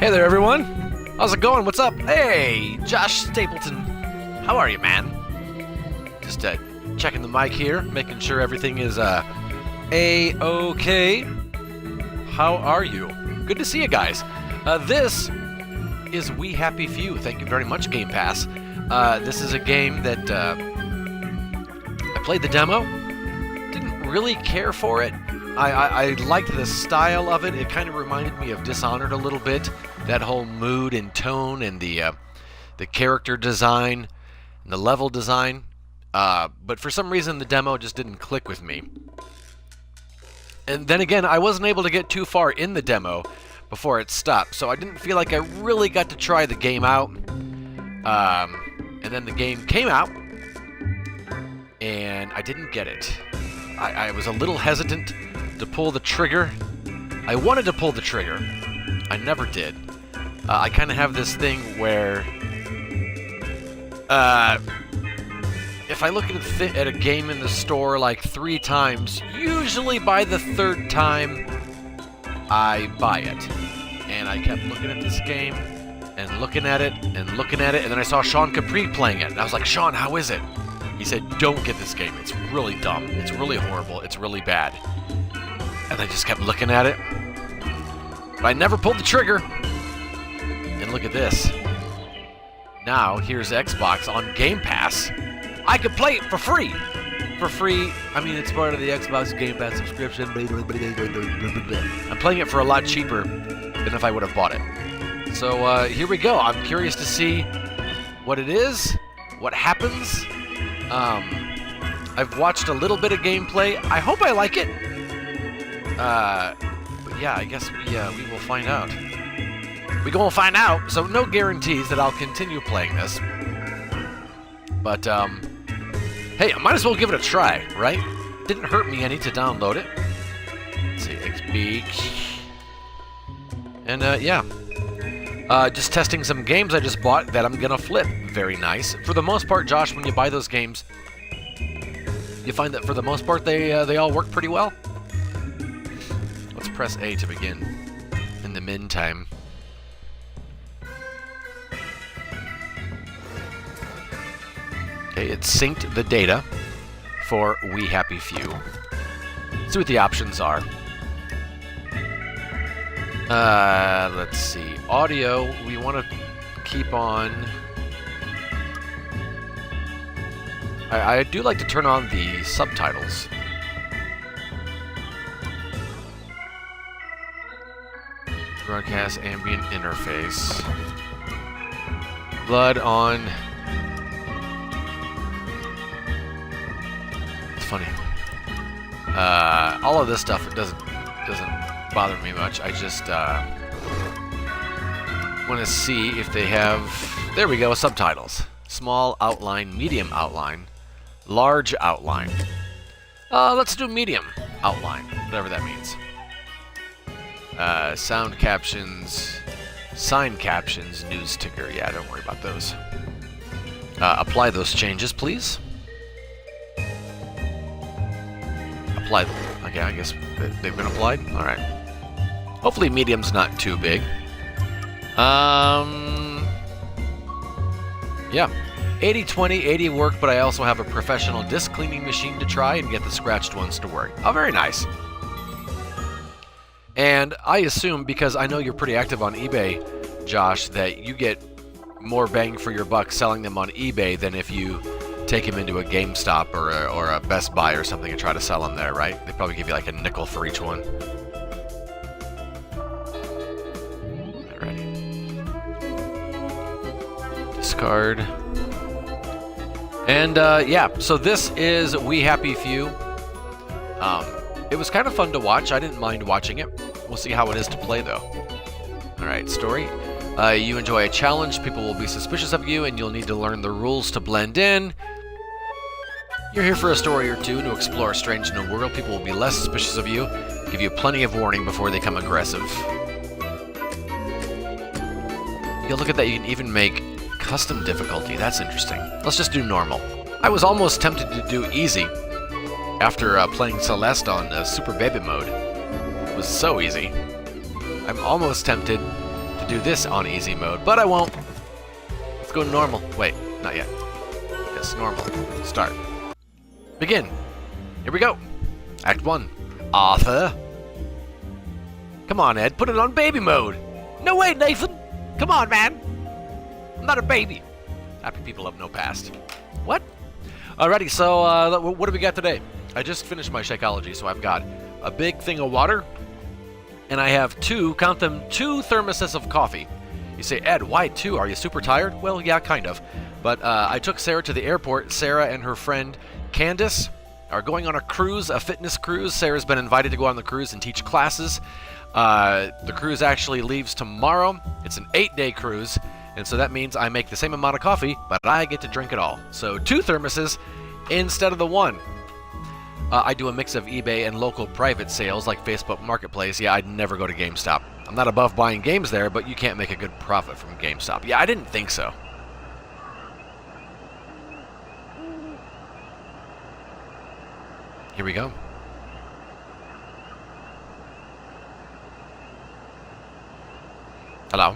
Hey there, everyone. How's it going? What's up? Hey, Josh Stapleton. How are you, man? Just checking the mic here, making sure everything is A-OK. How are you? Good to see you guys. This is We Happy Few. Thank you very much, Game Pass. This is a game that I played the demo. Didn't really care for it. I liked the style of it. It kind of reminded me of Dishonored a little bit. That whole mood and tone and the character design and the level design. But for some reason, the demo just didn't click with me. And then again, I wasn't able to get too far in the demo before it stopped. So I didn't feel like I really got to try the game out. And then the game came out, and I didn't get it. I was a little hesitant to pull the trigger. I wanted to pull the trigger. I never did. I kind of have this thing where if I look at a game in the store like 3 times, usually by the 3rd time, I buy it. And I kept looking at this game and looking at it and looking at it, and then I saw Sean Capri playing it, and I was like, Sean, how is it? He said, don't get this game. It's really dumb. It's really horrible. It's really bad. And I just kept looking at it. But I never pulled the trigger. And look at this. Now, here's Xbox on Game Pass. I could play it for free. For free. I mean, it's part of the Xbox Game Pass subscription. I'm playing it for a lot cheaper than if I would have bought it. So, here we go. I'm curious to see what it is, what happens. I've watched a little bit of gameplay. I hope I like it. But yeah, I guess we will find out. We gonna find out. So no guarantees that I'll continue playing this. But hey, I might as well give it a try, right? Didn't hurt me any to download it. Let's see, XB. And yeah. Just testing some games I just bought that I'm gonna flip. Very nice. For the most part, Josh, when you buy those games, you find that for the most part they all work pretty well. Let's press A to begin. In the meantime. Okay, it synced the data for We Happy Few. Let's see what the options are. Let's see. Audio, we want to keep on. I do like to turn on the subtitles. Broadcast ambient interface. Blood on. It's funny. All of this stuff doesn't bother me much. I just want to see if they have. There we go. Subtitles. Small outline, medium outline, large outline. Let's do medium outline, whatever that means. Sound captions, sign captions, news ticker. Yeah, don't worry about those. Apply those changes, please. Apply them. Okay, I guess they've been applied. All right. Hopefully, medium's not too big. Yeah. 80/20, 80 work, but I also have a professional disc cleaning machine to try and get the scratched ones to work. Oh, very nice. And I assume, because I know you're pretty active on eBay, Josh, that you get more bang for your buck selling them on eBay than if you take them into a GameStop or a Best Buy or something and try to sell them there, right? They probably give you like a nickel for each one. Alrighty. Discard. And yeah, so this is We Happy Few. It was kind of fun to watch. I didn't mind watching it. We'll see how it is to play, though. Alright, story. You enjoy a challenge. People will be suspicious of you, and you'll need to learn the rules to blend in. You're here for a story or two to explore a strange new world. People will be less suspicious of you. Give you plenty of warning before they become aggressive. You look at that, you can even make custom difficulty. That's interesting. Let's just do normal. I was almost tempted to do easy after playing Celeste on Super Baby mode. It was so easy. I'm almost tempted to do this on easy mode, but I won't. Let's go normal. Wait, not yet. Yes, normal. Start. Begin. Here we go. Act 1. Arthur. Come on, Ed. Put it on baby mode. No way, Nathan. Come on, man. I'm not a baby. Happy people have no past. What? Alrighty, so what do we got today? I just finished my Shakeology, so I've got a big thing of water, and I have count them, 2 thermoses of coffee. You say, Ed, why 2? Are you super tired? Well, yeah, kind of. But I took Sarah to the airport. Sarah and her friend Candace are going on a cruise, a fitness cruise. Sarah's been invited to go on the cruise and teach classes. The cruise actually leaves tomorrow. It's an 8-day cruise, and so that means I make the same amount of coffee, but I get to drink it all. So 2 thermoses instead of the 1. I do a mix of eBay and local private sales like Facebook Marketplace. Yeah, I'd never go to GameStop. I'm not above buying games there, but you can't make a good profit from GameStop. Yeah, I didn't think so. Here we go. Hello?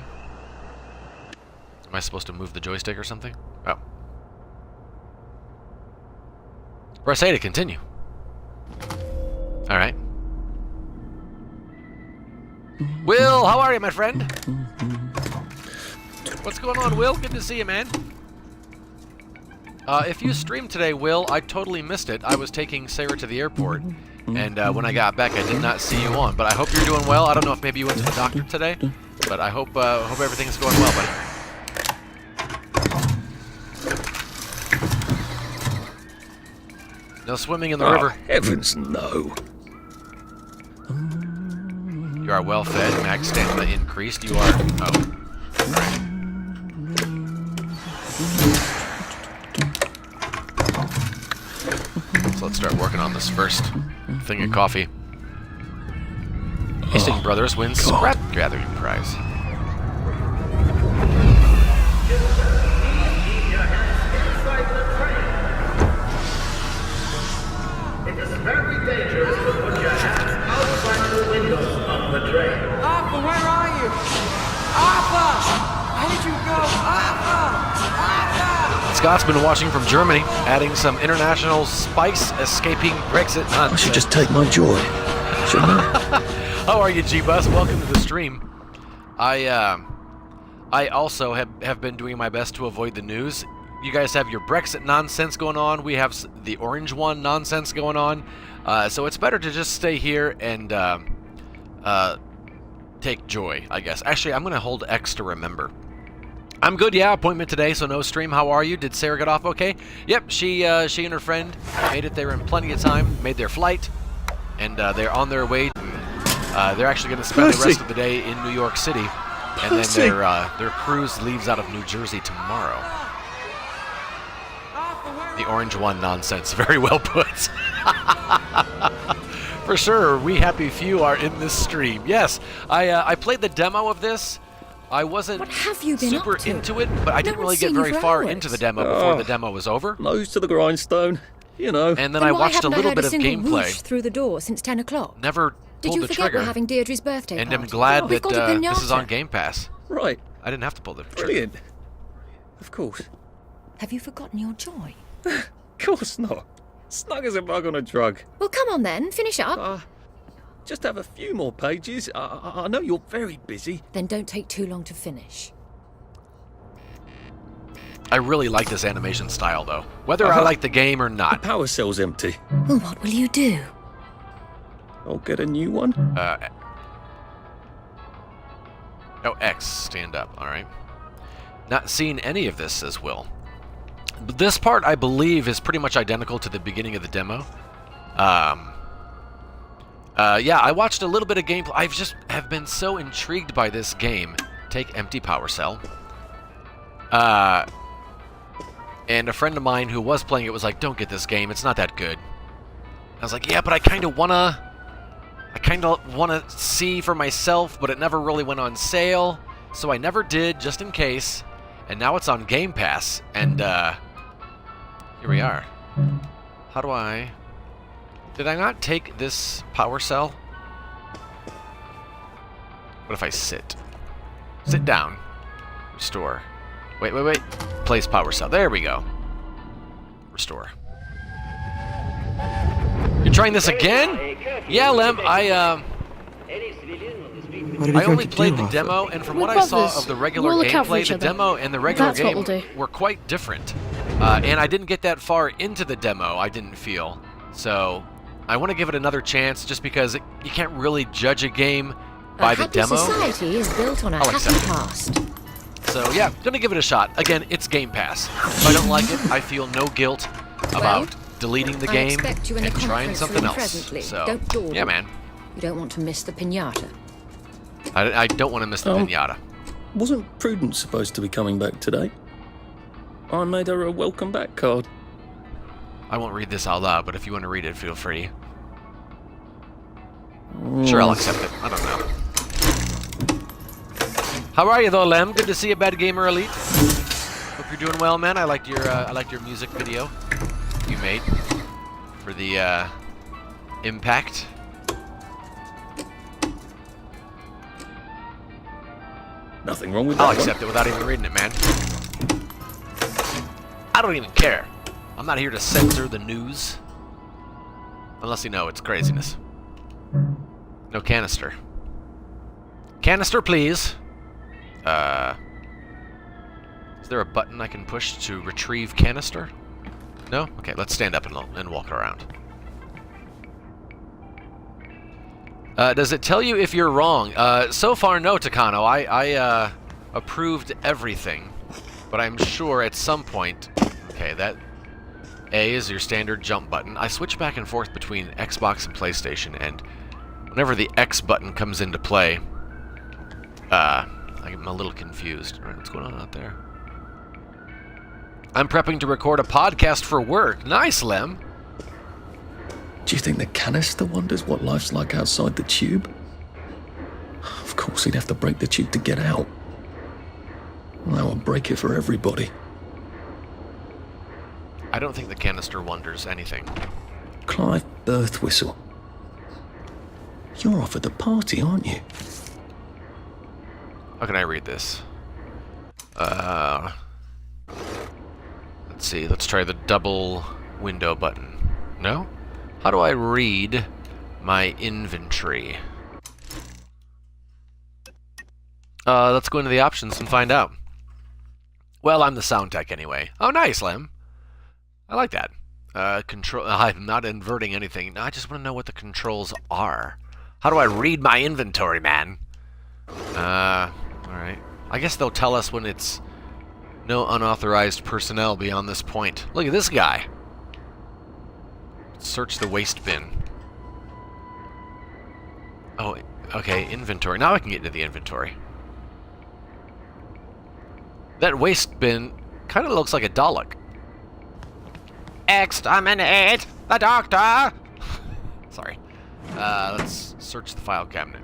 Am I supposed to move the joystick or something? Oh. Press A to continue. Alright. Will, how are you, my friend? What's going on, Will? Good to see you, man. If you streamed today, Will, I totally missed it. I was taking Sarah to the airport, and when I got back, I did not see you on. But I hope you're doing well. I don't know if maybe you went to the doctor today, but I hope everything's going well, buddy. No swimming in the river. Heavens, no. You are well fed. Max stamina increased. You are. Oh. Right. So let's start working on this first thing of coffee. Hastings Brothers wins scrap gathering prize. Very dangerous to put your hands outside the windows of the train. Arthur, where are you? Arthur! Where did you go? Arthur! Arthur! Scott's been watching from Germany, adding some international spice, escaping Brexit nonsense. I should just take my joy, shouldn't I? How are you, G-Bus? Welcome to the stream. I also have been doing my best to avoid the news. You guys have your Brexit nonsense going on. We have the Orange One nonsense going on. So it's better to just stay here and take joy, I guess. Actually, I'm going to hold X to remember. I'm good, yeah. Appointment today, so no stream. How are you? Did Sarah get off okay? Yep, she and her friend made it there in plenty of time, made their flight, and they're on their way. They're actually going to spend the rest of the day in New York City, and then their cruise leaves out of New Jersey tomorrow. The Orange One nonsense. Very well put. For sure, We Happy Few are in this stream. Yes, I played the demo of this. I wasn't super into it, but I didn't really get very far into the demo before the demo was over. Nose to the grindstone, you know. And then I watched a little bit of gameplay. Through the door since 10 o'clock. Never pulled the trigger. We're having Deirdre's birthday and party? I'm glad that this is on Game Pass. Right. I didn't have to pull the trigger. Brilliant. Of course. Have you forgotten your joy? Of course not. Snug as a bug on a drug. Well, come on then, finish up. Just have a few more pages. I know you're very busy. Then don't take too long to finish. I really like this animation style, though. Whether I like the game or not. The power cell's empty. Well, what will you do? I'll get a new one. Oh, X, stand up, alright. Not seen any of this, says Will. This part, I believe, is pretty much identical to the beginning of the demo. Yeah, I watched a little bit of gameplay. I just have been so intrigued by this game. Take empty power cell. And a friend of mine who was playing it was like, don't get this game, it's not that good. I was like, yeah, but I kind of wanna see for myself, but it never really went on sale, so I never did, just in case. And now it's on Game Pass, and here we are. How do I... Did I not take this power cell? What if I sit? Sit down. Restore. Wait. Place power cell. There we go. Restore. You're trying this again? Yeah, Lem, I only played the demo, and from what I saw of the regular gameplay, the demo and the regular game were quite different. And I didn't get that far into the demo, I didn't feel. So, I want to give it another chance, just because you can't really judge a game by the demo. A happy society is built on a happy past. So yeah, gonna give it a shot. Again, it's Game Pass. If I don't like it, I feel no guilt about deleting the game and trying something else. So, yeah, man. You don't want to miss the piñata. I don't want to miss the piñata. Wasn't Prudence supposed to be coming back today? I made her a welcome back card. I won't read this out loud, but if you want to read it, feel free. Sure, I'll accept it. I don't know. How are you, though, Lem? Good to see you, Bad Gamer Elite. Hope you're doing well, man. I liked your music video you made for the Impact. Nothing wrong with that. I'll accept it without even reading it, man. I don't even care. I'm not here to censor the news. Unless you know it's craziness. No canister. Canister, please. Is there a button I can push to retrieve canister? No? Okay, let's stand up and walk around. Does it tell you if you're wrong? So far, no, Takano. I approved everything. But I'm sure at some point... Okay, that... A is your standard jump button. I switch back and forth between Xbox and PlayStation, and whenever the X button comes into play, I'm a little confused. All right, what's going on out there? I'm prepping to record a podcast for work. Nice, Lem. Do you think the canister wonders what life's like outside the tube? Of course, he'd have to break the tube to get out. That would break it for everybody. I don't think the canister wonders anything. Clive Birthwhistle. You're off at the party, aren't you? How can I read this? Let's see. Let's try the double window button. No? How do I read my inventory? Let's go into the options and find out. Well, I'm the sound tech anyway. Oh, nice, Lem. I like that. Control. I'm not inverting anything. No, I just want to know what the controls are. How do I read my inventory, man? Alright. I guess they'll tell us when it's no unauthorized personnel beyond this point. Look at this guy. Search the waste bin. Oh, okay, inventory. Now I can get into the inventory. That waste bin kind of looks like a Dalek. Exterminate the doctor! Sorry. Let's search the file cabinet.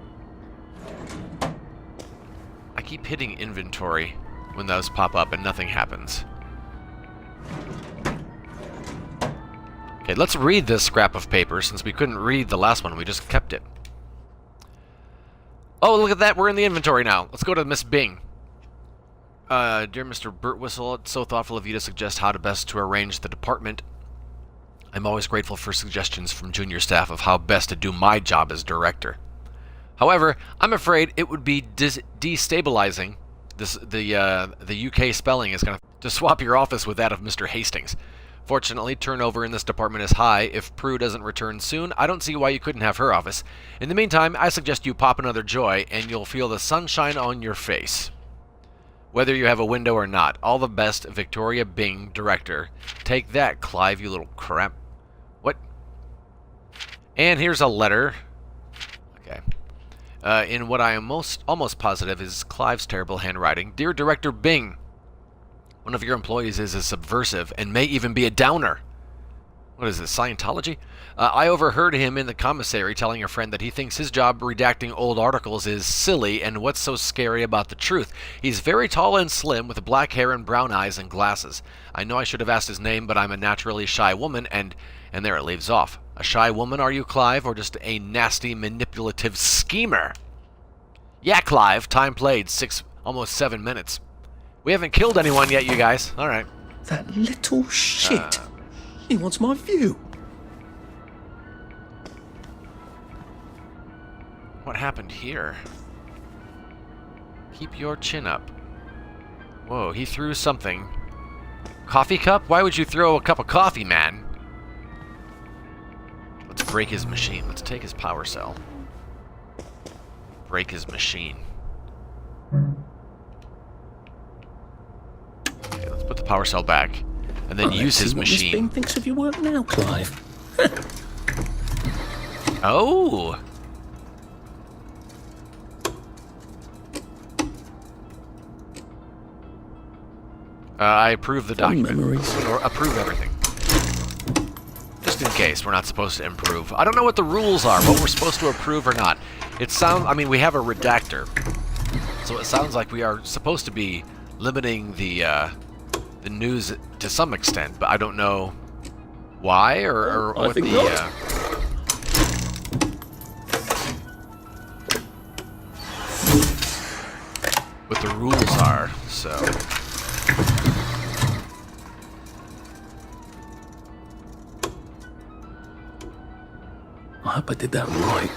I keep hitting inventory when those pop up and nothing happens. Okay, let's read this scrap of paper since we couldn't read the last one. We just kept it. Oh, look at that. We're in the inventory now. Let's go to Miss Bing. Dear Mr. Birtwhistle, it's so thoughtful of you to suggest how to best to arrange the department. I'm always grateful for suggestions from junior staff of how best to do my job as director. However, I'm afraid it would be destabilizing. The UK spelling is going to swap your office with that of Mr. Hastings. Fortunately, turnover in this department is high. If Prue doesn't return soon, I don't see why you couldn't have her office. In the meantime, I suggest you pop another joy, and you'll feel the sunshine on your face. whether you have a window or not. All the best, Victoria Bing, director. Take that, Clive, you little crap. What? And here's a letter. Okay. In what I am almost positive is Clive's terrible handwriting. Dear Director Bing, one of your employees is a subversive and may even be a downer. What is this, Scientology? I overheard him in the commissary telling a friend that he thinks his job redacting old articles is silly, and what's so scary about the truth? He's very tall and slim, with black hair and brown eyes and glasses. I know I should have asked his name, but I'm a naturally shy woman, and there it leaves off. A shy woman, are you, Clive, or just a nasty, manipulative schemer? Yeah, Clive, time played, almost 7 minutes. We haven't killed anyone yet, you guys. All right. That little shit. He wants my view. What happened here? Keep your chin up. Whoa, he threw something. Coffee cup? Why would you throw a cup of coffee, man? Let's break his machine. Let's take his power cell. Break his machine. Okay, let's put the power cell back. And then use his machine. This thing thinks of your work now, Clive. Oh! I approve the document. Memories. Or approve everything. Just in case we're not supposed to improve. I don't know what the rules are, what we're supposed to approve or not. I mean, we have a redactor. So it sounds like we are supposed to be limiting the news to some extent, but I don't know why or what the... what the rules are, so... I hope I did that right.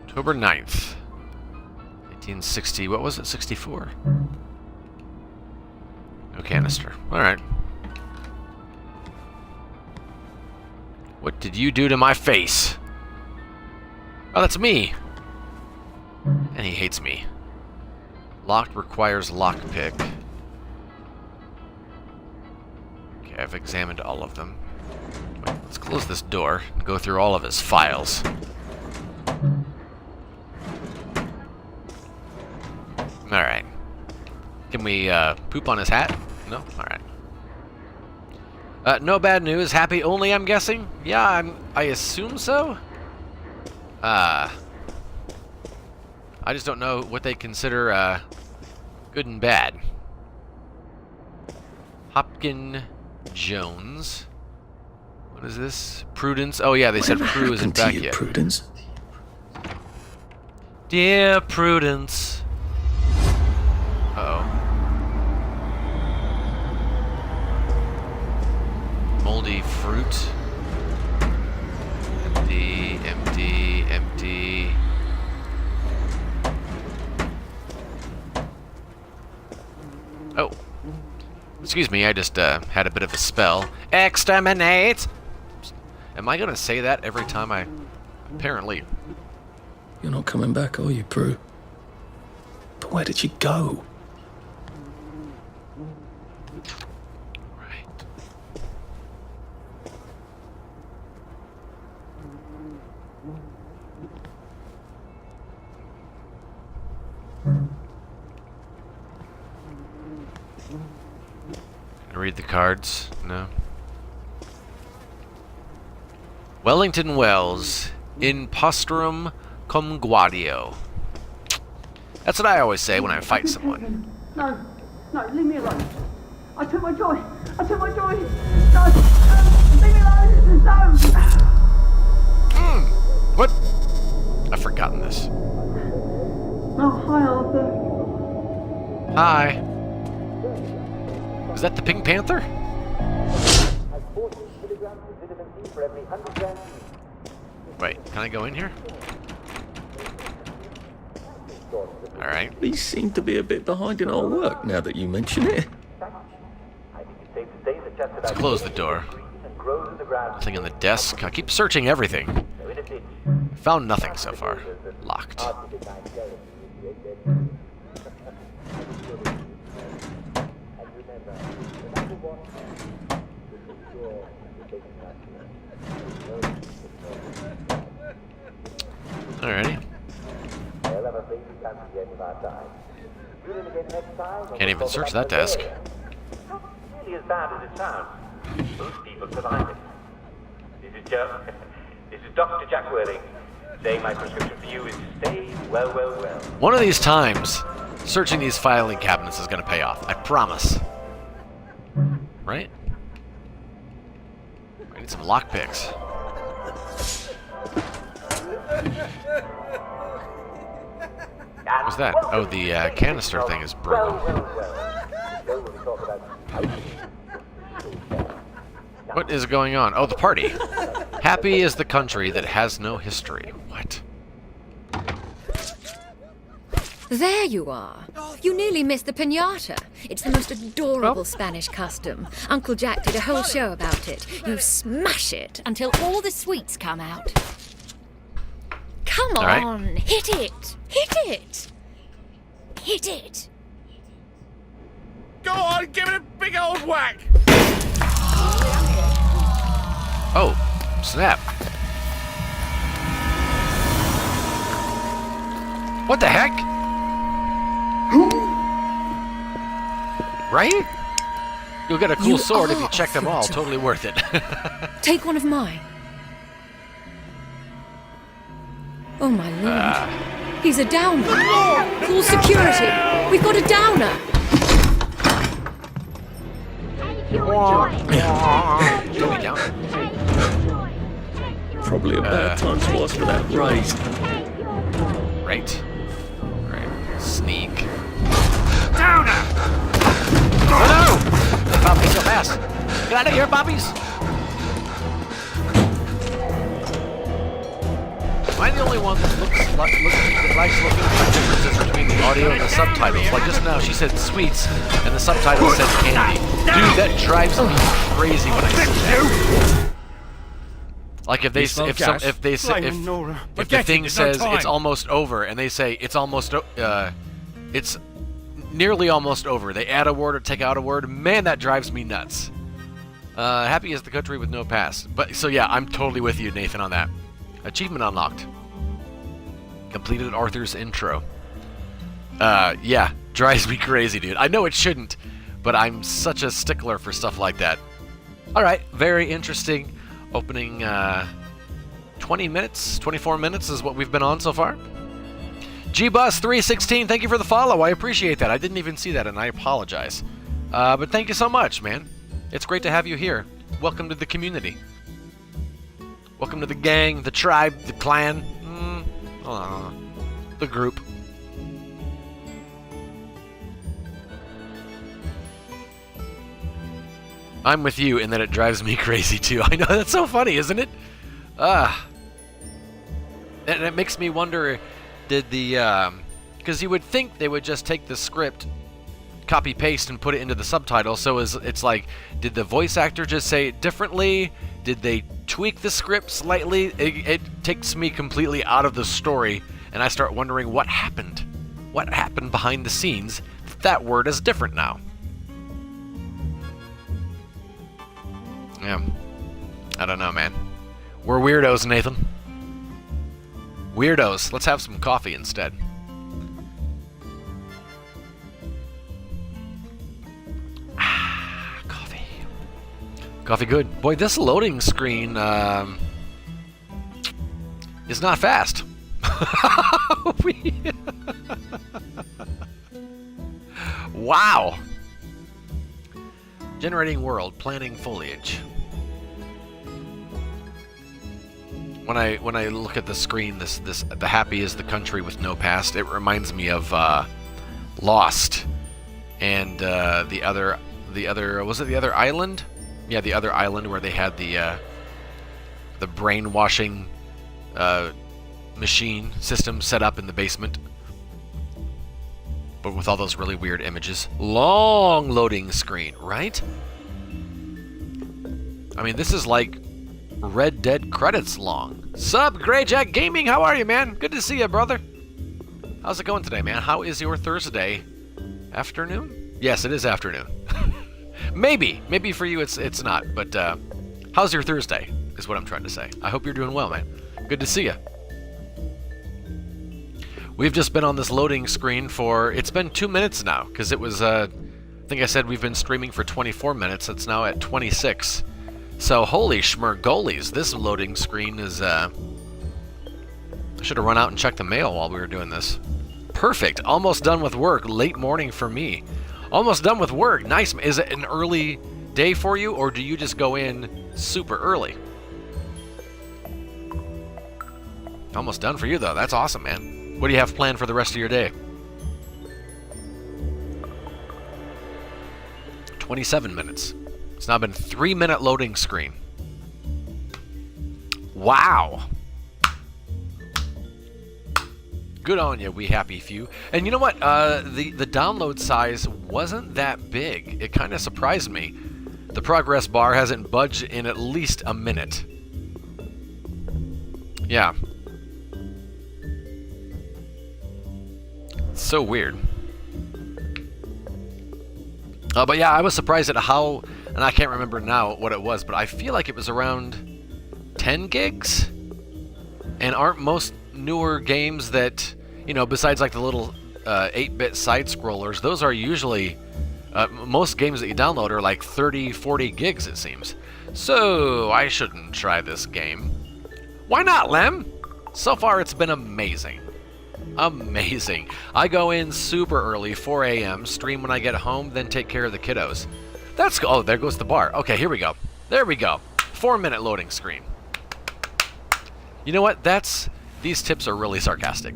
October 9th, 1860, what was it, 64? No canister. Alright. What did you do to my face? Oh, that's me! And he hates me. Lock requires lockpick. Okay, I've examined all of them. Wait, let's close this door and go through all of his files. Alright. Can we poop on his hat? No? Alright. No bad news. Happy only, I'm guessing? Yeah, I assume so? I just don't know what they consider good and bad. Hopkin Jones. What is this? Prudence? Oh yeah, they said Prue isn't back yet. Prudence? Dear Prudence. Uh-oh. Moldy fruit. Empty, empty, empty. Oh. Excuse me, I just had a bit of a spell. Exterminate! Am I gonna say that every time I... Apparently. You're not coming back, are you, Prue? But where did she go? Right. Can I read the cards? No. Wellington Wells, in posturum cum guardio. That's what I always say when I fight someone. No, leave me alone. I took my joy. No, leave me alone. No. What? I've forgotten this. Oh, hi, Arthur. Hi. Is that the Pink Panther? Wait, can I go in here? Alright. We seem to be a bit behind in our work now that you mention it. Let's close the door. Nothing on the desk. I keep searching everything. Found nothing so far. Locked. Alrighty. Can't even search that desk. Really as bad as it sounds. Most people survive it. This is Dr. Jack Worthing. Saying my prescription for you is to stay well. One of these times, searching these filing cabinets is going to pay off. I promise. Right? I need some lockpicks. What's that? Oh, the canister thing is broken. What is going on? Oh, the party. Happy is the country that has no history. What? There you are. You nearly missed the piñata. It's the most adorable Spanish custom. Uncle Jack did a whole show about it. You smash it until all the sweets come out. Come on, hit it! Hit it! Hit it! Go on, give it a big old whack! Oh, snap. What the heck? Right? You'll get a cool sword if you check them all. Totally worth it. Take one of mine. Oh my lord. He's a downer. Full security. We've got a downer. Do we down? Probably a bad time to ask for that raise. Right. Right. Sneak. Downer! Oh no! They found me so fast. Get out of here, Bobbies! Am I the only one that likes looking for differences between the audio and the subtitles? Like just now, she said sweets, and the subtitle said candy. Dude, that drives me crazy when I see that. Like if the thing says it's almost over, and they say it's it's nearly almost over. They add a word or take out a word. Man, that drives me nuts. Happy is the country with no past. But so yeah, I'm totally with you, Nathan, on that. Achievement unlocked. Completed Arthur's intro. Yeah, drives me crazy, dude. I know it shouldn't, but I'm such a stickler for stuff like that. Alright, very interesting. Opening 20 minutes, 24 minutes is what we've been on so far. GBus316, thank you for the follow. I appreciate that. I didn't even see that, and I apologize. But thank you so much, man. It's great to have you here. Welcome to the community. Welcome to the gang, the tribe, the clan, the group. I'm with you in that it drives me crazy too. I know, that's so funny, isn't it? And it makes me wonder, did the, because you would think they would just take the script, copy paste and put it into the subtitles, so it's like, did the voice actor just say it differently? Did they tweak the script slightly? It takes me completely out of the story, and I start wondering what happened. What happened behind the scenes? That word is different now. Yeah. I don't know, man. We're weirdos, Nathan. Weirdos. Let's have some coffee instead. Coffee. Coffee good. Boy, this loading screen is not fast. Wow. Generating world, planting foliage. When I look at the screen, the happy is the country with no past. It reminds me of Lost, and the other was it the other island? Yeah, the other island where they had the brainwashing machine system set up in the basement, but with all those really weird images. Long loading screen, right? I mean, this is like Red Dead credits long. Sup, Greyjack Gaming? How are you, man? Good to see you, brother. How's it going today, man? How is your Thursday afternoon? Yes, it is afternoon. Maybe for you it's not, but how's your Thursday is what I'm trying to say. I hope you're doing well, man. Good to see you. We've just been on this loading screen for, it's been 2 minutes now, because it was, I think I said we've been streaming for 24 minutes. It's now at 26. So, holy schmergolies, this loading screen is, I should have run out and checked the mail while we were doing this. Perfect. Almost done with work. Late morning for me. Almost done with work. Nice. Is it an early day for you, or do you just go in super early? Almost done for you, though. That's awesome, man. What do you have planned for the rest of your day? 27 minutes. It's now been 3-minute loading screen. Wow. Good on you, we happy few. And you know what? The download size wasn't that big. It kind of surprised me. The progress bar hasn't budged in at least a minute. Yeah. So weird. But yeah, I was surprised at how, and I can't remember now what it was, but I feel like it was around 10 gigs? And aren't most newer games that, you know, besides like the little 8-bit side scrollers, those are usually, most games that you download are like 30, 40 gigs it seems. So, I shouldn't try this game. Why not, Lem? So far it's been amazing. Amazing. I go in super early, 4 a.m., stream when I get home, then take care of the kiddos. That's, oh, there goes the bar. Okay, here we go. There we go. 4-minute loading screen. You know what? These tips are really sarcastic.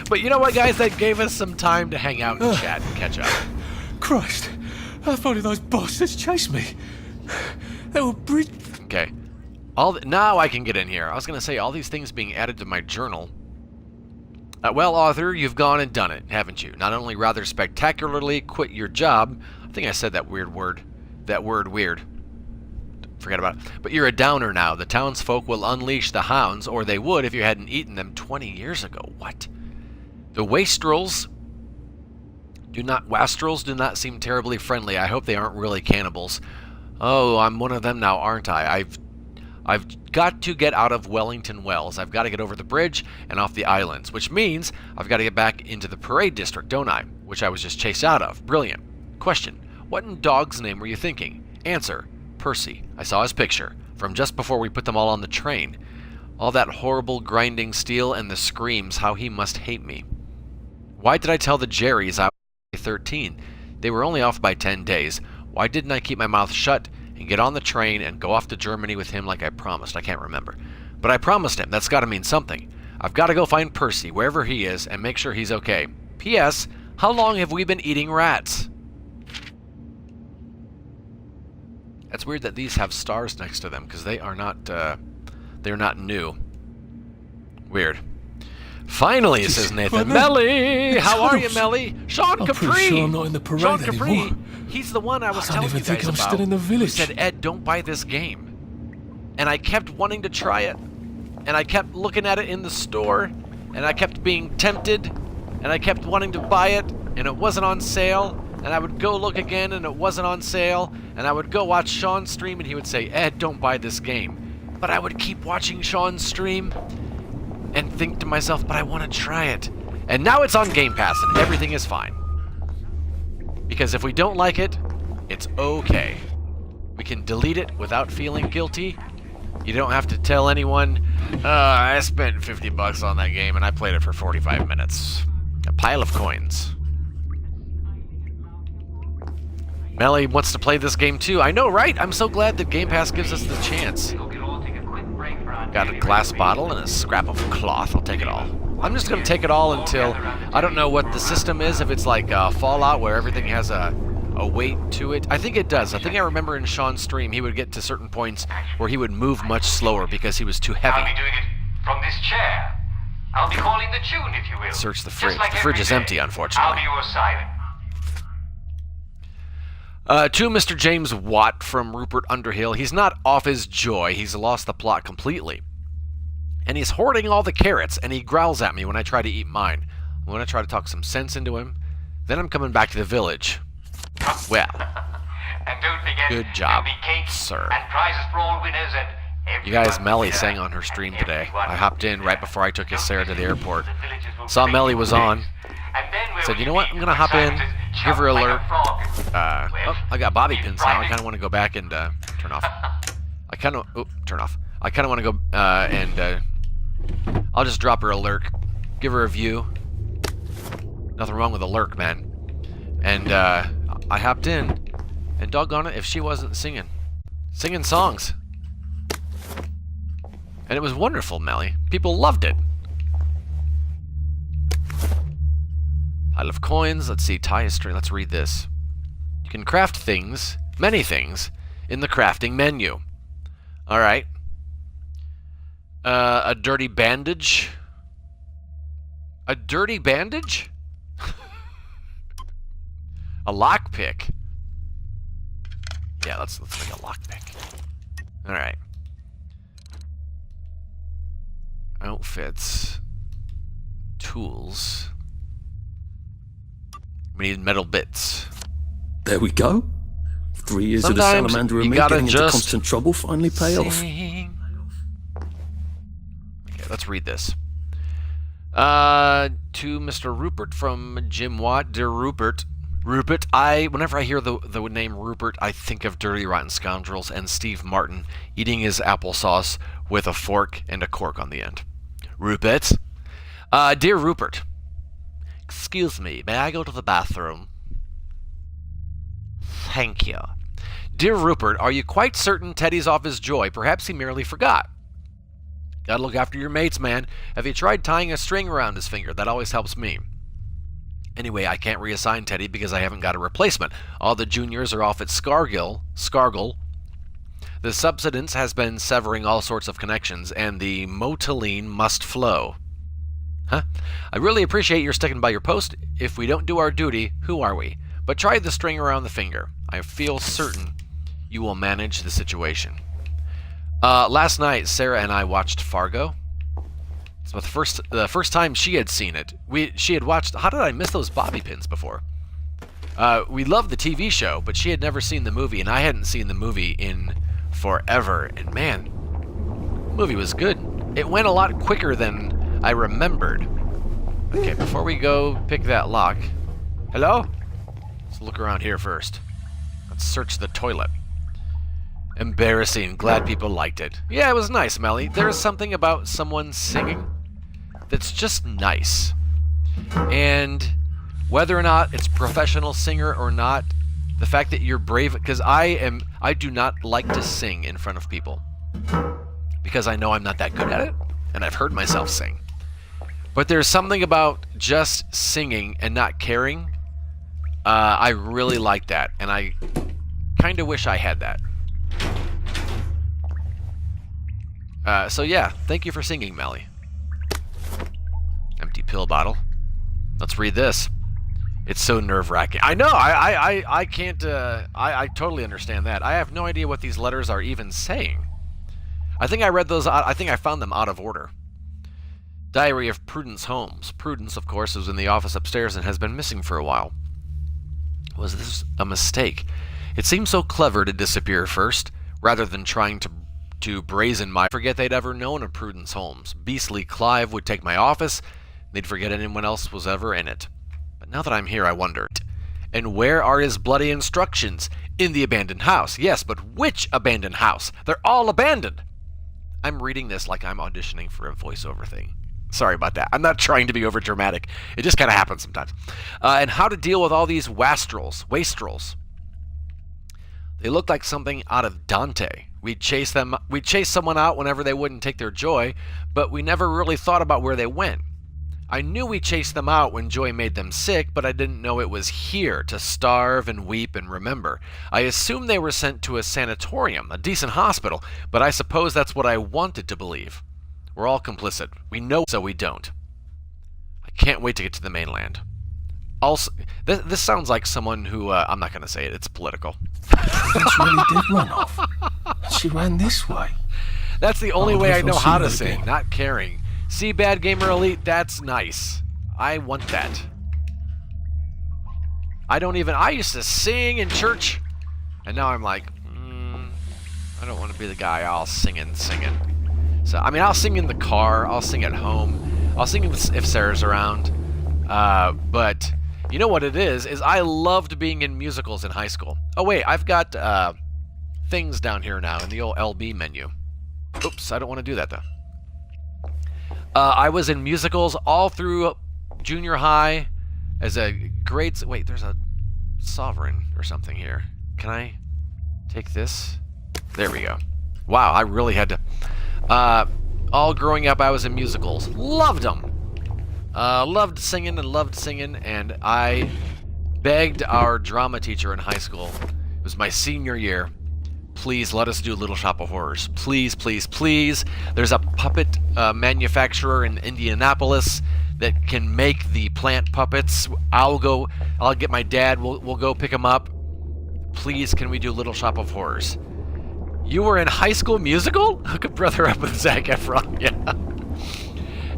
But you know what, guys? That gave us some time to hang out and chat and catch up. Christ, how far did those bastards chase me? They were Okay. Now I can get in here. I was going to say, all these things being added to my journal. Well, Arthur, you've gone and done it, haven't you? Not only rather spectacularly quit your job. I think I said that weird word. That word weird. Forget about it. But you're a downer now. The townsfolk will unleash the hounds, or they would if you hadn't eaten them 20 years ago. What? The wastrels do not seem terribly friendly. I hope they aren't really cannibals. Oh, I'm one of them now, aren't I? I've got to get out of Wellington Wells. I've got to get over the bridge and off the islands, which means I've got to get back into the parade district, don't I? Which I was just chased out of. Brilliant. Question. What in dog's name were you thinking? Answer. Percy. I saw his picture from just before we put them all on the train. All that horrible grinding steel and the screams, how he must hate me. Why did I tell the Jerrys I was 13? They were only off by 10 days. Why didn't I keep my mouth shut and get on the train and go off to Germany with him like I promised? I can't remember. But I promised him. That's got to mean something. I've got to go find Percy, wherever he is, and make sure he's okay. P.S. How long have we been eating rats? It's weird that these have stars next to them, because they are not, they're not new. Weird. Finally, says Nathan. Melly! How are you, Melly? Sean Capri! I'm pretty sure I'm not in the parade Sean Capri! anymore. He's the one I was telling you guys about. I don't even think I'm still in the village. Who said, Ed, don't buy this game. And I kept wanting to try it. And I kept looking at it in the store. And I kept being tempted. And I kept wanting to buy it. And it wasn't on sale. And I would go look again and it wasn't on sale. And I would go watch Sean stream and he would say, Ed, don't buy this game. But I would keep watching Sean stream and think to myself, but I want to try it. And now it's on Game Pass and everything is fine. Because if we don't like it, it's okay. We can delete it without feeling guilty. You don't have to tell anyone, I spent $50 on that game and I played it for 45 minutes. A pile of coins. Melly wants to play this game too. I know, right? I'm so glad that Game Pass gives us the chance. Got a glass bottle and a scrap of cloth. I'll take it all. I'm just going to take it all until... I don't know what the system is, if it's like Fallout where everything has a weight to it. I think it does. I think I remember in Sean's stream he would get to certain points where he would move much slower because he was too heavy. I'll be doing it from this chair. I'll be calling the tune, if you will. Search the fridge. Just like The fridge is every empty, day. unfortunately. I'll be your silent. To Mr. James Watt from Rupert Underhill. He's not off his joy. He's lost the plot completely. And he's hoarding all the carrots, and he growls at me when I try to eat mine. When I try to talk some sense into him, then I'm coming back to the village. Well, And don't forget, good job, there'll be cakes sir. and prizes for all winners and You guys, everyone Melly will sang learn. on her stream And today. everyone I hopped in right before I took his Sarah to the airport. The villagers will Saw make Melly you was cakes. on. And then we'll Said, you know what, I'm repeat gonna hop in, Simon's give her jump like alert. a frog. Oh, I got bobby pins now. I kind of want to go back and turn off. I kind of turn off. I kind of want to go and I'll just drop her a lurk, give her a view. Nothing wrong with a lurk, man. And I hopped in, and doggone it, if she wasn't singing songs, and it was wonderful, Melly. People loved it. Pile of coins. Let's see. Tie a string. Let's read this. You can craft things, many things, in the crafting menu. All right. A dirty bandage. A dirty bandage? A lockpick. Yeah, let's make a lockpick. All right. Outfits. Tools. We need metal bits. There we go. 3 years of the Sometimes salamander you and me gotta getting into just constant trouble finally pay off. Sing. Okay, let's read this. To Mr. Rupert from Jim Watt. Dear Rupert, whenever I hear the name Rupert, I think of Dirty Rotten Scoundrels and Steve Martin eating his applesauce with a fork and a cork on the end. Rupert. Dear Rupert, excuse me, may I go to the bathroom? Thank you. Dear Rupert, are you quite certain Teddy's off his joy? Perhaps he merely forgot. Gotta look after your mates, man. Have you tried tying a string around his finger? That always helps me. Anyway, I can't reassign Teddy because I haven't got a replacement. All the juniors are off at Scargill. The subsidence has been severing all sorts of connections, and the motiline must flow. Huh? I really appreciate your sticking by your post. If we don't do our duty, who are we? But try the string around the finger. I feel certain you will manage the situation. Last night, Sarah and I watched Fargo. It's about the first time she had seen it. She had watched. How did I miss those bobby pins before? We loved the TV show, but she had never seen the movie, and I hadn't seen the movie in forever. And man, the movie was good. It went a lot quicker than I remembered. Okay, before we go pick that lock. Hello? Let's look around here first. Let's search the toilet. Embarrassing. Glad people liked it. Yeah, it was nice, Melly. There's something about someone singing that's just nice. And whether or not it's professional singer or not, the fact that you're brave, because I do not like to sing in front of people. Because I know I'm not that good at it, and I've heard myself sing. But there's something about just singing and not caring. I really like that, and I kind of wish I had that. So yeah, thank you for singing, Melly. Empty pill bottle. Let's read this. It's so nerve-wracking. I know. I can't. I totally understand that. I have no idea what these letters are even saying. I think I read those. I think I found them out of order. Diary of Prudence Holmes. Prudence, of course, is in the office upstairs and has been missing for a while. Was this a mistake? It seemed so clever to disappear first, rather than trying to brazen my forget they'd ever known of Prudence Holmes. Beastly Clive would take my office. They'd forget anyone else was ever in it. But now that I'm here, I wonder. And where are his bloody instructions? In the abandoned house. Yes, but which abandoned house? They're all abandoned. I'm reading this like I'm auditioning for a voiceover thing. Sorry about that. I'm not trying to be over dramatic. It just kind of happens sometimes. And how to deal with all these wastrels. They looked like something out of Dante. We'd chase someone out whenever they wouldn't take their joy, but we never really thought about where they went. I knew we chased them out when joy made them sick, but I didn't know it was here to starve and weep and remember. I assumed they were sent to a sanatorium, a decent hospital, but I suppose that's what I wanted to believe. We're all complicit. We know, so we don't. I can't wait to get to the mainland. Also, this sounds like someone who I'm not going to say it. It's political. She really did run off. She ran this way. That's the only way I know wonderful how to singing. sing, not caring. See, Bad Gamer Elite, that's nice. I want that. I used to sing in church, and now I'm like, I don't want to be the guy all singing. So, I mean, I'll sing in the car, I'll sing at home, I'll sing if Sarah's around, but you know what it is I loved being in musicals in high school. Oh wait, I've got things down here now in the old LB menu. Oops, I don't want to do that though. I was in musicals all through junior high as a grade... Wait, there's a sovereign or something here. Can I take this? There we go. Wow, I really had to... all growing up, I was in musicals. Loved them. Loved singing, and I begged our drama teacher in high school. It was my senior year. Please let us do Little Shop of Horrors. Please, please, please. There's a puppet manufacturer in Indianapolis that can make the plant puppets. I'll get my dad. We'll go pick them up. Please, can we do Little Shop of Horrors? You were in High School Musical? Hook a brother up with Zac Efron. Yeah.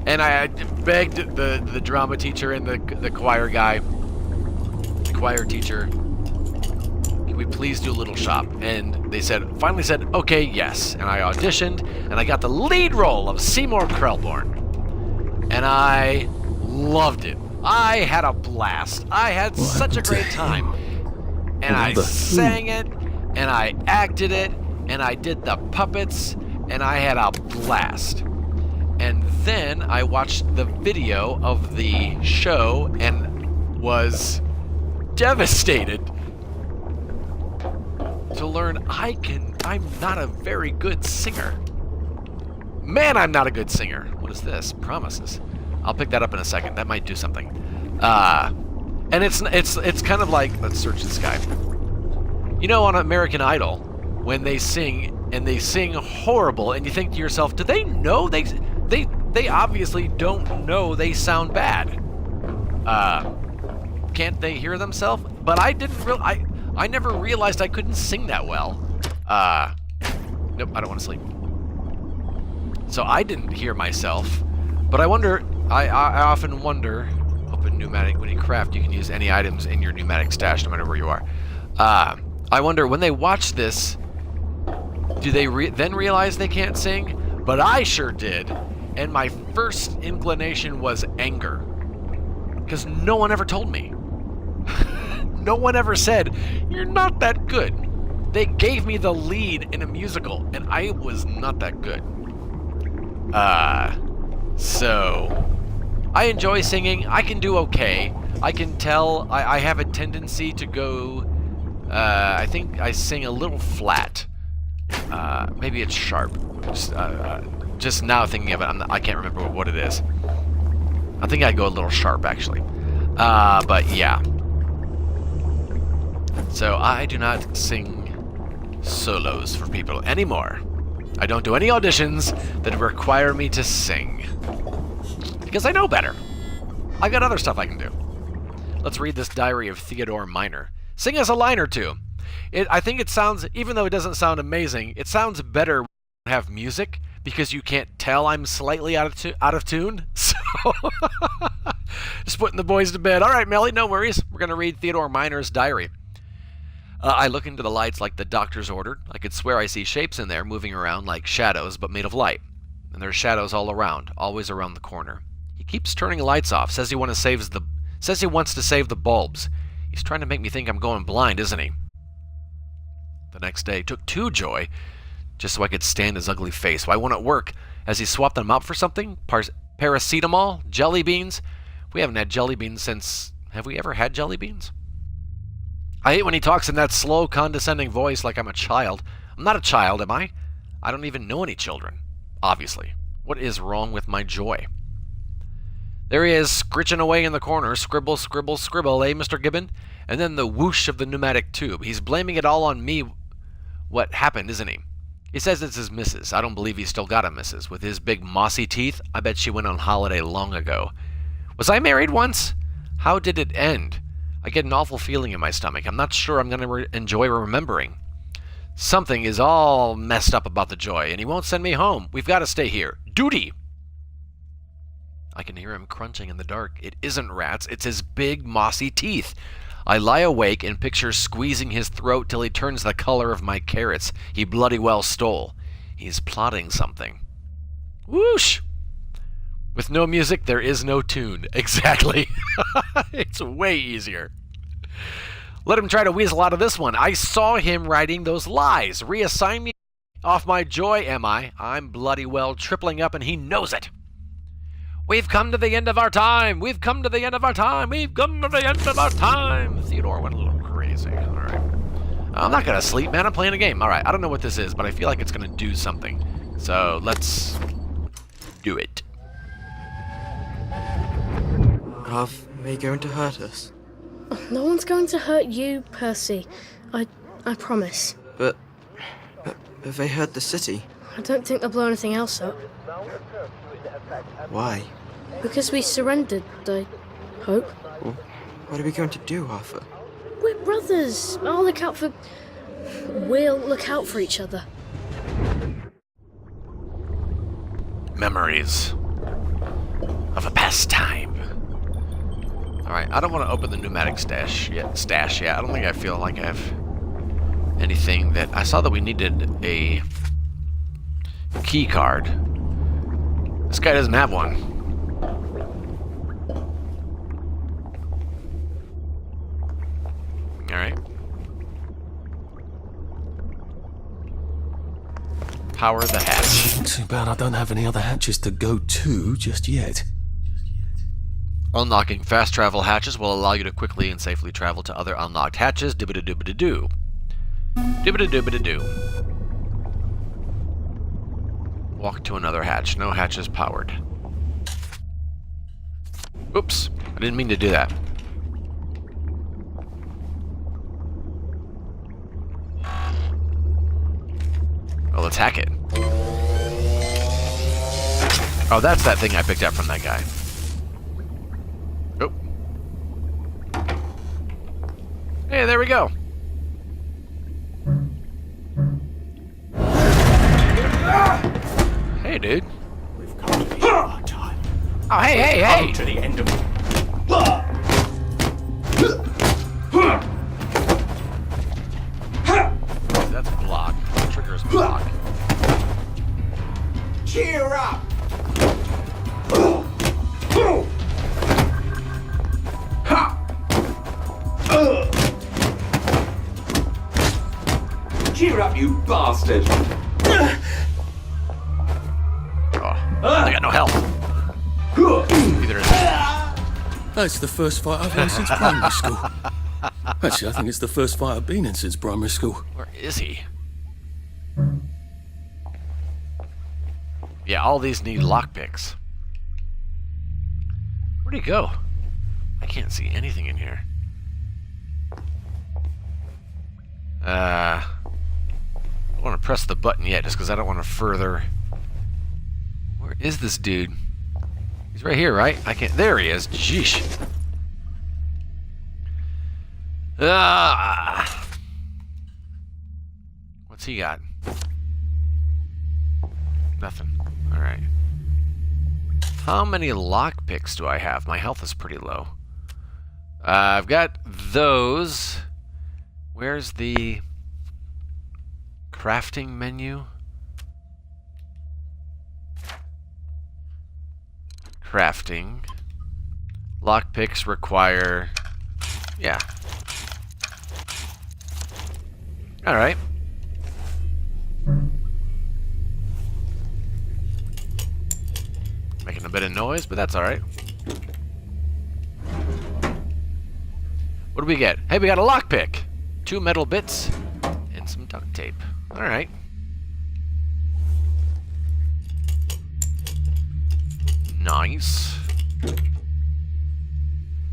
And I begged the drama teacher and the choir guy, the choir teacher, can we please do Little Shop? And they finally said, okay, yes. And I auditioned, and I got the lead role of Seymour Krelborn. And I loved it. I had a blast. I had such a great time. And I sang it, and I acted it, and I did the puppets, and I had a blast. And then I watched the video of the show and was devastated to learn I'm not a very good singer. Man, I'm not a good singer. What is this? Promises. I'll pick that up in a second. That might do something. And it's kind of like, let's search this guy. You know, on American Idol, when they sing and they sing horrible, and you think to yourself, do they know they obviously don't know they sound bad? Can't they hear themselves? But I never realized I couldn't sing that well. Nope, I don't want to sleep. So I didn't hear myself, but I often wonder, open pneumatic, when you craft, you can use any items in your pneumatic stash no matter where you are. I wonder, when they watch this, do they then realize they can't sing? But I sure did, and my first inclination was anger, because no one ever told me. No one ever said, you're not that good. They gave me the lead in a musical, and I was not that good. So I enjoy singing. I can do okay. I can tell I have a tendency to go, I think I sing a little flat. Maybe it's sharp. Just now thinking of it, I can't remember what it is. I think I go a little sharp, actually. But yeah. So I do not sing solos for people anymore. I don't do any auditions that require me to sing. Because I know better. I got other stuff I can do. Let's read this diary of Theodore Miner. Sing us a line or two. I think it sounds, even though it doesn't sound amazing, it sounds better when you have music, because you can't tell I'm slightly out of tune. So, just putting the boys to bed. All right, Melly, no worries. We're going to read Theodore Miner's diary. I look into the lights like the doctors ordered. I could swear I see shapes in there moving around like shadows, but made of light. And there's shadows all around, always around the corner. He keeps turning lights off, says he wants to save the bulbs. He's trying to make me think I'm going blind, isn't he? The next day took two joy, just so I could stand his ugly face. Why won't it work? Has he swapped them out for something? Paracetamol? Jelly beans? We haven't had jelly beans since... Have we ever had jelly beans? I hate when he talks in that slow, condescending voice like I'm a child. I'm not a child, am I? I don't even know any children. Obviously. What is wrong with my joy? There he is, scritching away in the corner. Scribble, scribble, scribble, eh, Mr. Gibbon? And then the whoosh of the pneumatic tube. He's blaming it all on me. What happened, isn't he? He says it's his missus. I don't believe he's still got a missus. With his big mossy teeth, I bet she went on holiday long ago. Was I married once? How did it end? I get an awful feeling in my stomach. I'm not sure I'm going to enjoy remembering. Something is all messed up about the Joy, and he won't send me home. We've got to stay here. Duty! I can hear him crunching in the dark. It isn't rats, it's his big, mossy teeth. I lie awake and picture squeezing his throat till he turns the color of my carrots he bloody well stole. He's plotting something. Whoosh! With no music, there is no tune. Exactly. It's way easier. Let him try to weasel out of this one. I saw him writing those lies. Reassign me off my Joy, am I? I'm bloody well tripling up and he knows it. We've come to the end of our time. We've come to the end of our time. We've come to the end of our time. Theodore went a little crazy. All right. I'm not going to sleep, man. I'm playing a game. All right. I don't know what this is, but I feel like it's going to do something. So let's do it. Are they going to hurt us? No one's going to hurt you, Percy. I promise. But have they hurt the city? I don't think they'll blow anything else up. Why? Because we surrendered, I hope. Well, what are we going to do, Arthur? We're brothers. We'll look out for each other. Memories of a past time. Alright, I don't want to open the pneumatic stash yet. I don't think I feel like I have anything that... I saw that we needed a key card. This guy doesn't have one. Alright. Power the hatch. Too bad I don't have any other hatches to go to just yet. Unlocking fast travel hatches will allow you to quickly and safely travel to other unlocked hatches. Dibbida-dibbida-doo. Dibbida-dibbida-doo. Walk to another hatch. No hatch is powered. Oops. I didn't mean to do that. Well, let's hack it. Oh, that's that thing I picked up from that guy. Oh. Hey, there we go. Hey, dude. We've come to the end of our time. Oh, hey. Come to the end of... That's block. Trigger's block. Cheer up! Cheer up, you bastard! I got no health. Neither is That's the first fight I've had since primary school. Actually, I think it's the first fight I've been in since primary school. Where is he? Yeah, all these need lockpicks. Where'd he go? I can't see anything in here. I don't want to press the button yet, just because I don't want to further... Where is this dude? He's right here, right? I can't... There he is. Jeesh. What's he got? Nothing. Alright. How many lockpicks do I have? My health is pretty low. I've got those. Where's the crafting menu? Crafting. Lockpicks require... Yeah. Alright. Making a bit of noise, but that's alright. What do we get? Hey, we got a lockpick! 2 metal bits and some duct tape. Alright. Nice.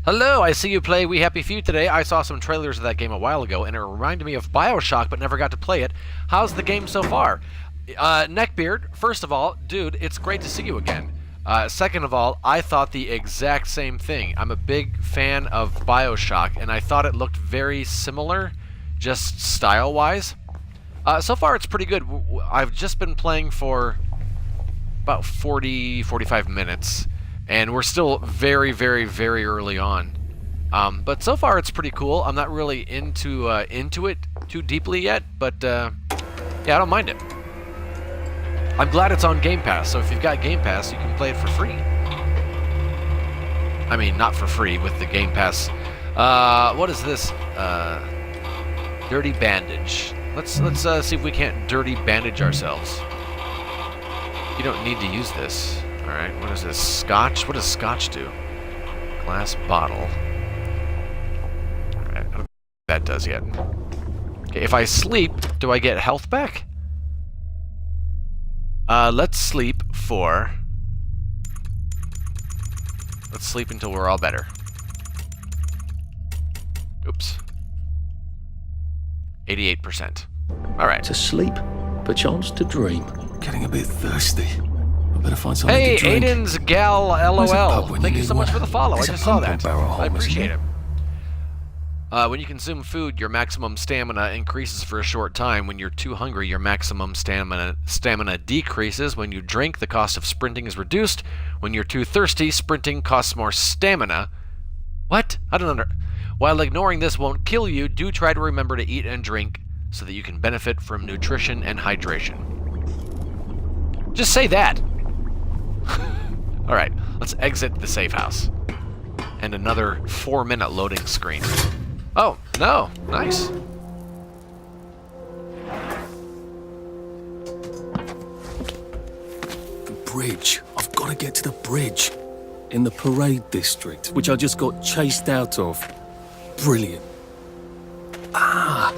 Hello, I see you play We Happy Few today. I saw some trailers of that game a while ago, and it reminded me of BioShock, but never got to play it. How's the game so far? Neckbeard, first of all, dude, it's great to see you again. Second of all, I thought the exact same thing. I'm a big fan of BioShock, and I thought it looked very similar, just style-wise. So far, it's pretty good. I've just been playing for about 45 minutes, and we're still very, very, very early on. But so far, it's pretty cool. I'm not really into it too deeply yet, but yeah, I don't mind it. I'm glad it's on Game Pass, so if you've got Game Pass, you can play it for free. I mean, not for free, with the Game Pass. What is this? Dirty bandage. Let's see if we can't dirty bandage ourselves. You don't need to use this. Alright, what is this? Scotch? What does Scotch do? Glass bottle. Alright, I don't know what that does yet. Okay, if I sleep, do I get health back? Let's sleep for... Let's sleep until we're all better. Oops. 88%. Alright. To sleep, perchance to dream. Getting a bit thirsty. I better find something Hey, to drink. Aiden's Gal Where's the LOL. pub when Thank you you need so much one? for the follow. There's I a just saw pump that. on Barrel Home, I isn't appreciate there? it. When you consume food, your maximum stamina increases for a short time. When you're too hungry, your maximum stamina decreases. When you drink, the cost of sprinting is reduced. When you're too thirsty, sprinting costs more stamina. What? I don't under... While ignoring this won't kill you, do try to remember to eat and drink so that you can benefit from nutrition and hydration. Just say that. Alright, let's exit the safe house. And another 4-minute loading screen. Oh, no. Nice. The bridge. I've got to get to the bridge. In the parade district, which I just got chased out of. Brilliant.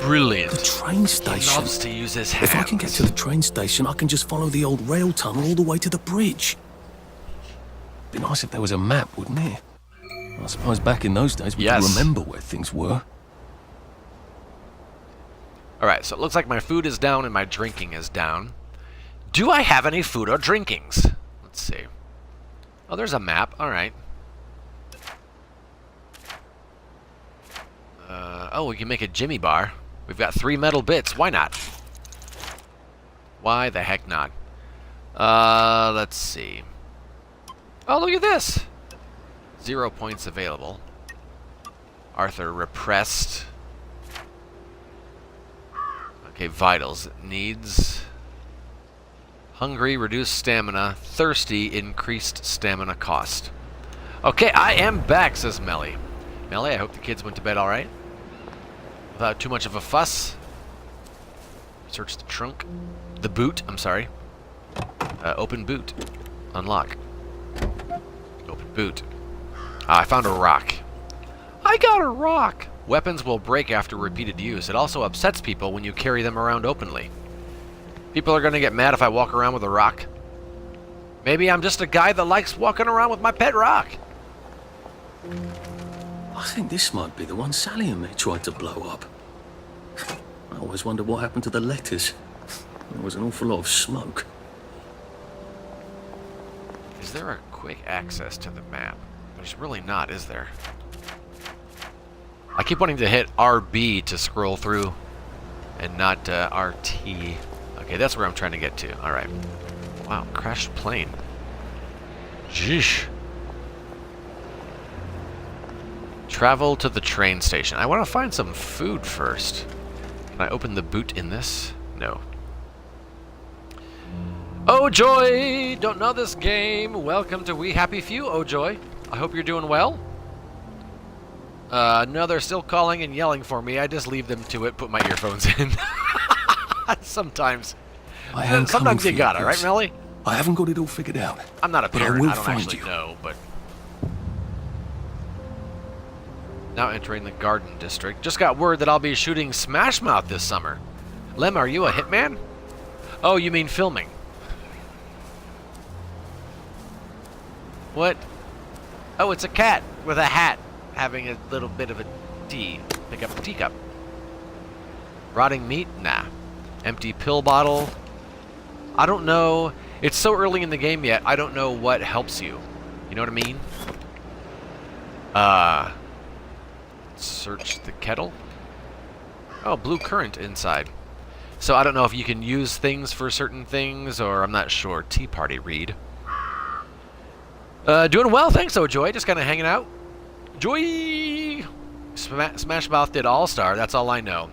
Brilliant. The train He station. loves to use his hands. If I can get to the train station, I can just follow the old rail tunnel all the way to the bridge. Be nice if there was a map, wouldn't it? I suppose back in those days we could remember where things were. Alright, so it looks like my food is down and my drinking is down. Do I have any food or drinkings? Let's see. Oh, there's a map. Alright. Oh, we can make a Jimmy bar. We've got 3 metal bits. Why not? Why the heck not? Let's see. Oh, look at this! 0 points available. Arthur repressed. Okay, vitals. Needs. Hungry, reduced stamina. Thirsty, increased stamina cost. Okay, I am back, says Melly. Melly, I hope the kids went to bed alright. Without too much of a fuss. Search the trunk. The boot, I'm sorry. Open boot. Unlock. Open boot. I found a rock. I got a rock! Weapons will break after repeated use. It also upsets people when you carry them around openly. People are gonna get mad if I walk around with a rock. Maybe I'm just a guy that likes walking around with my pet rock. I think this might be the one Sally and me tried to blow up. I always wonder what happened to the letters. There was an awful lot of smoke. Is there a quick access to the map? There's really not, is there? I keep wanting to hit RB to scroll through and not RT. Okay, that's where I'm trying to get to. Alright. Wow, crashed plane. Jeesh. Travel to the train station. I want to find some food first. Can I open the boot in this? No. Oh Joy! Don't know this game. Welcome to We Happy Few, Oh Joy. I hope you're doing well. No, they're still calling and yelling for me. I just leave them to it, put my earphones in. Sometimes. Sometimes you gotta, right, Melly? I haven't got it all figured out. I'm not a but I parent. will I don't find actually you. know, but... Now entering the Garden District. Just got word that I'll be shooting Smash Mouth this summer. Lem, are you a hitman? Oh, you mean filming. What? Oh, it's a cat with a hat having a little bit of a tea. Pick up a teacup. Rotting meat? Nah. Empty pill bottle. I don't know It's so early in the game yet, I don't know what helps you. You know what I mean? Search the kettle. Oh, blue currant inside. So I don't know if you can use things for certain things, or I'm not sure. Tea party read. Doing well, thanks, Joy. Just kind of hanging out. Joy! Smash Mouth did All-Star, that's all I know.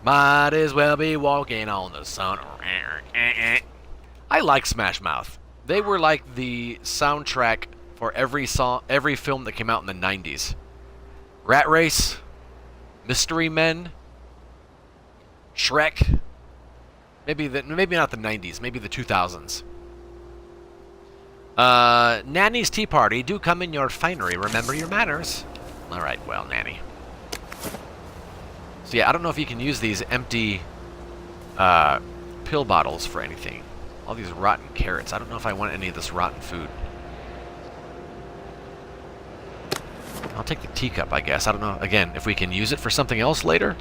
Might as well be walking on the sun. I like Smash Mouth. They were like the soundtrack for every song, every film that came out in the 90s. Rat Race, Mystery Men, Shrek. Maybe not the 90s, maybe the 2000s. Nanny's Tea Party, do come in your finery, remember your manners. Alright, well, Nanny. So yeah, I don't know if you can use these empty pill bottles for anything. All these rotten carrots. I don't know if I want any of this rotten food. I'll take the teacup, I guess. I don't know, again, if we can use it for something else later.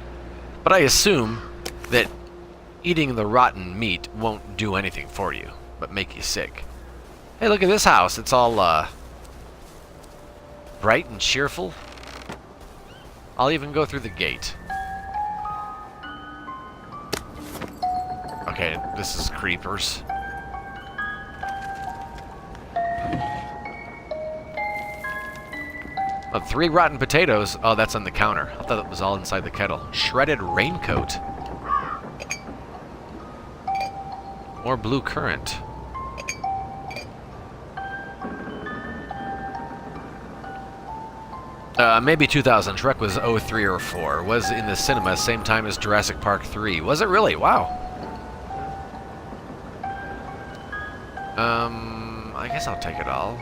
But I assume that eating the rotten meat won't do anything for you, but make you sick. Hey, look at this house. It's all, bright and cheerful. I'll even go through the gate. Okay, this is creepers. Oh, 3 rotten potatoes. Oh, that's on the counter. I thought it was all inside the kettle. Shredded raincoat. More blue currant. Maybe 2000. Shrek was 03 or 04. Was in the cinema same time as Jurassic Park 3. Was it really? Wow. I guess I'll take it all.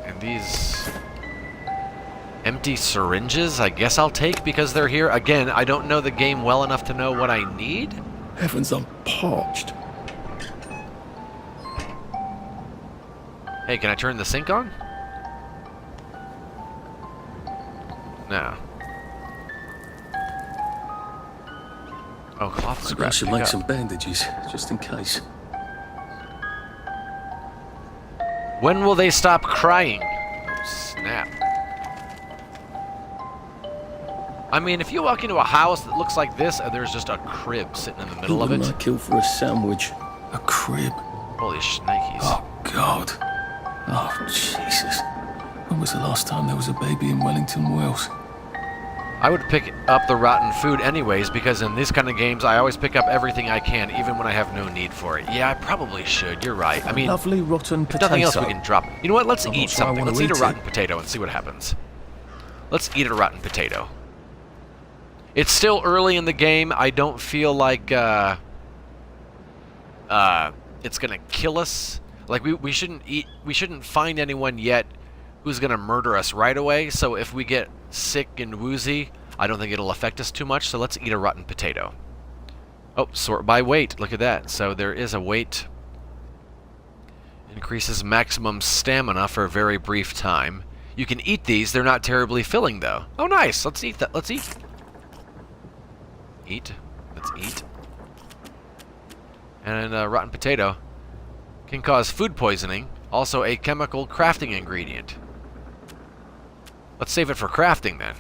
And these empty syringes, I guess I'll take because they're here. Again, I don't know the game well enough to know what I need. Heavens, I'm parched. Hey, can I turn the sink on? No. Oh, cloth Maybe I scraps. should make some bandages, just in case. When will they stop crying? Oh, snap. I mean, if you walk into a house that looks like this and there's just a crib sitting in the middle of Who it. wouldn't I kill for a sandwich? A crib? Holy shnikes. Oh, God. Oh, Jesus. When was the last time there was a baby in Wellington, Wales? I would pick up the rotten food anyways, because in these kind of games, I always pick up everything I can, even when I have no need for it. Yeah, I probably should. You're right. I mean, Lovely rotten if potato. nothing else, we can drop. You know what? Let's I'm eat not sure I something. wanna Let's eat a eat rotten it. potato and see what happens. Let's eat a rotten potato. It's still early in the game. I don't feel like it's gonna kill us. Like we shouldn't eat. We shouldn't find anyone yet who's gonna murder us right away. So if we get sick and woozy, I don't think it'll affect us too much. So let's eat a rotten potato. Oh, sort by weight. Look at that. So there is a weight. Increases maximum stamina for a very brief time. You can eat these. They're not terribly filling though. Oh, nice. Let's eat that. Let's eat. Eat. Let's eat. And a rotten potato can cause food poisoning. Also a chemical crafting ingredient. Let's save it for crafting then.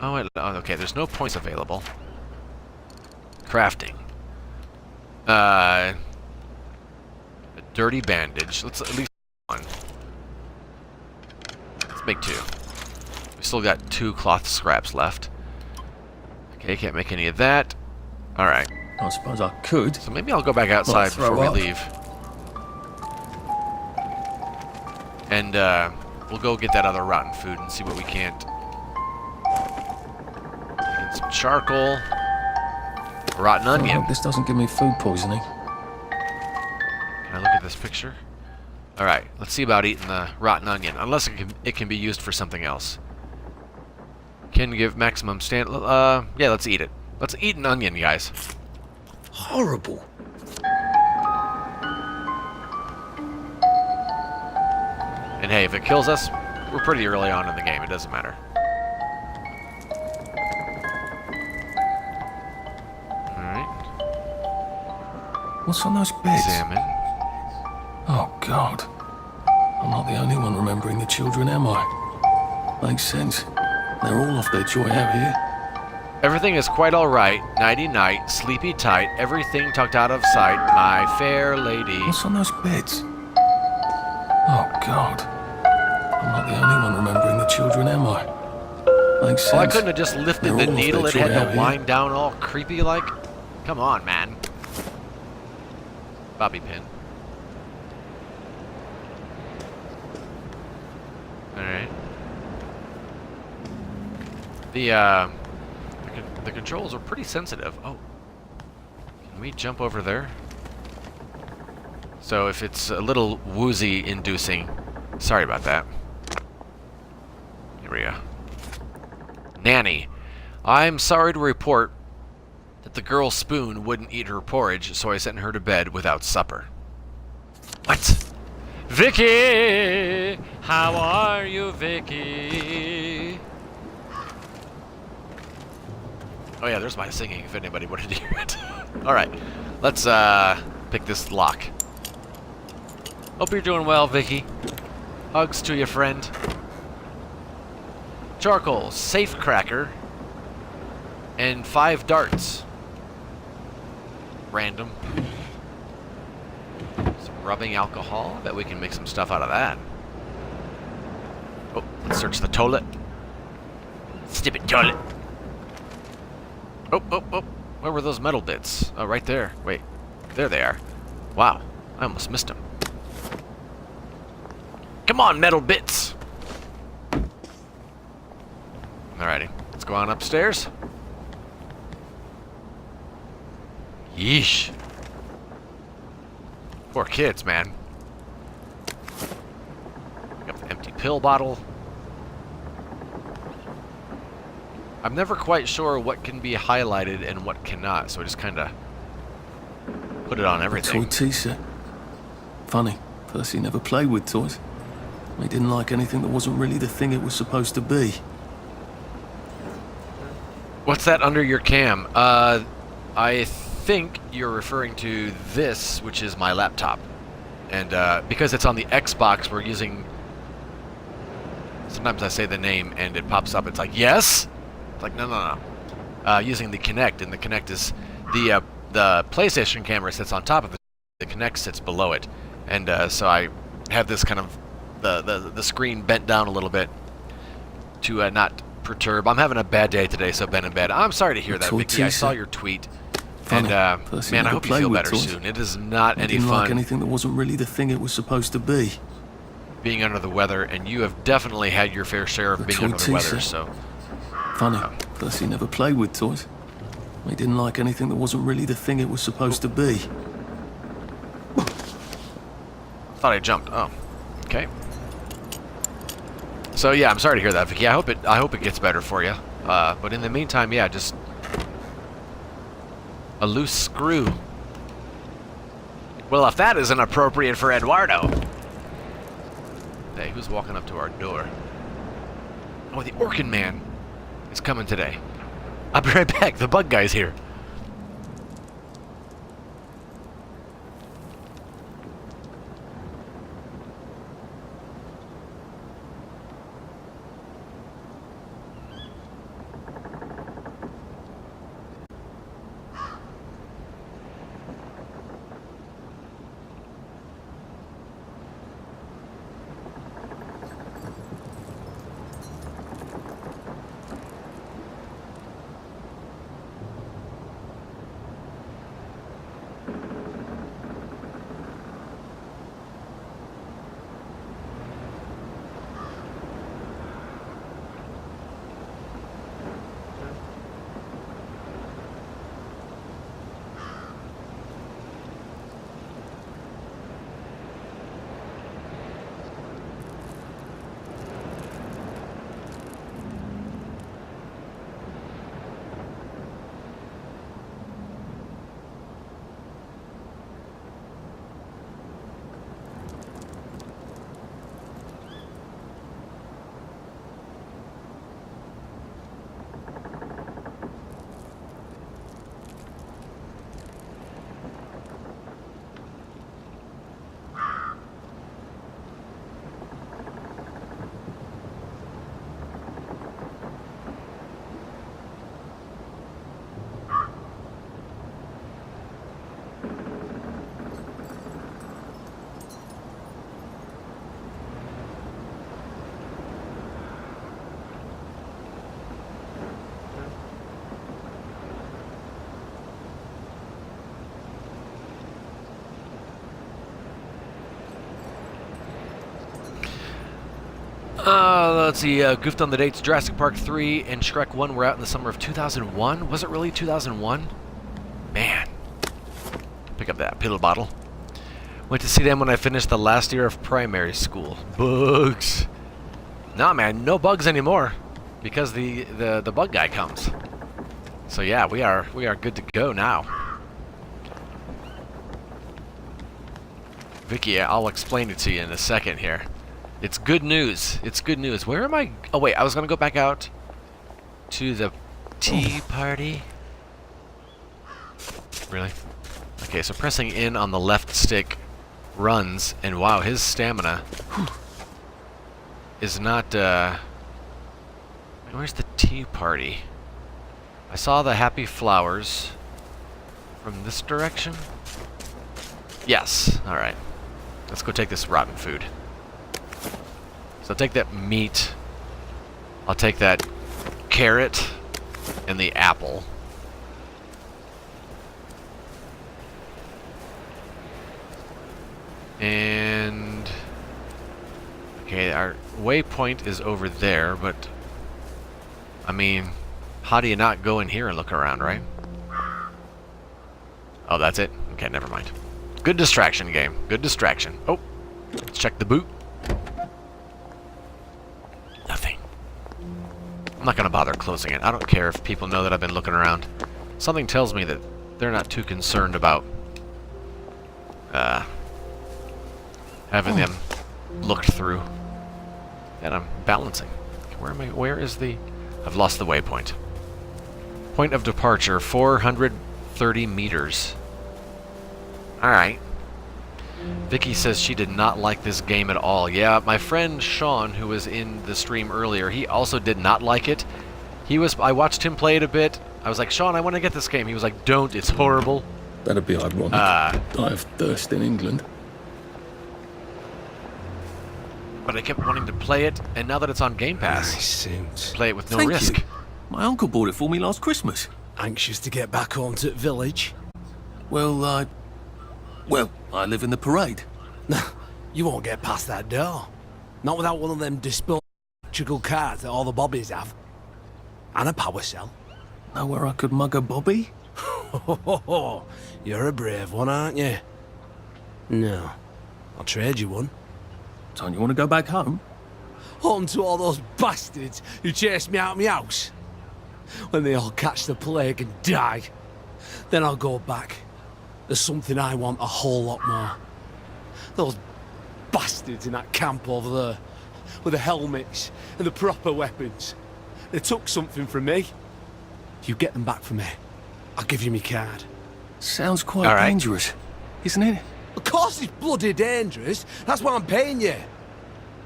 Oh, okay, there's no points available. Crafting. A dirty bandage. Let's at least one. Let's make 2. We still got 2 cloth scraps left. Okay, can't make any of that. Alright. I suppose I could. So maybe I'll go back outside throw before we up. leave. And we'll go get that other rotten food and see what we can't. Get some charcoal. Rotten I onion. hope this doesn't give me food poisoning. Can I look at this picture? Alright, let's see about eating the rotten onion. Unless it can be used for something else. Can give maximum yeah, let's eat it. Let's eat an onion, guys. Horrible. And hey, if it kills us, we're pretty early on in the game. It doesn't matter. What's on those beds? Examine. Oh, God. I'm not the only one remembering the children, am I? Makes sense. They're all off their joy out here. Everything is quite all right. Nighty-night, sleepy tight, everything tucked out of sight, my fair lady. What's on those beds? Oh, God. I'm not the only one remembering the children, am I? Makes sense. Well, I couldn't have just lifted They're the all off needle. their It had joy out to here. wind down all creepy like. Come on, man. Bobby pin. Alright. The controls are pretty sensitive. Oh. Can we jump over there? So if it's a little woozy inducing, sorry about that. Here we go. Nanny. I'm sorry to report that the girl Spoon wouldn't eat her porridge, so I sent her to bed without supper. What? Vicky! How are you, Vicky? Oh yeah, there's my singing if anybody wanted to hear it. Alright, let's pick this lock. Hope you're doing well, Vicky. Hugs to your friend. Charcoal, safe cracker, and 5 darts. Random. Some rubbing alcohol. Bet we can make some stuff out of that. Oh, let's search the toilet. Stupid toilet. Oh, oh, oh. Where were those metal bits? Oh, right there. Wait. There they are. Wow. I almost missed them. Come on, metal bits! Alrighty. Let's go on upstairs. Yeesh. Poor kids, man. Got the empty pill bottle. I'm never quite sure what can be highlighted and what cannot, so I just kind of put it on everything. Toy tea set. Funny, Percy never played with toys. He didn't like anything that wasn't really the thing it was supposed to be. What's that under your cam? I think you're referring to this, which is my laptop. And because it's on the Xbox, we're using... Sometimes I say the name and it pops up. It's like, yes? It's like, no. Using the Kinect, and the Kinect is... The PlayStation camera sits on top of it. The Kinect sits below it. And so I have this kind of... The screen bent down a little bit to not perturb. I'm having a bad day today, so been in bed. I'm sorry to hear that, Vicky. I saw your tweet. Funny, And, Percy man, I never hope you played feel with better toys. soon. It is not He any didn't fun like anything that wasn't really the thing it was supposed to be. being under the weather, and you have definitely had your fair share of being toy under the tea weather, set. so... Funny, Percy never played with toys. He didn't like anything that wasn't really the thing it was supposed to be. Thought I jumped. Oh, okay. So yeah, I'm sorry to hear that, Vicky. I hope it gets better for you. But in the meantime, yeah, just a loose screw. Well, if that isn't appropriate for Eduardo. Hey, who's walking up to our door? Oh, the Orkin Man is coming today. I'll be right back. The bug guy's here. let's see. Goofed on the dates. Jurassic Park 3 and Shrek 1 were out in the summer of 2001. Was it really 2001? Man. Pick up that pill bottle. Went to see them when I finished the last year of primary school. Bugs. Nah, man, no bugs anymore, because the bug guy comes. So yeah, we are good to go now. Vicky, I'll explain it to you in a second here. It's good news. It's good news. Where am I? Oh wait, I was gonna go back out to the tea party. Really? Okay, so pressing in on the left stick runs, and wow, his stamina is not, where's the tea party? I saw the happy flowers from this direction. Yes, alright. Let's go take this rotten food. So I'll take that meat. I'll take that carrot and the apple. And okay, our waypoint is over there, but I mean, how do you not go in here and look around, right? Oh, that's it? Okay, never mind. Good distraction game. Good distraction. Oh, let's check the boot. Nothing. I'm not gonna bother closing it. I don't care if people know that I've been looking around. Something tells me that they're not too concerned about having them looked through. And I'm balancing. Where am I? Where is the... I've lost the waypoint. Point of departure, 430 meters. Alright. Vicky says she did not like this game at all. Yeah, my friend Sean, who was in the stream earlier, he also did not like it. I watched him play it a bit. I was like, Sean, I want to get this game. He was like, don't, it's horrible. That'd be ironic. Die of thirst in England. But I kept wanting to play it, and now that it's on Game Pass, play it with no risk. You. My uncle bought it for me last Christmas. Anxious to get back home to the village? Well, I live in the parade. You won't get past that door. Not without one of them disposable cars that all the bobbies have. And a power cell. Know where I could mug a bobby? You're a brave one, aren't you? No. I'll trade you one. Don't you want to go back home? Home to all those bastards who chased me out of my house. When they all catch the plague and die, then I'll go back. There's something I want a whole lot more. Those bastards in that camp over there, with the helmets and the proper weapons. They took something from me. You get them back for me. I'll give you my card. Sounds quite dangerous, isn't it? Of course it's bloody dangerous. That's why I'm paying you.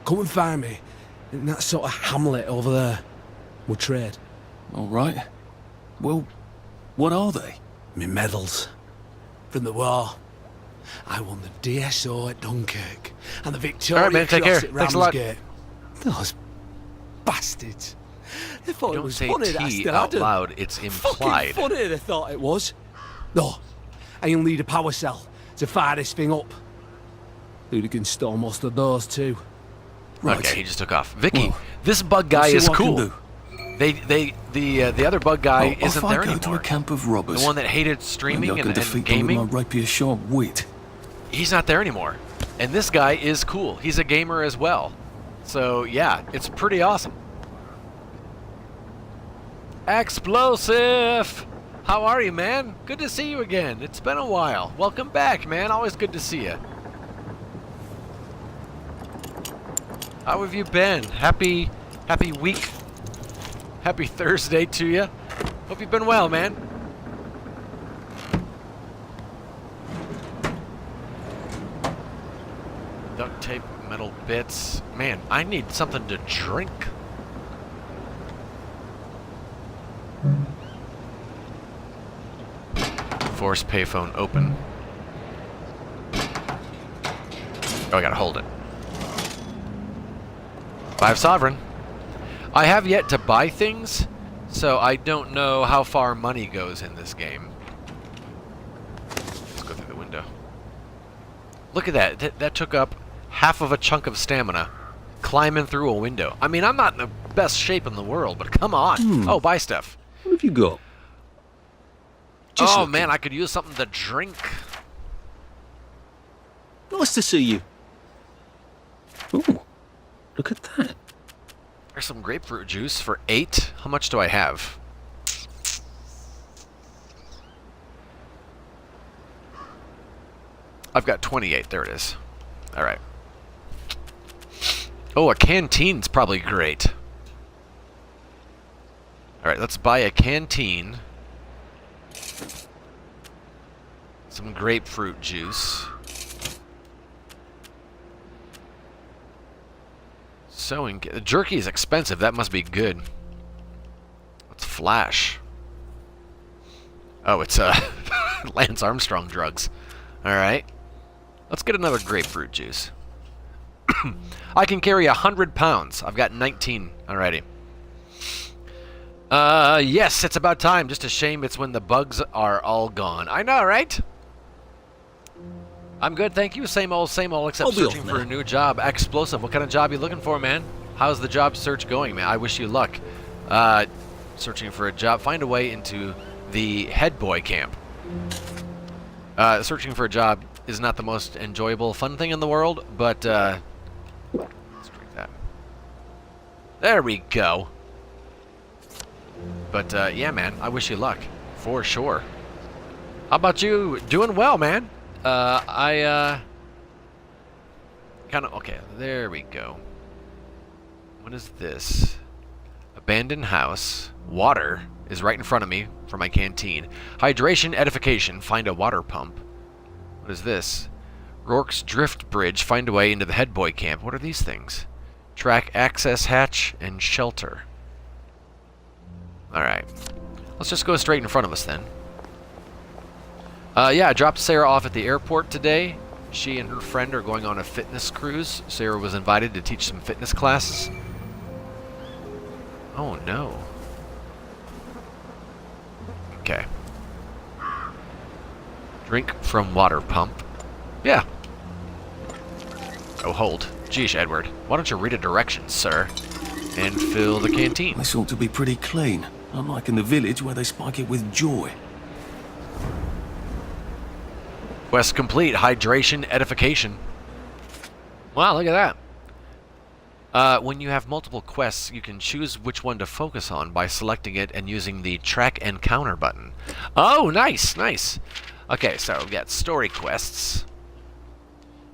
Come and find me in that sort of hamlet over there. We'll trade. All right. Well, what are they? Me medals. From the war. I won the DSO at Dunkirk and the Victoria Cross at Ramsgate. Those bastards. They thought it was funny that I still had them. Loud, it's implied. Fucking funny they thought it was. No, I only need a power cell to fire this thing up. Hooligan stole most of those too. Right. Okay, he just took off. Vicky, this bug guy is cool. The other bug guy isn't there anymore. To a camp of robbers, the one that hated streaming and gaming. With my rapier sharp wit. He's not there anymore, and this guy is cool. He's a gamer as well. So yeah, it's pretty awesome. Explosive! How are you, man? Good to see you again. It's been a while. Welcome back, man. Always good to see you. How have you been? Happy week. Happy Thursday to you. Hope you've been well, man. Duct tape, metal bits. Man, I need something to drink. Force payphone open. Oh, I gotta hold it. 5 sovereign. I have yet to buy things, so I don't know how far money goes in this game. Let's go through the window. Look at that. That took up half of a chunk of stamina. climbing through a window. I mean, I'm not in the best shape in the world, but come on. Oh, buy stuff. What have you got? Oh, man, I could use something to drink. Nice to see you. Ooh, look at that. There's some grapefruit juice for 8. How much do I have? I've got 28. There it is. All right. Oh, a canteen's probably great. All right, let's buy a canteen. Some grapefruit juice. Jerky is expensive. That must be good. What's Flash? Oh, it's Lance Armstrong drugs. All right. Let's get another grapefruit juice. I can carry 100 pounds. I've got 19 already. Yes, it's about time. Just a shame it's when the bugs are all gone. I know, right? I'm good, thank you. Same old, except searching for a new job. Explosive. What kind of job you looking for, man? How's the job search going, man? I wish you luck. Searching for a job. Find a way into the head boy camp. Searching for a job is not the most enjoyable, fun thing in the world, but, let's drink that. There we go. But, yeah, man, I wish you luck. For sure. How about you? Doing well, man. Okay, there we go. What is this? Abandoned house. Water is right in front of me for my canteen. Hydration, edification, find a water pump. What is this? Rourke's Drift Bridge, find a way into the head boy camp. What are these things? Track access hatch and shelter. Alright. Let's just go straight in front of us then. Yeah, I dropped Sarah off at the airport today. She and her friend are going on a fitness cruise. Sarah was invited to teach some fitness classes. Oh, no. Okay. Drink from water pump. Yeah. Oh, hold. Geesh, Edward. Why don't you read a direction, sir? And fill the canteen. This ought to be pretty clean, unlike in the village where they spike it with joy. Quest complete. Hydration, edification. Wow, look at that. When you have multiple quests, you can choose which one to focus on by selecting it and using the track and counter button. Oh, nice, nice. Okay, so we've got story quests.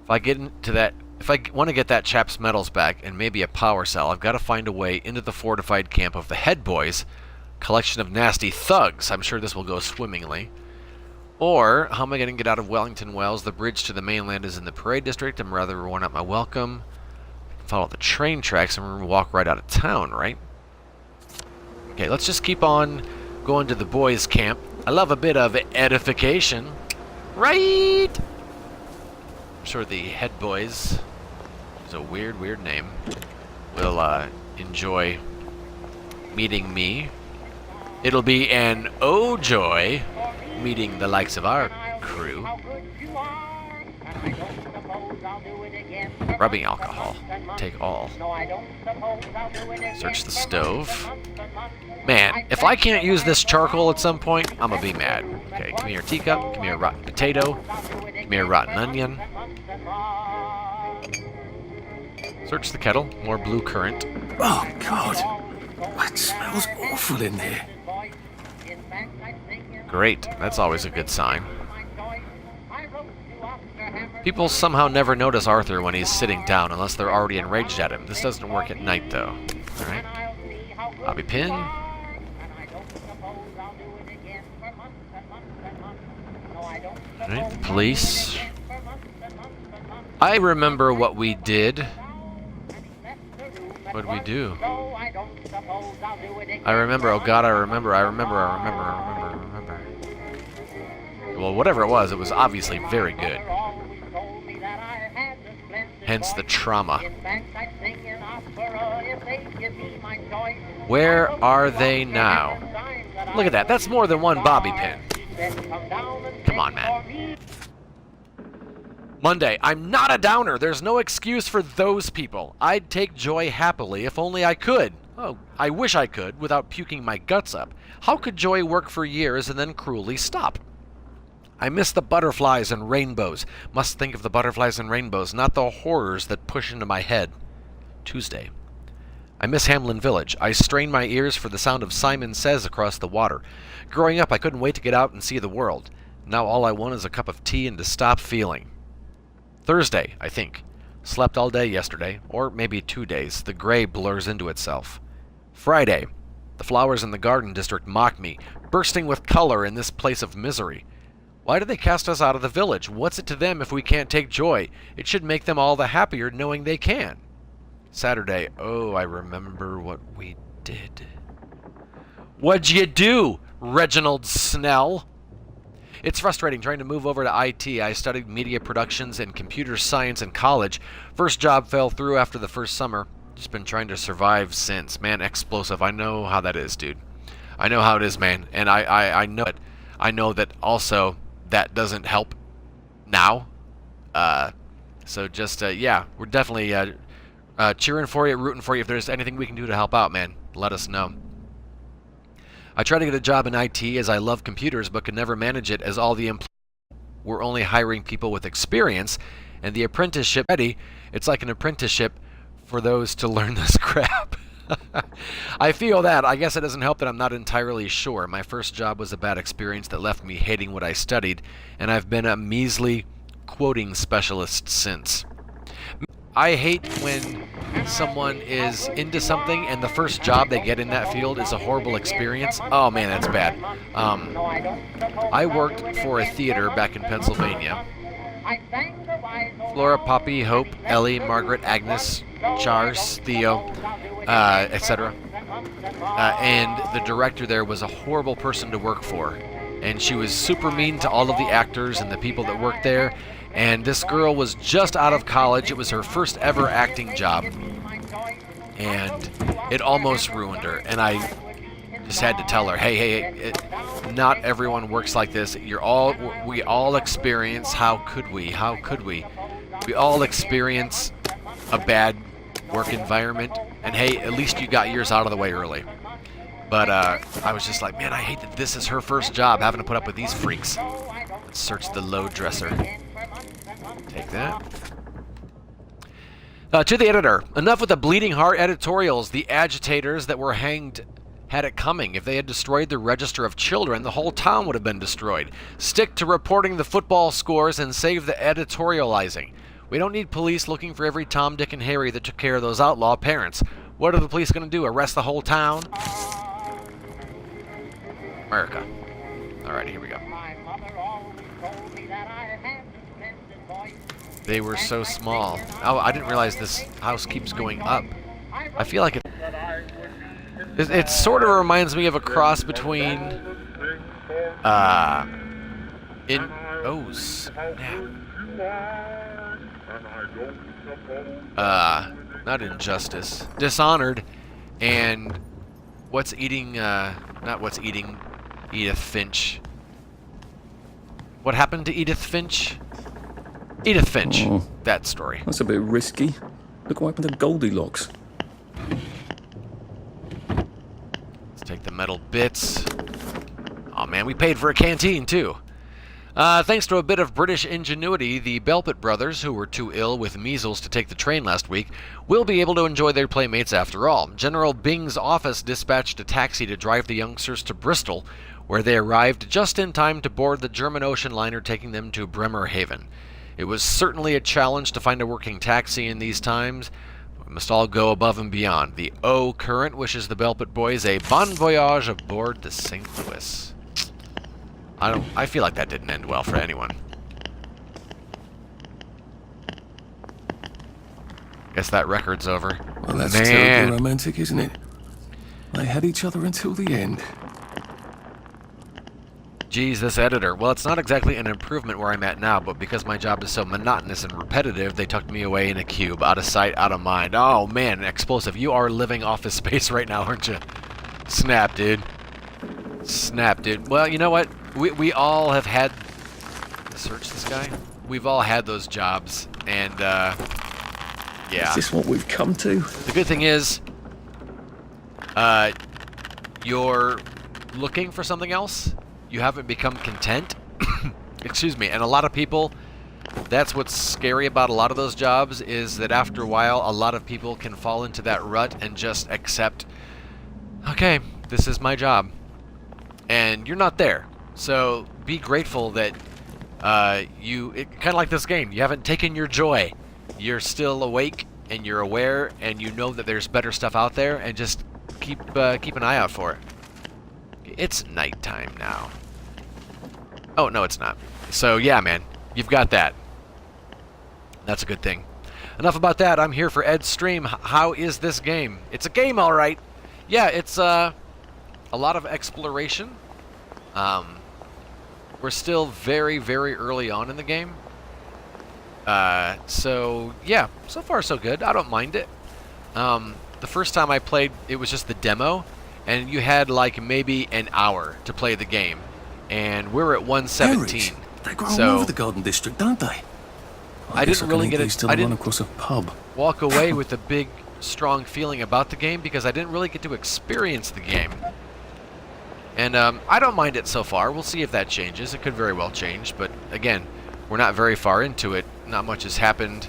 If I get into that, if I want to get that chap's medals back and maybe a power cell, I've got to find a way into the fortified camp of the Head Boys, collection of nasty thugs. I'm sure this will go swimmingly. Or, how am I going to get out of Wellington Wells? The bridge to the mainland is in the Parade District. I'm rather worn out my welcome. Follow the train tracks and we're going to walk right out of town, right? Okay, let's just keep on going to the boys' camp. I love a bit of edification. Right? I'm sure the Head Boys, which is a weird, weird name, will enjoy meeting me. It'll be an oh joy meeting the likes of our crew. Rubbing alcohol. Take all. Search the stove. Man, if I can't use this charcoal at some point, I'm gonna be mad. Okay, give me your teacup, give me a rotten potato, give me a rotten onion. Search the kettle. More blue currant. Oh, God. That smells awful in there. Great. That's always a good sign. People somehow never notice Arthur when he's sitting down unless they're already enraged at him. This doesn't work at night, though. Alright. Bobby pin. Alright, police. I remember what we did. What did we do? I remember, oh god, I remember. Well, whatever it was obviously very good. Hence the trauma. Where are they now? Look at that, that's more than one bobby pin. Come on, man. Monday, I'm not a downer. There's no excuse for those people. I'd take Joy happily if only I could. Oh, I wish I could, without puking my guts up. How could Joy work for years and then cruelly stop? I miss the butterflies and rainbows. Must think of the butterflies and rainbows, not the horrors that push into my head. Tuesday. I miss Hamlin Village. I strain my ears for the sound of Simon Says across the water. Growing up, I couldn't wait to get out and see the world. Now all I want is a cup of tea and to stop feeling. Thursday, I think. Slept all day yesterday, or maybe 2 days. The gray blurs into itself. Friday. The flowers in the garden district mock me, bursting with color in this place of misery. Why do they cast us out of the village? What's it to them if we can't take Joy? It should make them all the happier knowing they can. Saturday. Oh, I remember what we did. What'd you do, Reginald Snell? It's frustrating trying to move over to IT. I studied media productions and computer science in college. First job fell through after the first summer. Just been trying to survive since. Man, explosive. I know how that is, dude. I know how it is, man. And I know it. I know that also that doesn't help now. So just, yeah, we're definitely cheering for you, rooting for you. If there's anything we can do to help out, man, let us know. I try to get a job in IT as I love computers, but could never manage it as all the employees were only hiring people with experience, and the apprenticeship ready. It's like an apprenticeship for those to learn this crap. I feel that. I guess it doesn't help that I'm not entirely sure. My first job was a bad experience that left me hating what I studied, and I've been a measly quoting specialist since. I hate when someone is into something and the first job they get in that field is a horrible experience. Oh man, that's bad. I worked for a theater back in Pennsylvania. Flora, Poppy, Hope, Ellie, Margaret, Agnes, Charles, Theo, etc. And the director there was a horrible person to work for. And she was super mean to all of the actors and the people that worked there. And this girl was just out of college. It was her first ever acting job. And it almost ruined her. And I just had to tell her, hey, not everyone works like this. We all experience, how could we? We all experience a bad work environment. And hey, at least you got yours out of the way early. But I was just like, man, I hate that this is her first job, having to put up with these freaks. Let's search the load dresser. Take that. To the editor, enough with the bleeding heart editorials. The agitators that were hanged had it coming. If they had destroyed the register of children, the whole town would have been destroyed. Stick to reporting the football scores and save the editorializing. We don't need police looking for every Tom, Dick, and Harry that took care of those outlaw parents. What are the police going to do, arrest the whole town? America. Alright, here we go. They were so small. Oh, I didn't realize this house keeps going up. I feel like it sort of reminds me of a cross between oh snap. Not Injustice. Dishonored and What's Eating not What's Eating Edith Finch. What happened to Edith Finch? Edith Finch. Oh, that story. That's a bit risky. Look what happened to Goldilocks. Let's take the metal bits. Oh man, we paid for a canteen too. Thanks to a bit of British ingenuity, the Belpit brothers, who were too ill with measles to take the train last week, will be able to enjoy their playmates after all. General Bing's office dispatched a taxi to drive the youngsters to Bristol, where they arrived just in time to board the German ocean liner taking them to Bremerhaven. It was certainly a challenge to find a working taxi in these times. We must all go above and beyond. The O Current wishes the Belpit boys a bon voyage aboard the St. Louis. I feel like that didn't end well for anyone. Guess that record's over. Well, that's terribly romantic, isn't it? They had each other until the end. Geez, this editor. Well, it's not exactly an improvement where I'm at now, but because my job is so monotonous and repetitive, they tucked me away in a cube. Out of sight, out of mind. Oh, man, Explosive. You are living Office Space right now, aren't you? Snap, dude. Snap, dude. Well, you know what? We all have had... Search this guy. we've all had those jobs, and yeah. Is this what we've come to? The good thing is, you're looking for something else. You haven't become content. Excuse me. And a lot of people, that's what's scary about a lot of those jobs, is that after a while, a lot of people can fall into that rut and just accept, okay, this is my job. And you're not there. So be grateful that kind of like this game, you haven't taken your joy. You're still awake and you're aware and you know that there's better stuff out there, and just keep an eye out for it. It's nighttime now. Oh, no, it's not. So yeah, man, you've got that. That's a good thing. Enough about that. I'm here for Ed's stream. How is this game? It's a game, all right. Yeah, it's a lot of exploration. We're still very, very early on in the game. So yeah, so far so good. I don't mind it. The first time I played, it was just the demo, and you had like maybe an hour to play the game, and we're at 117. They grow all over the Garden District, don't they? I didn't really get it. I didn't across a pub. Walk away with a big, strong feeling about the game because I didn't really get to experience the game. And I don't mind it so far. We'll see if that changes. It could very well change, but again, we're not very far into it. Not much has happened.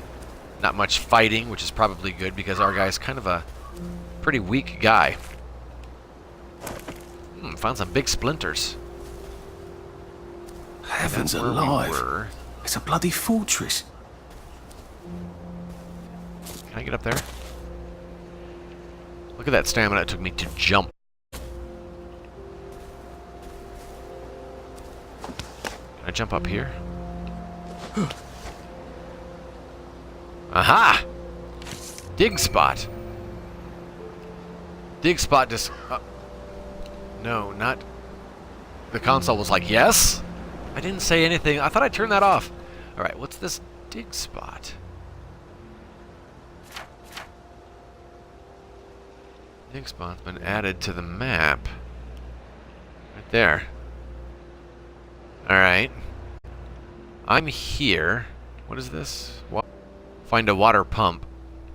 Not much fighting, which is probably good because our guy's kind of a pretty weak guy. Found some big splinters. Heavens alive! It's a bloody fortress. Can I get up there? Look at that stamina it took me to jump. Can I jump up here? Aha! Dig spot. Dig spot just... no, not... The console was like, yes? I didn't say anything. I thought I turned that off. Alright, what's this dig spot? Dig spot's been added to the map. Right there. Alright. I'm here. What is this? Find a water pump.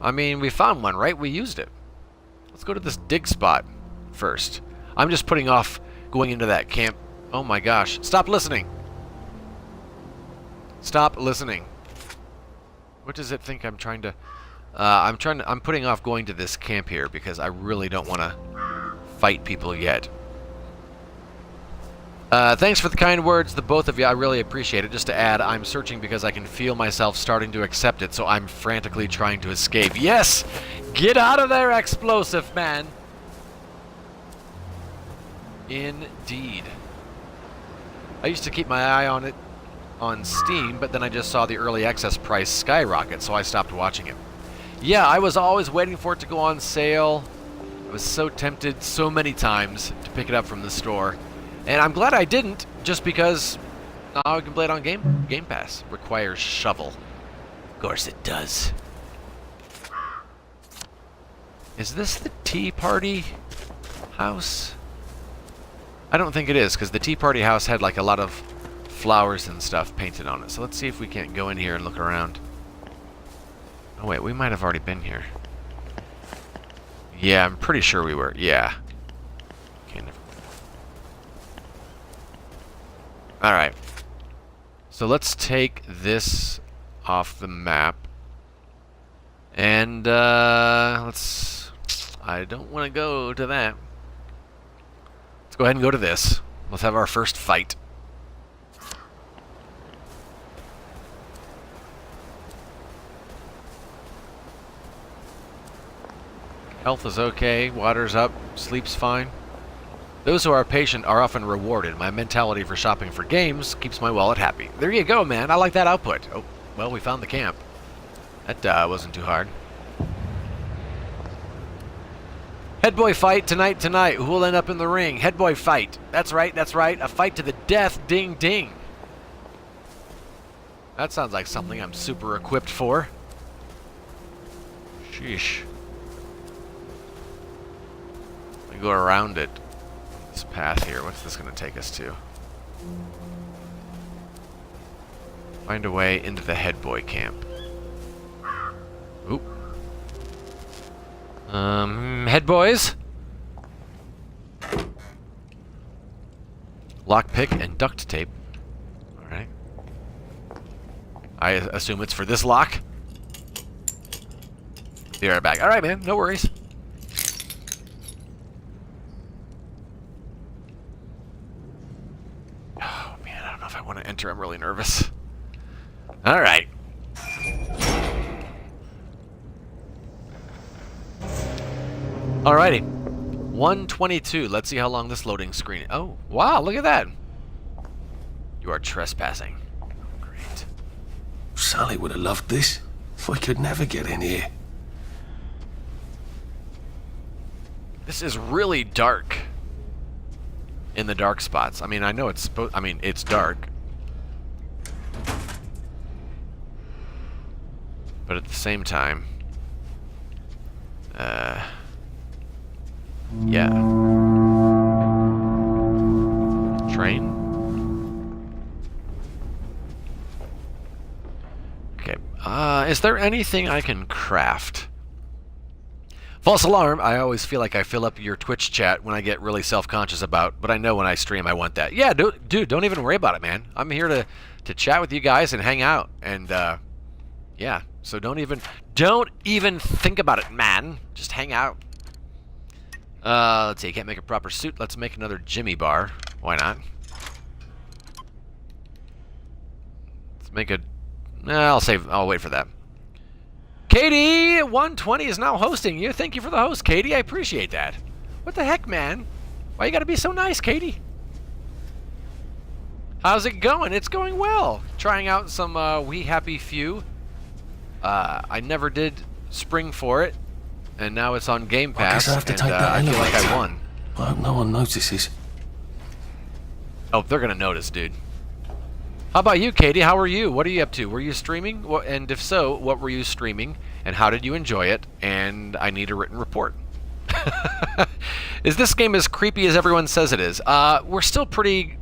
I mean, we found one, right? We used it. Let's go to this dig spot first. I'm just putting off going into that camp. Oh my gosh. Stop listening. Stop listening. What does it think I'm trying to... I'm putting off going to this camp here because I really don't want to fight people yet. Thanks for the kind words, the both of you. I really appreciate it. Just to add, I'm searching because I can feel myself starting to accept it, so I'm frantically trying to escape. Yes! Get out of there, explosive man! Indeed. I used to keep my eye on it on Steam, but then I just saw the early access price skyrocket, so I stopped watching it. Yeah, I was always waiting for it to go on sale. I was so tempted so many times to pick it up from the store. And I'm glad I didn't, just because now I can play it on Game Pass. Requires shovel. Of course it does. Is this the Tea Party house? I don't think it is, because the Tea Party house had like a lot of flowers and stuff painted on it. So let's see if we can't go in here and look around. Oh wait, we might have already been here. Yeah, I'm pretty sure we were. Yeah. Okay, never. Alright. So let's take this off the map. And let's... I don't want to go to that. Let's go ahead and go to this. Let's have our first fight. Health is okay, water's up, sleep's fine. Those who are patient are often rewarded. My mentality for shopping for games keeps my wallet happy. There you go, man. I like that output. Oh, well, we found the camp. That wasn't too hard. Headboy fight tonight. Who will end up in the ring? Headboy fight. That's right. A fight to the death. Ding, ding. That sounds like something I'm super equipped for. Sheesh. Let me go around it. This path here. What's this going to take us to? Find a way into the head boy camp. Oop. Head boys. Lockpick and duct tape. Alright. I assume it's for this lock. Be right back. Alright, man. No worries. Oh, man. I don't know if I want to enter. I'm really nervous. Alright. Alrighty. 122. Let's see how long this loading screen... Oh, wow. Look at that. You are trespassing. Great. Sally would have loved this. We could never get in here. This is really dark. In the dark spots. I mean, I know it's supposed... I mean, it's dark. But at the same time... yeah. Train? Okay. Is there anything I can craft? False alarm. I always feel like I fill up your Twitch chat when I get really self-conscious about, but I know when I stream I want that. Yeah, dude, don't even worry about it, man. I'm here to chat with you guys and hang out, and yeah. So don't even think about it, man. Just hang out. Let's see. I can't make a proper suit. Let's make another Jimmy bar. Why not? Let's make a... I'll wait for that. Katie 120 is now hosting you. Thank you for the host, Katie. I appreciate that. What the heck, man? Why you gotta be so nice, Katie? How's it going? It's going well. Trying out some We Happy Few. I never did spring for it, and now it's on Game Pass, I guess I have to and take that I feel like elevator. I won. I hope no one notices. Oh, they're gonna notice, dude. How about you, Katie? How are you? What are you up to? Were you streaming? And if so, what were you streaming? And how did you enjoy it? And I need a written report. Is this game as creepy as everyone says it is? We're still pretty...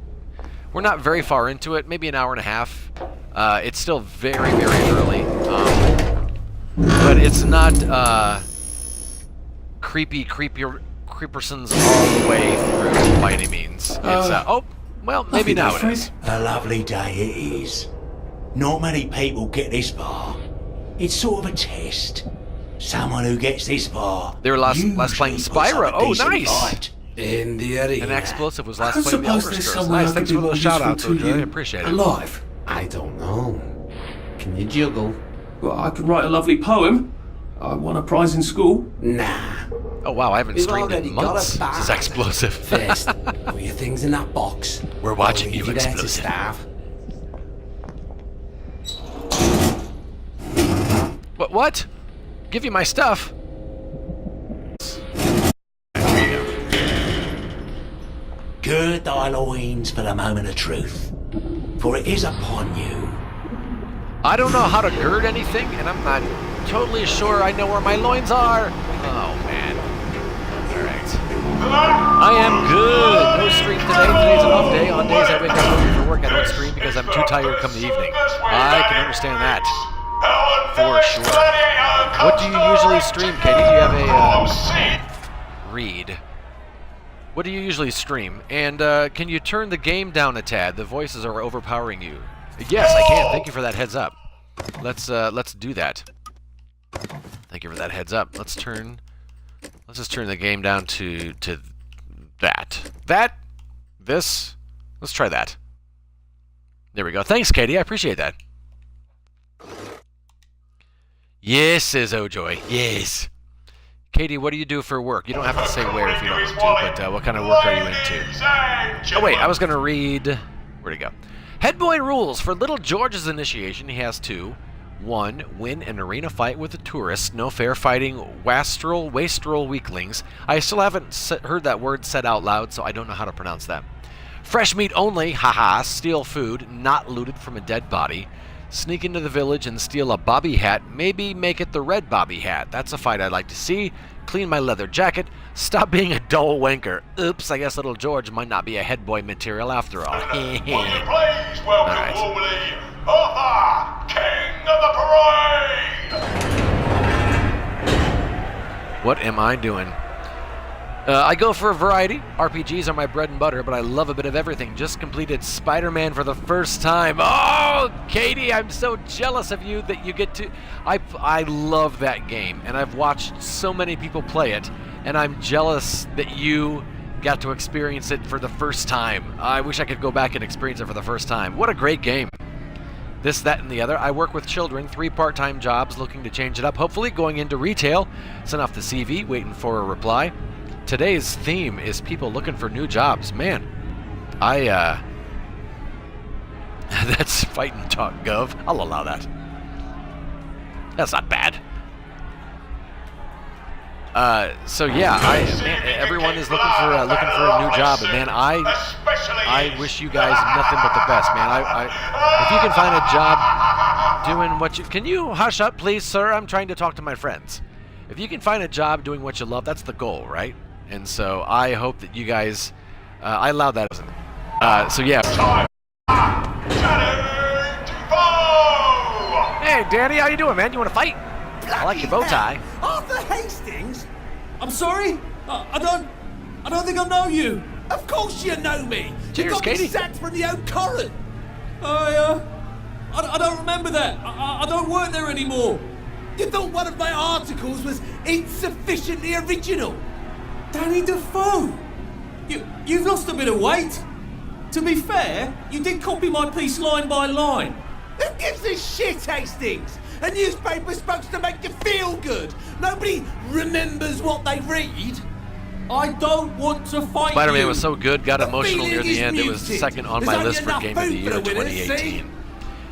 We're not very far into it. Maybe an hour and a half. It's still very, very early. But it's not creepersons all the way through by any means. It's, oh, well, maybe now it is. A lovely day it is. Not many people get this far. It's sort of a test. Someone who gets this far. They were last playing Spyro. Oh, nice! In the arena. And Explosive was last playing the Elder Scrolls. Nice, thanks for the shout out, Joey. I appreciate it. Alive? I don't know. Can you juggle? Well, I could write a lovely poem. I won a prize in school. Nah. Oh wow, I haven't We've streamed already in got months. a bar. This is Explosive. First, put your things in that box. We're watching I'll you, leave there to Explosive. starve. What? Give you my stuff? Gird thy loins for the moment of truth, for it is upon you. I don't know how to gird anything, and I'm not totally sure I know where my loins are. Oh, man. Alright. I am good. No stream today. Today's an off day. On days I wake up early for work, I don't stream because I'm too tired come the evening. I can understand that. For sure. What do you usually stream, Katie? Do you have a, read? What do you usually stream? And, can you turn the game down a tad? The voices are overpowering you. Yes, I can. Thank you for that heads up. Let's do that. Thank you for that heads up. Let's just turn the game down to that. This. Let's try that. There we go. Thanks, Katie. I appreciate that. Yes, says Ojoy. Yes. Katie, what do you do for work? You don't have to say where if you don't want to, but what kind of work are you into? Oh, wait, I was going to read... Where'd it go? Headboy rules. For Little George's initiation, he has 2. 1. Win an arena fight with a tourist. No fair fighting wastrel weaklings. I still haven't heard that word said out loud, so I don't know how to pronounce that. Fresh meat only. Haha. Steal food. Not looted from a dead body. Sneak into the village and steal a bobby hat. Maybe make it the red bobby hat. That's a fight I'd like to see. Clean my leather jacket. Stop being a dull wanker. Oops, I guess Little George might not be a head boy material after all. Alright. Arthur, king of the parade! What am I doing? I go for a variety. RPGs are my bread and butter, but I love a bit of everything. Just completed Spider-Man for the first time. Oh, Katie, I'm so jealous of you that you get to... I love that game, and I've watched so many people play it, and I'm jealous that you got to experience it for the first time. I wish I could go back and experience it for the first time. What a great game. This, that, and the other. I work with children, 3 part-time jobs, looking to change it up. Hopefully going into retail. Sent off the CV, waiting for a reply. Today's theme is people looking for new jobs. Man, that's fighting talk, Gov. I'll allow that. That's not bad. So yeah, man, everyone is looking for a new job, and man, I wish you guys nothing but the best, man. If you can find a job doing what you... Can you hush up, please, sir? I'm trying to talk to my friends. If you can find a job doing what you love, that's the goal, right? And so I hope that you guys... I allow that. So yeah. Hey, Danny, how you doing, man? You want to fight? I like your bow tie. Arthur Hastings? I'm sorry? I don't think I know you. Of course you know me. Cheers, you got Katie. me sacked from the Oak Current. I don't remember that. I don't work there anymore. You thought one of my articles was insufficiently original? Danny Defoe! You've lost a bit of weight. To be fair, you did copy my piece line by line. Who gives a shit, Hastings? A newspaper's supposed to make you feel good. Nobody remembers what they read. I don't want to fight Spider-Man you. was so good, got The emotional near feeling the is end. It was muted. second on There's my only list for enough Game of the food Year for the winners, 2018.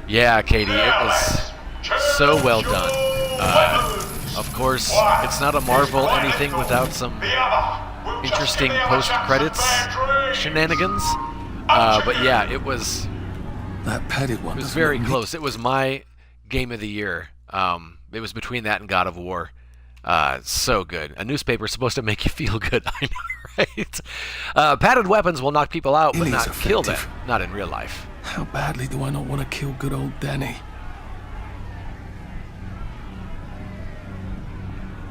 Yeah, Katie, it was so well done. Of course, it's not a Marvel anything without some interesting post-credits shenanigans. But yeah, it was... That padded one. It was very close. It was my Game of the Year. It was between that and God of War. So good. A newspaper is supposed to make you feel good. I know, right? Padded weapons will knock people out, but not kill them. Not in real life. How badly do I not want to kill good old Danny?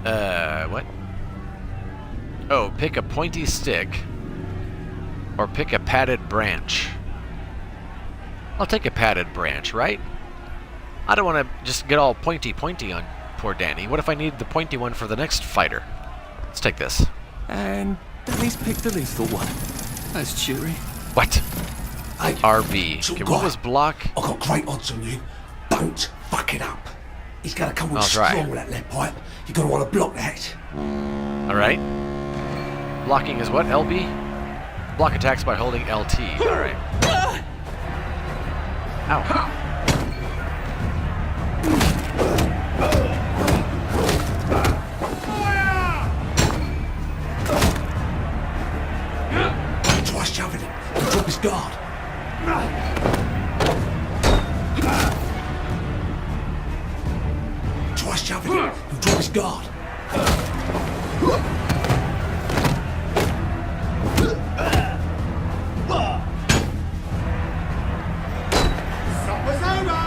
What? Oh, pick a pointy stick. Or pick a padded branch. I'll take a padded branch, right? I don't want to just get all pointy on poor Danny. What if I need the pointy one for the next fighter? Let's take this. And Danny's picked the lethal one. That's cheery. What? Hey, RB. some Okay, what guy. was block? I've got great odds on you. Don't fuck it up. He's going to come on I'll strong try. with that lead pipe. You're going to want to block that. Alright. Blocking is what? LB? Block attacks by holding LT. Alright. Ow. Try shoving him. He'll drop his guard. Try shoving him. He'll drop his guard. Supper's over!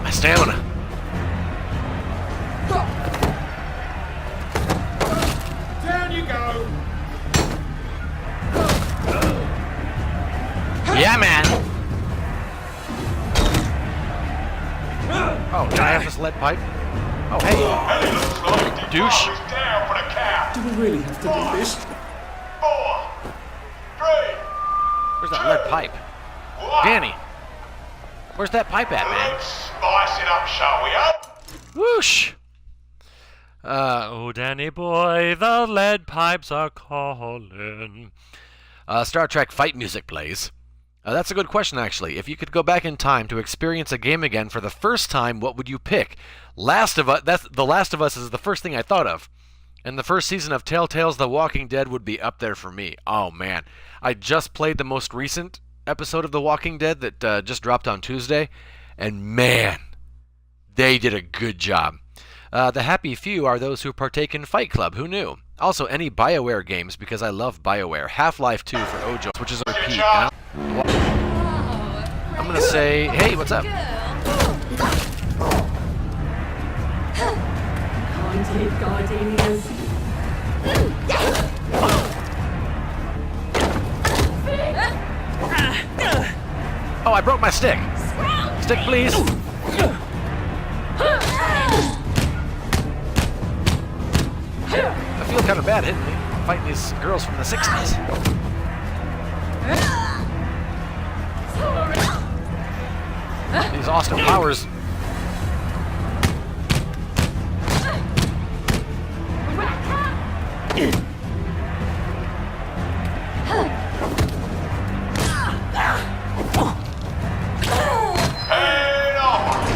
My stamina. Down you go! Yeah, man! Oh, can I have this lead pipe? Oh, hey. Douche. Down for the count. Do we really have to do this? 4, 3, Where's that lead pipe? Danny! Where's that pipe at, man? let's spice it up, shall we, huh? Whoosh! Oh, Danny boy, the lead pipes are calling. Star Trek fight music plays. That's a good question, actually. If you could go back in time to experience a game again for the first time, what would you pick? Last of Us. The Last of Us is the first thing I thought of. And the first season of Telltale's The Walking Dead would be up there for me. Oh, man. I just played the most recent episode of The Walking Dead that just dropped on Tuesday. And, man, they did a good job. The happy few are those who partake in Fight Club. Who knew? Also, any BioWare games, because I love BioWare. Half-Life 2 for Ojo, which is a repeat. And I'm gonna say, hey, what's up? Oh, I broke my stick. Stick, please. I feel kind of bad hitting me, fighting these girls from the 60s. These Austin Powers.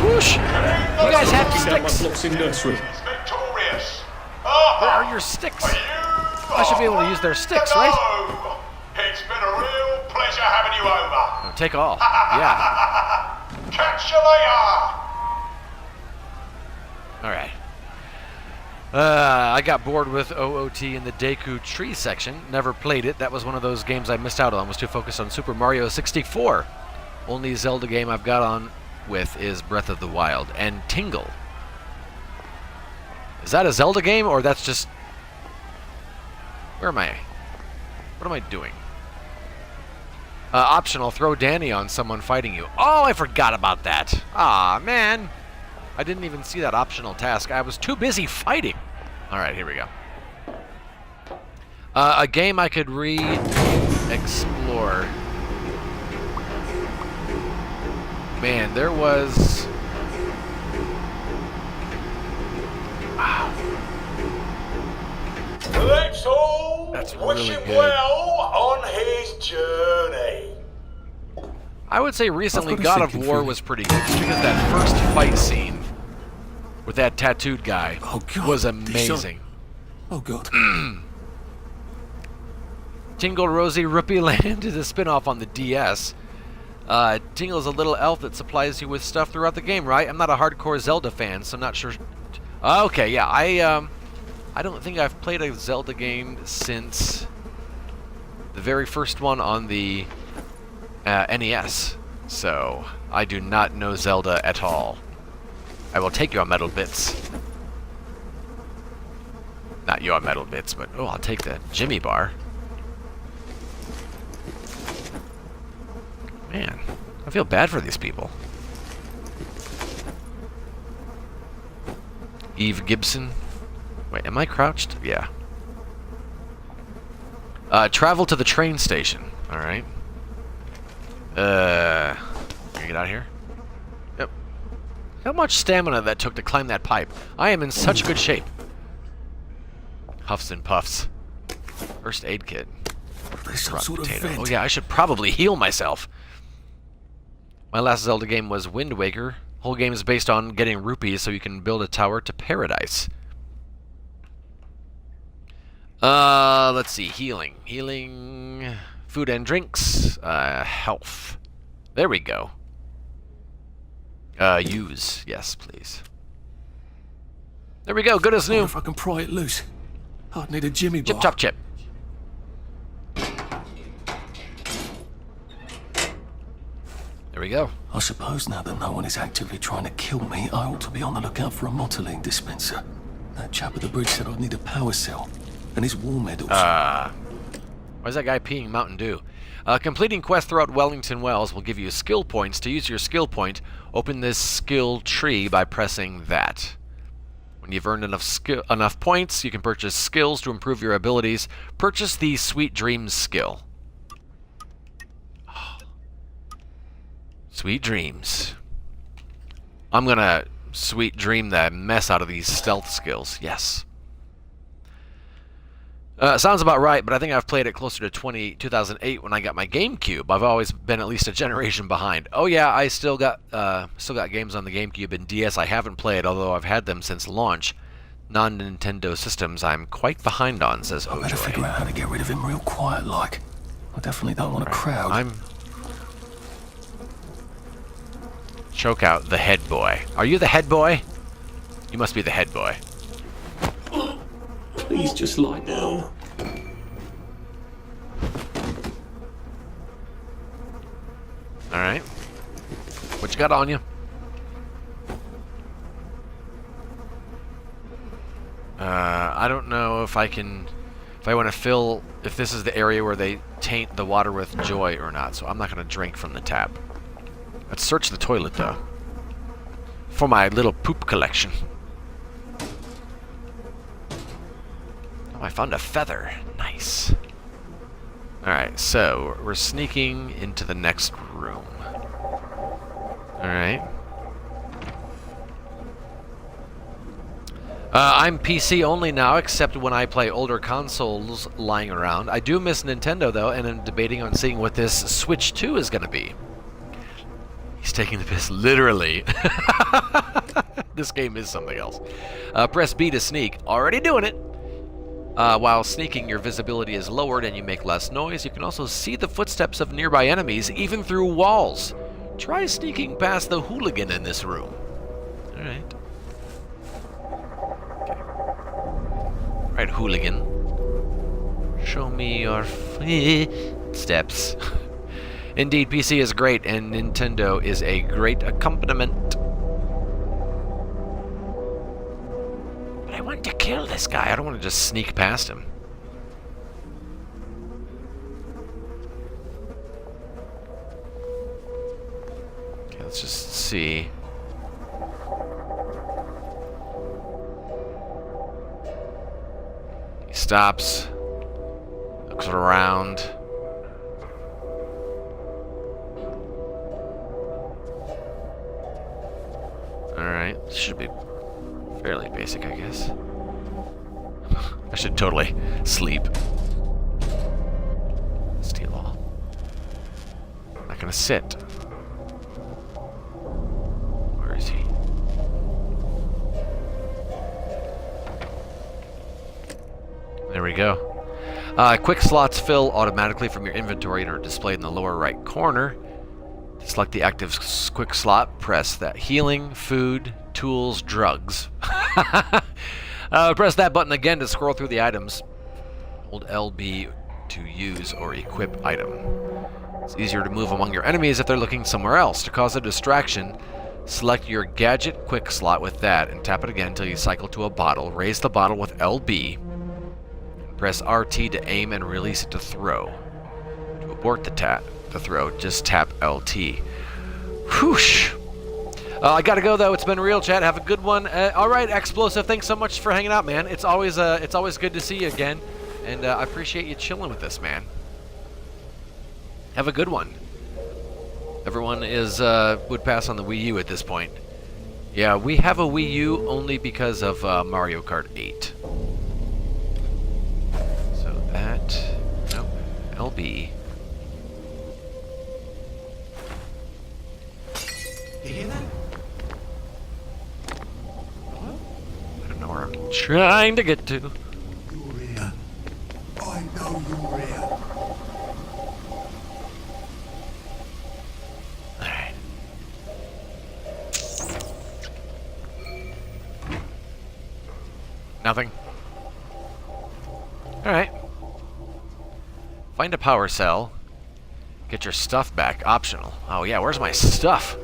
Whoosh! You guys have sticks. Victorious. Where are your sticks? I should be able to use their sticks, right? It's been a real pleasure having you over. Oh, take all. Yeah. Catch you later. Alright. I got bored with OOT in the Deku Tree section. Never played it. That was one of those games I missed out on. Was too focused on Super Mario 64. Only Zelda game I've got on with is Breath of the Wild and Tingle. Is that a Zelda game, or that's just... Where am I? What am I doing? Optional, throw Danny on someone fighting you. Oh, I forgot about that. Aw, man. I didn't even see that optional task. I was too busy fighting. Alright, here we go. A game I could re-explore. Man, there was... Wow. Let's all That's wish really him good. well on his journey. I would say recently I've got a God of sinking War feeling. was pretty good, just because that first fight scene with that tattooed guy was amazing. Oh god. Tingle Rosie Rupee Land is a spin-off on the DS. Tingle's a little elf that supplies you with stuff throughout the game, right? I'm not a hardcore Zelda fan, so I'm not sure. Okay, yeah, I don't think I've played a Zelda game since the very first one on the NES, so I do not know Zelda at all. I will take your metal bits. Not your metal bits, but oh, I'll take the Jimmy bar. Man, I feel bad for these people. Eve Gibson. Wait, am I crouched? Yeah. Travel to the train station. Alright. Can I get out of here? Yep. How much stamina that took to climb that pipe. I am in such good shape. Huffs and puffs. First aid kit. There's some Rock sort of potato. vent. Oh yeah, I should probably heal myself. My last Zelda game was Wind Waker. Whole game is based on getting rupees so you can build a tower to paradise. Let's see. Healing. Healing. Food and drinks. Health. There we go. Use. Yes, please. There we go. Good as Wonder new. if I can pry it loose. I'd need a Jimmy bar. Chip chop chip. There we go. I suppose now that no one is actively trying to kill me, I ought to be on the lookout for a Motoline dispenser. That chap at the bridge said I'd need a power cell. And his war medals. Why is that guy peeing Mountain Dew? Completing quests throughout Wellington Wells will give you skill points. To use your skill point, open this skill tree by pressing that. When you've earned enough points, you can purchase skills to improve your abilities. Purchase the Sweet Dreams skill. Sweet Dreams. I'm gonna sweet dream the mess out of these stealth skills. Yes. Sounds about right, but I think I've played it closer to 2008 when I got my GameCube. I've always been at least a generation behind. Oh yeah, I still got games on the GameCube and DS I haven't played, although I've had them since launch. Non-Nintendo systems I'm quite behind on, says Ojoy. I better figure out how to get rid of him real quiet like. I definitely don't want a crowd. Choke out the head boy. Are you the head boy? You must be the head boy. Please just lie down. Alright. What you got on you? I don't know if I can... If I want to fill... If this is the area where they taint the water with joy or not, so I'm not going to drink from the tap. Let's search the toilet, though. For my little poop collection. Oh, I found a feather. Nice. Alright, so we're sneaking into the next room. Alright. I'm PC only now, except when I play older consoles lying around. I do miss Nintendo, though, and I'm debating on seeing what this Switch 2 is going to be. He's taking the piss, literally. This game is something else. Press B to sneak. Already doing it. While sneaking, your visibility is lowered and you make less noise. You can also see the footsteps of nearby enemies, even through walls. Try sneaking past the hooligan in this room. Alright. Right, hooligan. Show me your steps. Indeed, PC is great, and Nintendo is a great accompaniment. But I want to kill this guy. I don't want to just sneak past him. Okay, let's just see. He stops, looks around. Alright, this should be fairly basic, I guess. I should totally sleep. Steal all. I'm not gonna sit. Where is he? There we go. Quick slots fill automatically from your inventory and are displayed in the lower right corner. To select the active quick slot, press that healing, food, tools, drugs. Press that button again to scroll through the items. Hold LB to use or equip item. It's easier to move among your enemies if they're looking somewhere else. To cause a distraction, select your gadget quick slot with that and tap it again until you cycle to a bottle. Raise the bottle with LB. Press RT to aim and release it to throw. To abort the throw, just tap LT. Whoosh! I gotta go though. It's been real, chat. Have a good one. All right, Explosive. Thanks so much for hanging out, man. It's always good to see you again, and I appreciate you chilling with us, man. Have a good one. Everyone would pass on the Wii U at this point. Yeah, we have a Wii U only because of Mario Kart 8. So that, nope, LB. You hear that? I don't know where I'm trying to get to. You're here. I know you're here. Alright. Nothing. Alright. Find a power cell. Get your stuff back. Optional. Oh yeah, where's my stuff?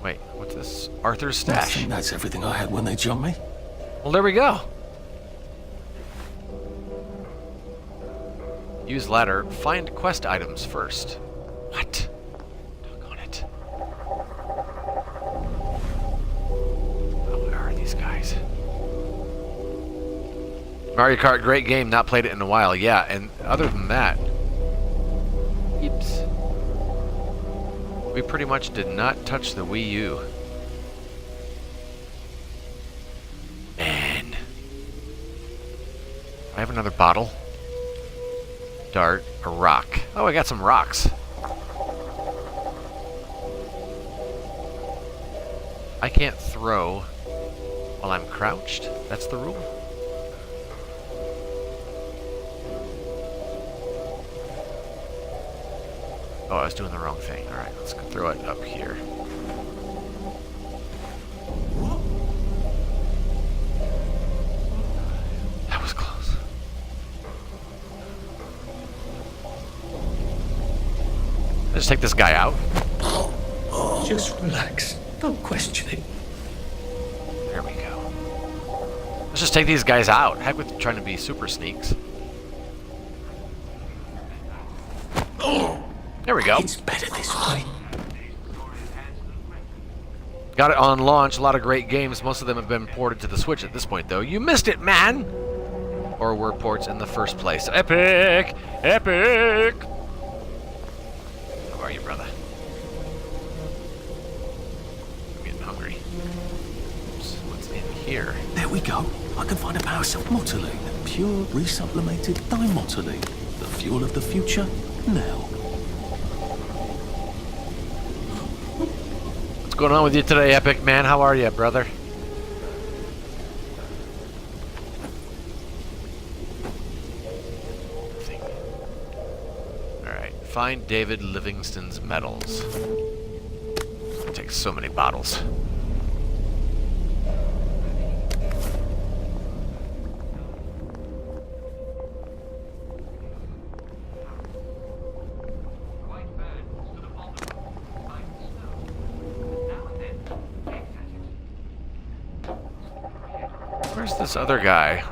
Wait, what's this? Arthur's I stash. think that's everything I had when they jumped me. Well, there we go. Use ladder. Find quest items first. What? Doggone it. Oh, where are these guys? Mario Kart, great game. Not played it in a while. Yeah, and other than that... Oops. We pretty much did not touch the Wii U. Man. I have another bottle. Dart. A rock. Oh, I got some rocks. I can't throw while I'm crouched. That's the rule. Oh, I was doing the wrong thing. Alright, let's go throw it up here. That was Just take this guy out. Just relax. Don't question it. There we go. Let's just take these guys out. Heck with trying to be super sneaks. There we go. It's better this way. Got it on launch. A lot of great games. Most of them have been ported to the Switch at this point, though. You missed it, man! Or were ports in the first place. Epic! Epic! How are you, brother? I'm getting hungry. Oops, what's in here? There we go. I can find a power self-motoline. Pure resublimated dimotoline. The fuel of the future, now. What's going on with you today, Epic man? How are you, brother? Alright, find David Livingston's medals. It takes so many bottles. Where's this other guy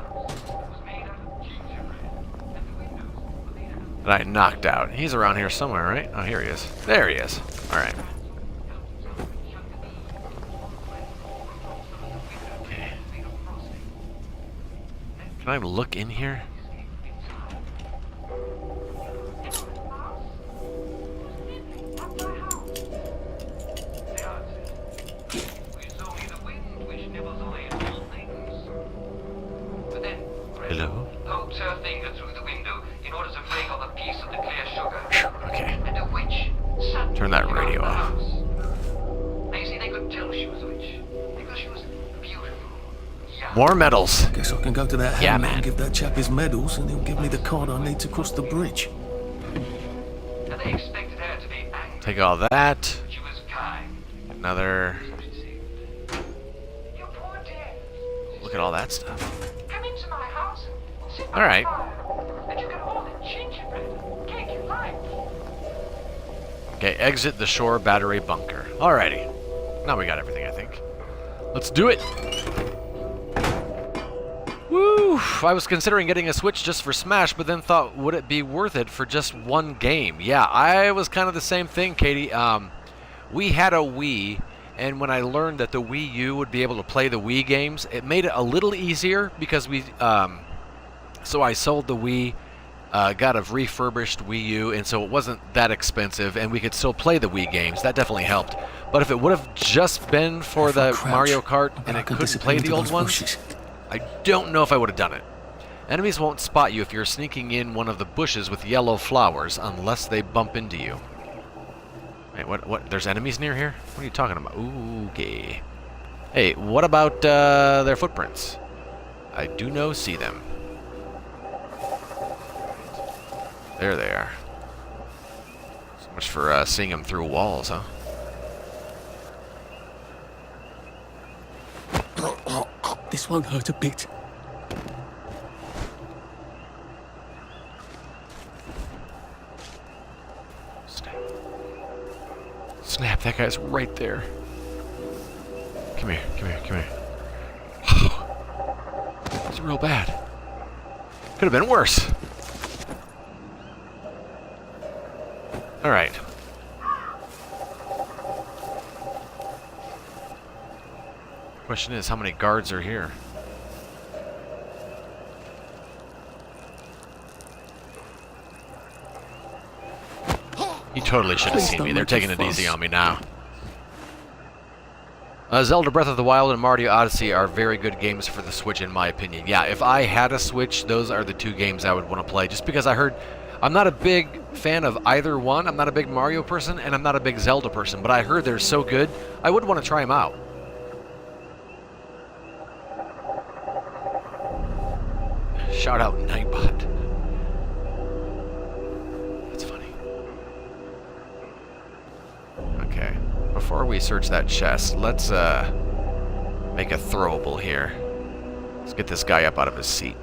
that I knocked out? He's around here somewhere, right? Oh, here he is. There he is. Alright. Okay. Can I look in here? Hello? Poked her finger through the window in order to break off a piece of the clear sugar. Okay. And a witch suddenly Turn that came out radio of the off. house. Now you see, they could tell she was a witch because she was beautiful. Young. More medals. Guess I can go to that Yeah, hangar man. and give that chap his medals, and he'll give me the card I need to cross the bridge. And they expected her to be angry. Take all that. But she was kind. Another. You poor dear. Look at all that stuff. Come into my house. Sit by All right. the fire, and you can hold the gingerbread cake you like. Okay, exit the shore battery bunker. Alrighty. Now we got everything, I think. Let's do it! Woo! I was considering getting a Switch just for Smash, but then thought, would it be worth it for just one game? Yeah, I was kind of the same thing, Katie. We had a Wii, and when I learned that the Wii U would be able to play the Wii games, it made it a little easier because we... so I sold the Wii, got a refurbished Wii U, and so it wasn't that expensive, and we could still play the Wii games. That definitely helped. But if it would have just been for the Mario Kart and it couldn't play the old ones, I don't know if I would have done it. Enemies won't spot you if you're sneaking in one of the bushes with yellow flowers unless they bump into you. Wait, what? There's enemies near here? What are you talking about? Ooh, okay. Hey, what about their footprints? I do no see them. There they are. So much for seeing them through walls, huh? This won't hurt a bit. Snap, that guy's right there. Come here, come here, come here. It's real bad. Could have been worse. Alright. Question is, how many guards are here? You totally should have seen me. They're taking it easy on me now. Zelda Breath of the Wild and Mario Odyssey are very good games for the Switch, in my opinion. Yeah, if I had a Switch, those are the two games I would want to play. Just because I heard... I'm not a big fan of either one. I'm not a big Mario person, and I'm not a big Zelda person. But I heard they're so good, I would want to try them out. Shout out Nightbot. That's funny. Okay. Before we search that chest, let's make a throwable here. Let's get this guy up out of his seat.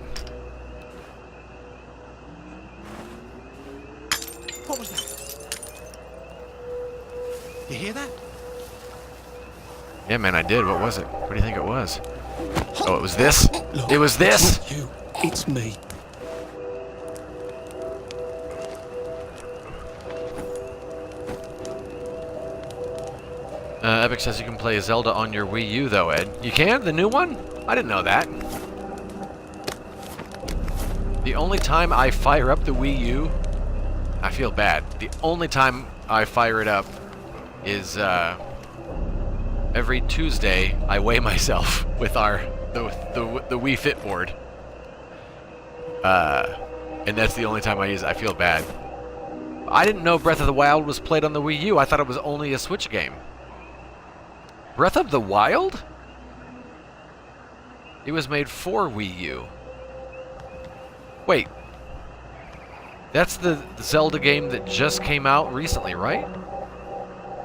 What was that? You hear that? Yeah, man, I did. What was it? What do you think it was? Oh, it was this? Look, It was this? It's not you. It's me. Epic says you can play Zelda on your Wii U, though, Ed. You can? The new one? I didn't know that. The only time I fire up the Wii U, I feel bad. The only time I fire it up is every Tuesday I weigh myself with the Wii Fit board. And that's the only time I use it. I feel bad. I didn't know Breath of the Wild was played on the Wii U. I thought it was only a Switch game. Breath of the Wild? It was made for Wii U. Wait. That's the Zelda game that just came out recently, right?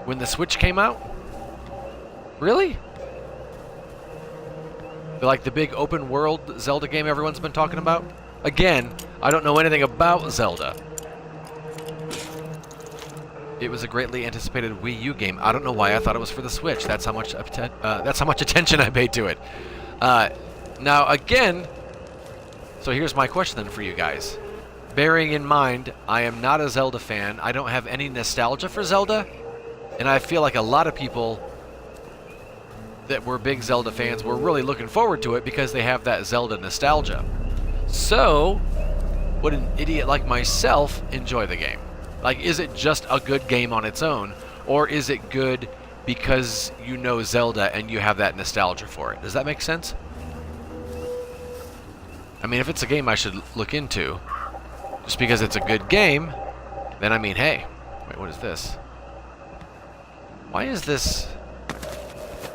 When the Switch came out? Really? Like the big open world Zelda game everyone's been talking about? Again, I don't know anything about Zelda. It was a greatly anticipated Wii U game. I don't know why I thought it was for the Switch. That's how much attention I paid to it. Now again, so here's my question then for you guys. Bearing in mind, I am not a Zelda fan. I don't have any nostalgia for Zelda, and I feel like a lot of people that were big Zelda fans were really looking forward to it because they have that Zelda nostalgia. So, would an idiot like myself enjoy the game? Like, is it just a good game on its own, or is it good because you know Zelda and you have that nostalgia for it? Does that make sense? I mean, if it's a game I should look into, just because it's a good game, then I mean, hey, wait, what is this? Why is this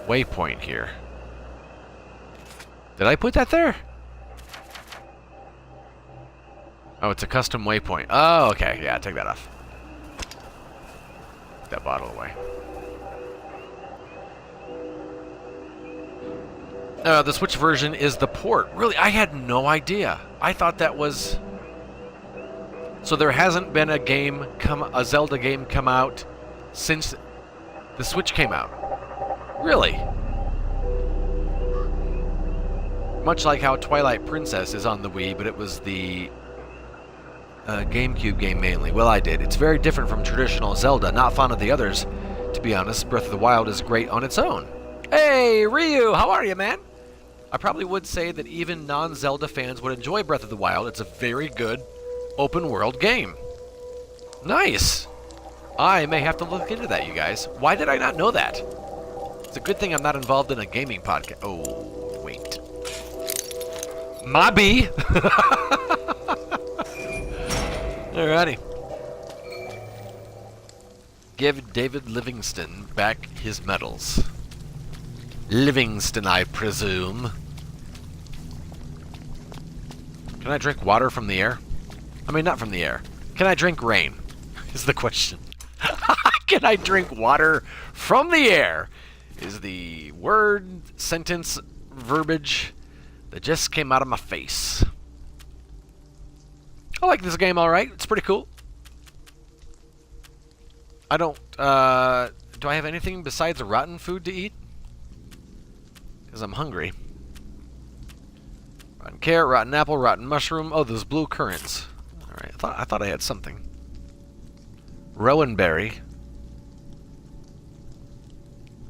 waypoint here? Did I put that there? Oh, it's a custom waypoint. Oh, okay. Yeah, take that off. Put that bottle away. The Switch version is the port. Really, I had no idea. I thought that was... So there hasn't been a Zelda game come out since the Switch came out. Really? Much like how Twilight Princess is on the Wii, but it was the GameCube game mainly. Well, I did. It's very different from traditional Zelda. Not fond of the others, to be honest. Breath of the Wild is great on its own. Hey, Ryu! How are you, man? I probably would say that even non-Zelda fans would enjoy Breath of the Wild. It's a very good open-world game. Nice! I may have to look into that, you guys. Why did I not know that? It's a good thing I'm not involved in a gaming podcast. Oh, wait. Mobby! Alrighty. Give David Livingston back his medals. Livingston, I presume. Can I drink water from the air? I mean, not from the air. Can I drink rain? Is the question. Can I drink water from the air? Is the word, sentence, verbiage that just came out of my face. I like this game alright. It's pretty cool. I don't, do I have anything besides rotten food to eat? Because I'm hungry. Rotten carrot, rotten apple, rotten mushroom. Oh, those blue currants. Alright, I thought I had something. Rowan berry.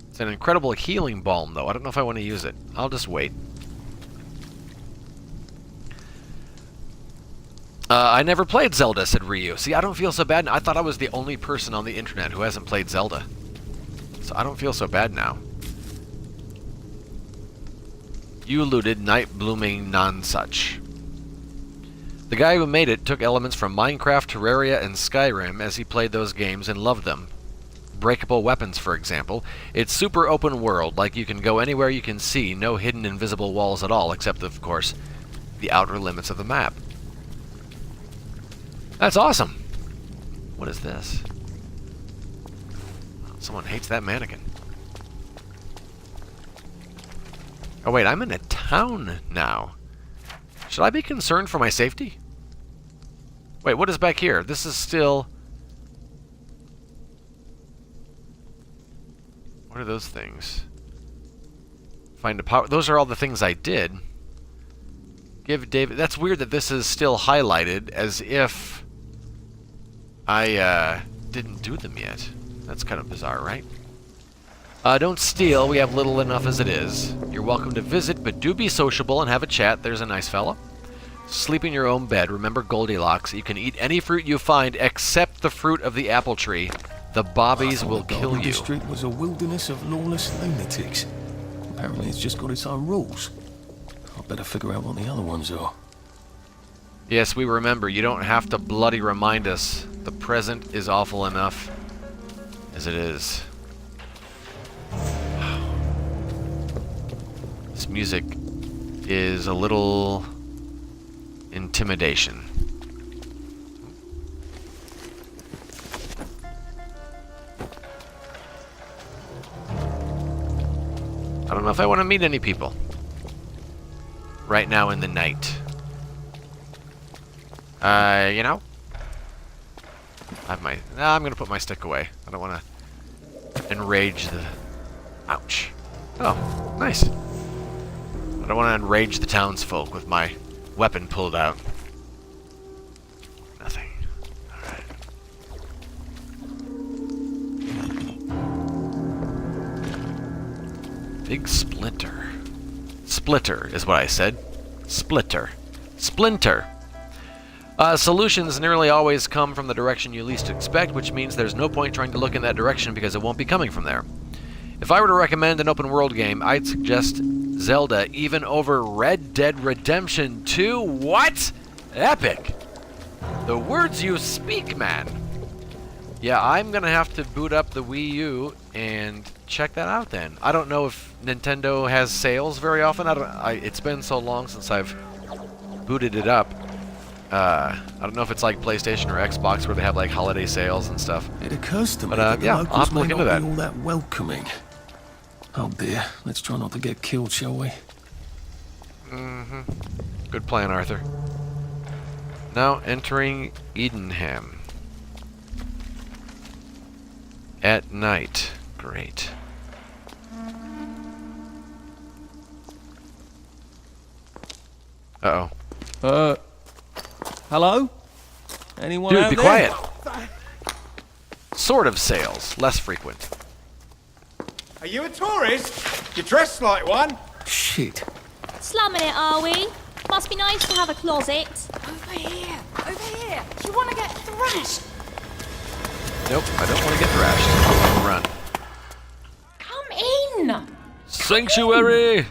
It's an incredible healing balm, though. I don't know if I want to use it. I'll just wait. I never played Zelda, said Ryu. See, I don't feel so bad now. I thought I was the only person on the internet who hasn't played Zelda. So I don't feel so bad now. You alluded, night blooming non-such. The guy who made it took elements from Minecraft, Terraria, and Skyrim as he played those games and loved them. Breakable weapons, for example. It's super open world, like you can go anywhere you can see, no hidden invisible walls at all, except, of course, the outer limits of the map. That's awesome! What is this? Someone hates that mannequin. Oh wait, I'm in a town now. Should I be concerned for my safety? Wait, what is back here? This is still... What are those things? Find a power. Those are all the things I did. Give David. That's weird that this is still highlighted as if I didn't do them yet. That's kind of bizarre, right? Don't steal. We have little enough as it is. You're welcome to visit, but do be sociable and have a chat. There's a nice fella. Sleep in your own bed. Remember Goldilocks. You can eat any fruit you find except the fruit of the apple tree. The bobbies will kill you. The district was a wilderness of lawless lunatics. Apparently it's just got its own rules. I'd better figure out what the other ones are. Yes, we remember. You don't have to bloody remind us. The present is awful enough as it is. This music is a little intimidation. I don't know if I want to meet any people right now in the night. You know? I have my... Nah, I'm going to put my stick away. I don't want to enrage the... Ouch. Oh, nice. I don't want to enrage the townsfolk with my weapon pulled out. Nothing. Alright. Big splinter. Splitter is what I said. Splitter. Splinter. Solutions nearly always come from the direction you least expect, which means there's no point trying to look in that direction because it won't be coming from there. If I were to recommend an open world game, I'd suggest Zelda even over Red Dead Redemption 2. What? Epic. The words you speak, man. Yeah, I'm gonna have to boot up the Wii U and check that out then. I don't know if Nintendo has sales very often. It's been so long since I've booted it up. I don't know if it's like PlayStation or Xbox where they have like holiday sales and stuff. It occurs to me that the yeah, locals I'll have to may look into not that. be all that welcoming. Oh dear, let's try not to get killed, shall we? Mm-hmm. Good plan, Arthur. Now entering Edenham. At night. Great. Uh-oh. Hello? Anyone Dude, out be there? quiet. Sort of sales. Less frequent. Are you a tourist? You're dressed like one. Shit. Slumming it, are we? Must be nice to have a closet. Over here! Over here! Do you want to get thrashed? Nope, I don't want to get thrashed. I want to run. Come in! Sanctuary!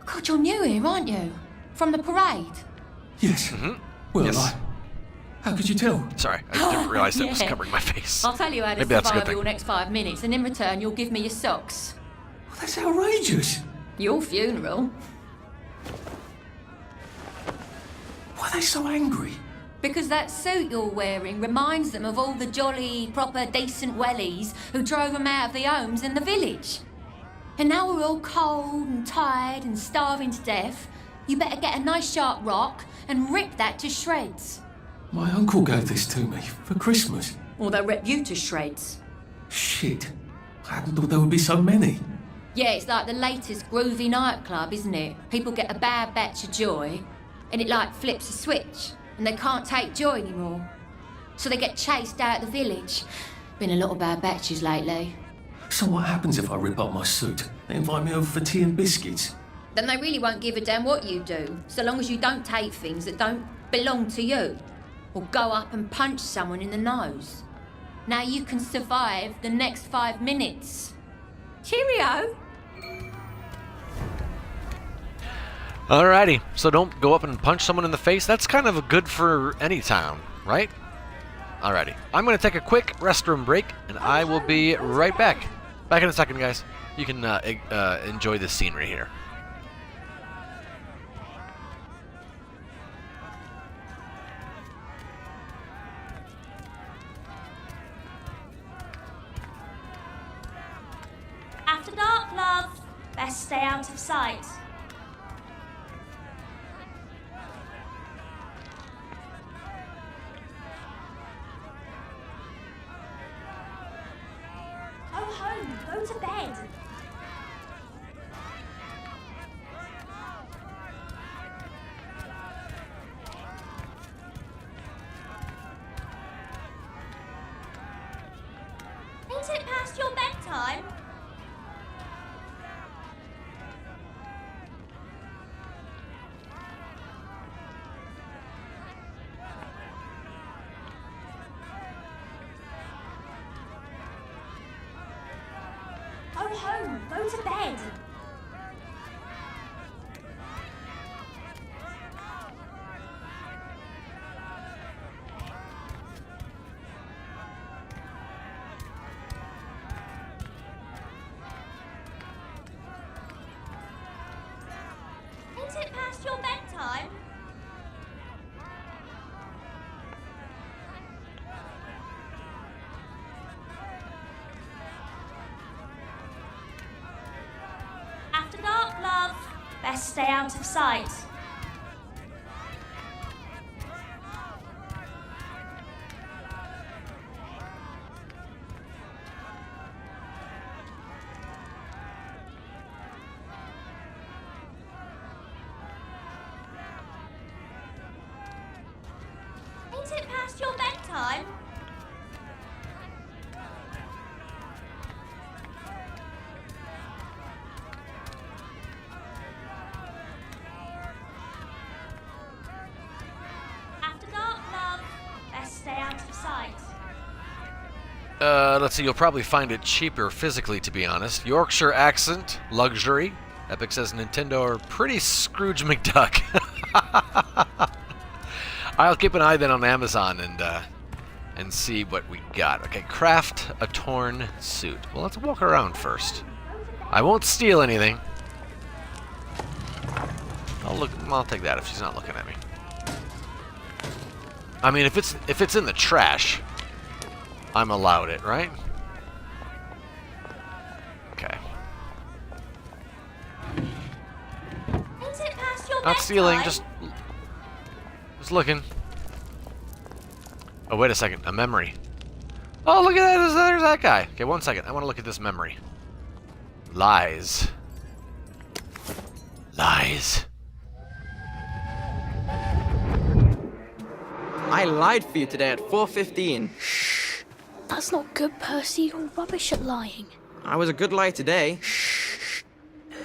God, you're new here, aren't you? From the parade? Yes. Mm-hmm. Well, Yes. how could you tell? Sorry, I didn't realize it was Yeah. covering my face. I'll tell you how to Maybe that's a good survive thing. your next 5 minutes, and in return, you'll give me your socks. Well, that's outrageous. Your funeral. Why are they so angry? Because that suit you're wearing reminds them of all the jolly, proper, decent wellies who drove them out of their homes in the village. And now we're all cold and tired and starving to death. You better get a nice sharp rock and rip that to shreds. My uncle gave this to me for Christmas. Or they'll rip you to shreds. Shit. I hadn't thought there would be so many. Yeah, it's like the latest groovy nightclub, isn't it? People get a bad batch of joy, and it like flips a switch, and they can't take joy anymore. So they get chased out of the village. Been a lot of bad batches lately. So what happens if I rip up my suit? They invite me over for tea and biscuits. Then they really won't give a damn what you do, so long as you don't take things that don't belong to you. Or go up and punch someone in the nose. Now you can survive the next 5 minutes. Cheerio! Alrighty, so don't go up and punch someone in the face. That's kind of good for any town, right? Alrighty, I'm going to take a quick restroom break, and I will be right back. Back in a second, guys. You can enjoy this scenery here. After dark, love. Best stay out of sight. Go home. Go Go to bed. Is it past your bedtime? Go home. Go to bed. Is it past your bedtime? After dark, love. Best stay out of sight. Is it past your bedtime? After dark, love. Best stay out of sight. Let's see, you'll probably find it cheaper physically, to be honest. Yorkshire accent, luxury. Epic says Nintendo are pretty Scrooge McDuck. I'll keep an eye then on Amazon and see what we got. Okay, craft a torn suit. Well, let's walk around first. I won't steal anything. I'll take that if she's not looking at me. I mean, if it's in the trash, I'm allowed it, right? Okay. Is it past your Not stealing, bedtime? just looking. Oh, wait a second. A memory. Oh, look at that. There's that guy. Okay, 1 second. I want to look at this memory. Lies. Lies. I lied for you today at 4:15. That's not good, Percy. You're rubbish at lying. I was a good liar today.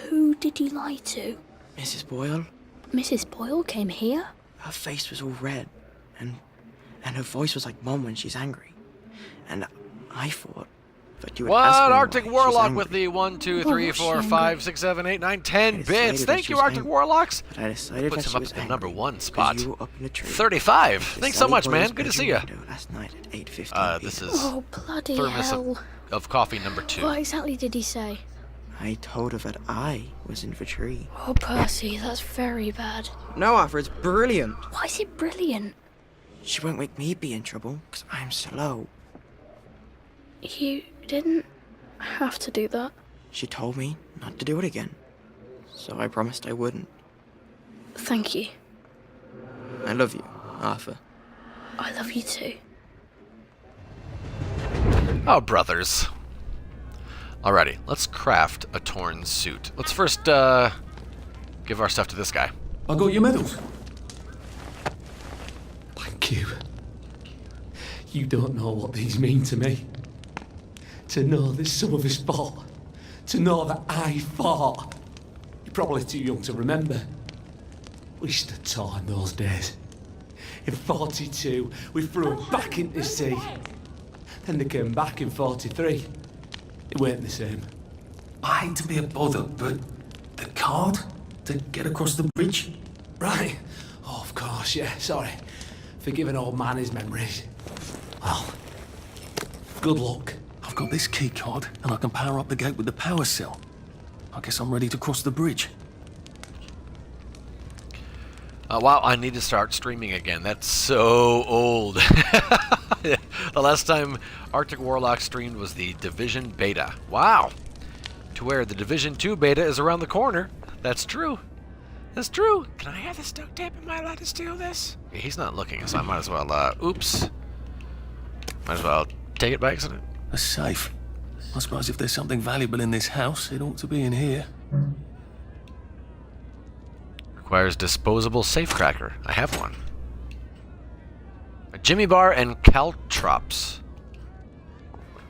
Who did you lie to? Mrs. Boyle, Mrs. Boyle came here? her face was all red, and her voice was like Mom when she's angry. And I thought that you would What? ask me Arctic why she's Warlock angry. with the 1, 2, Oh, 3, was she 4, angry? 5, 6, 7, 8, 9, 10 I bits. decided that Thank she you, was Arctic angry. Warlocks. But I decided Puts that him she up was at the angry number 1 because spot. you were up in the tree. 35. With Thanks so Sally much, Boyle's man. Good to see you. bedroom window last night at 8:15 This is Oh, bloody thermos hell. of coffee number 2. What exactly did he say? I told her that I was in the tree. Oh, Percy, that's very bad. No, Arthur, it's brilliant. Why is it brilliant? She won't make me be in trouble, because I'm slow. You didn't have to do that. She told me not to do it again. So I promised I wouldn't. Thank you. I love you, Arthur. I love you too. Oh, brothers. Alrighty, let's craft a torn suit. Let's first give our stuff to this guy. I got your medals. Thank you. You don't know what these mean to me. To know that some of us fought. To know that I fought. You're probably too young to remember. We stood tall in those days. In 42, we threw them back into the sea. Then they came back in 43. It weren't the same. I hate to be a bother, but the card to get across the bridge? Right. Oh, of course, yeah, sorry. Forgive an old man his memories. Well, good luck. I've got this key card, and I can power up the gate with the power cell. I guess I'm ready to cross the bridge. Wow, I need to start streaming again. That's so old. The last time Arctic Warlock streamed was the Division Beta. Wow. To where the Division 2 Beta is around the corner. That's true. That's true. Can I have this duct tape? Am I allowed to steal this? Yeah, he's not looking, so I might as well, oops. Might as well take it by accident. A safe. I suppose if there's something valuable in this house, it ought to be in here. Requires disposable safecracker. I have one. A Jimmy bar and caltrops.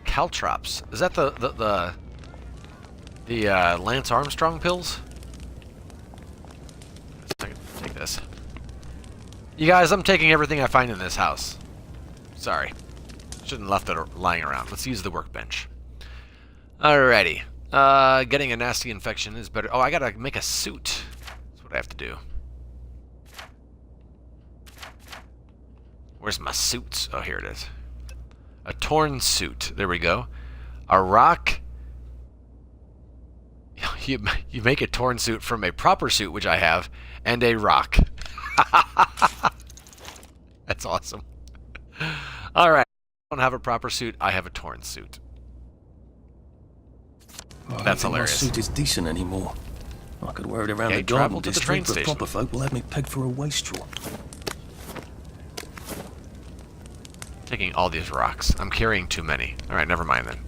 Caltrops. Is that the Lance Armstrong pills? Take this. You guys, I'm taking everything I find in this house. Sorry. Shouldn't have left it lying around. Let's use the workbench. Alrighty. Getting a nasty infection is better. Oh, I gotta make a suit. That's what I have to do. Where's my suits? Oh, here it is. A torn suit. There we go. A rock. You make a torn suit from a proper suit, which I have, and a rock. That's awesome. Alright. I don't have a proper suit. I have a torn suit. That's hilarious. My suit is decent anymore. I could wear it around the travel garden to the train district, but station. proper folk will have me pegged for a wastrel. Taking all these rocks. I'm carrying too many. Alright, never mind then.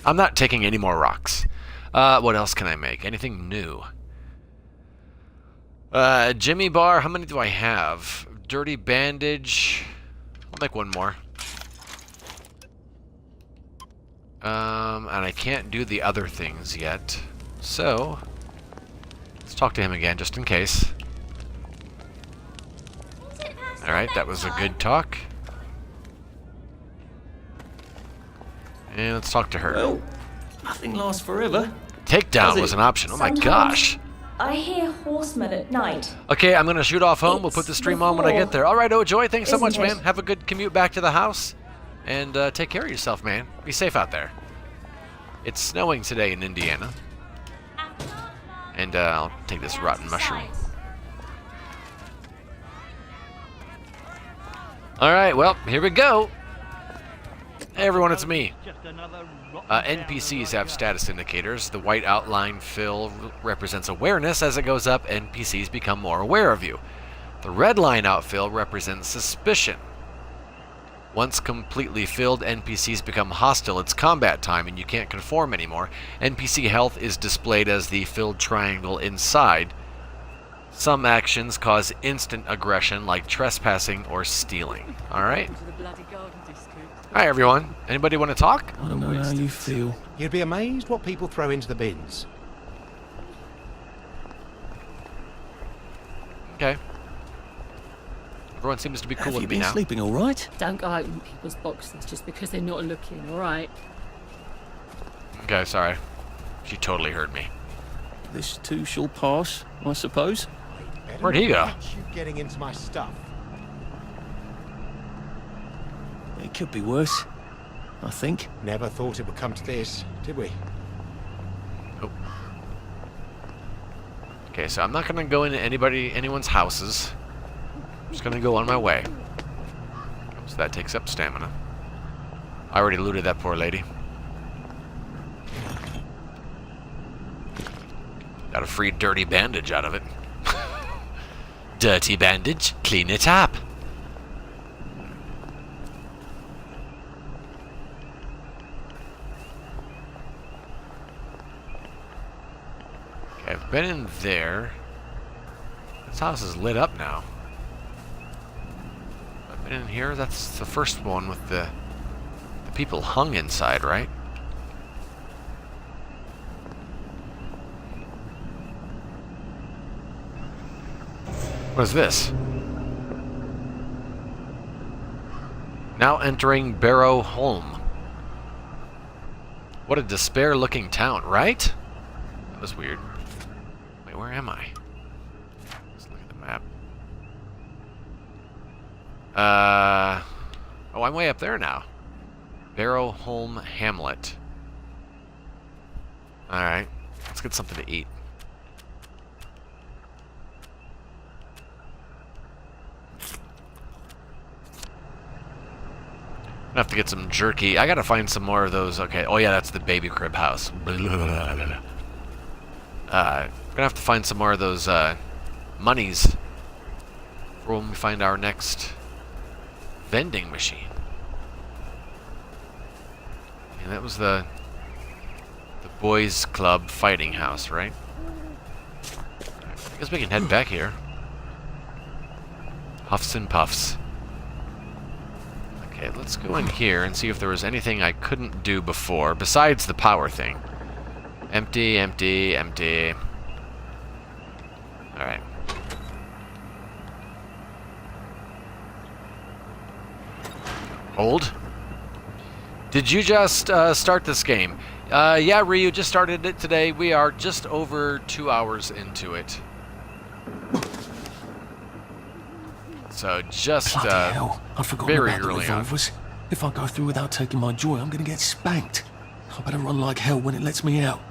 I'm not taking any more rocks. What else can I make? Anything new? Jimmy bar. How many do I have? Dirty bandage. I'll make one more. And I can't do the other things yet. So, let's talk to him again, just in case. Alright, that was a good talk. And let's talk to her. Well, nothing lasts forever. Takedown was an option. Oh my gosh. I hear horsemen at night. Okay, I'm going to shoot off home. We'll put the stream on when I get there. Alright, Joy, thanks so much, Isn't it? man. Have a good commute back to the house. And take care of yourself, man. Be safe out there. It's snowing today in Indiana. And I'll take this rotten mushroom. Alright, well, here we go. Hey everyone, it's me. NPCs have status indicators. The white outline fill represents awareness. As it goes up, NPCs become more aware of you. The red line outfill represents suspicion. Once completely filled, NPCs become hostile. It's combat time and you can't conform anymore. NPC health is displayed as the filled triangle inside. Some actions cause instant aggression like trespassing or stealing. Alright? Hi everyone. Anybody want to talk? I don't know how you feel. You'd be amazed what people throw into the bins. Okay. Everyone seems to be cool Have with you me been now. sleeping all right? Don't go opening people's boxes just because they're not looking, alright? Okay, sorry. She totally heard me. This too shall pass, I suppose. Where'd he go? You getting into my stuff. It could be worse, I think. Never thought it would come to this, did we? Oh. Okay, so I'm not gonna go into anyone's houses. I'm just gonna go on my way. So that takes up stamina. I already looted that poor lady. Got a free dirty bandage out of it. Dirty bandage, clean it up. Okay, I've been in there. This house is lit up now. I've been in here. That's the first one with the people hung inside, right? What is this? Now entering Barrow Holm. What a despair-looking town, right? That was weird. Wait, where am I? Let's look at the map. Oh, I'm way up there now. Barrow Holm Hamlet. Alright, let's get something to eat. I have to get some jerky. I gotta find some more of those. Okay. Oh yeah, that's the baby crib house. Gonna have to find some more of those monies for when we find our next vending machine. And that was the The Boys Club Fighting House, right? I guess we can head back here. Huffs and puffs. Okay, let's go in here and see if there was anything I couldn't do before, besides the power thing. Empty, empty, empty. Alright. Hold. Did you just start this game? Yeah, Ryu just started it today. We are just over 2 hours into it. So just Bloody hell. I'd forgotten very about the early on. revolvers. If I go through without taking my joy, I'm gonna get spanked. I better run like hell when it lets me out.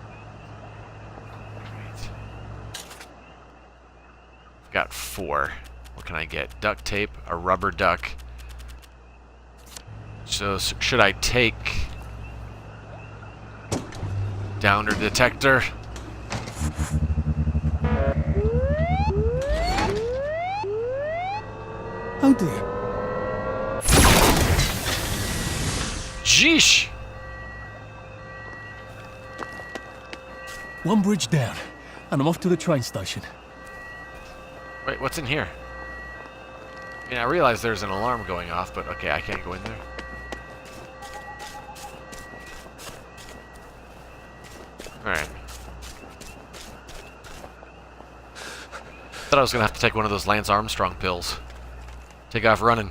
I've got 4. What can I get? Duct tape, a rubber duck. So should I take downer detector? Oh dear. Jeesh! One bridge down, and I'm off to the train station. Wait, what's in here? I mean, I realize there's an alarm going off, but okay, I can't go in there. Alright. Thought I was gonna have to take one of those Lance Armstrong pills. Take off running.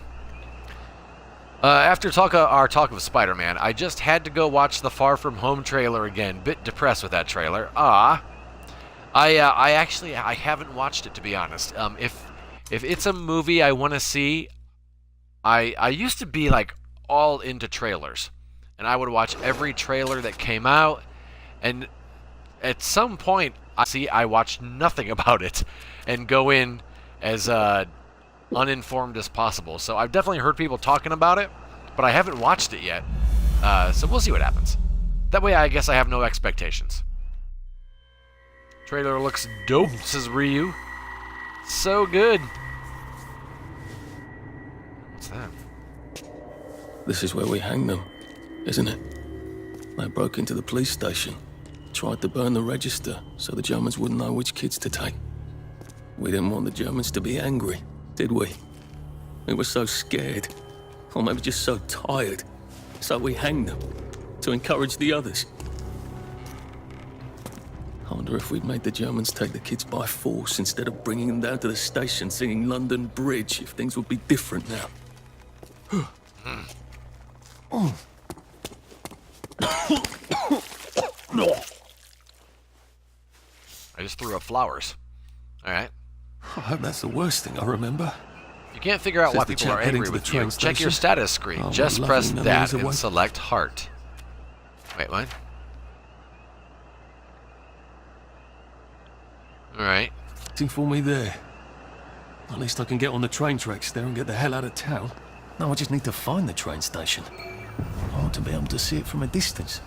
After our talk of Spider-Man, I just had to go watch the Far From Home trailer again. Bit depressed with that trailer. I haven't watched it, to be honest. If it's a movie I want to see, I used to be like all into trailers, and I would watch every trailer that came out. And at some point, I watched nothing about it, and go in as uninformed as possible. So I've definitely heard people talking about it, but I haven't watched it yet. So we'll see what happens. That way, I guess I have no expectations. Trailer looks dope, says Ryu. So good. What's that? This is where we hang them, isn't it? They broke into the police station, tried to burn the register so the Germans wouldn't know which kids to take. We didn't want the Germans to be angry, did we? We were so scared, or maybe just so tired, so we hanged them to encourage the others. I wonder if we'd made the Germans take the kids by force instead of bringing them down to the station singing London Bridge, if things would be different now. I just threw up flowers. Alright. I hope that's the worst thing I remember. If you can't figure out why Says the people are chap heading angry to the with you, train check your station. status screen. Oh, Just lovely press memories that of and what- select heart. Wait, what? Alright. Waiting for me there. At least I can get on the train tracks there and get the hell out of town. Now I just need to find the train station. I want to be able to see it from a distance.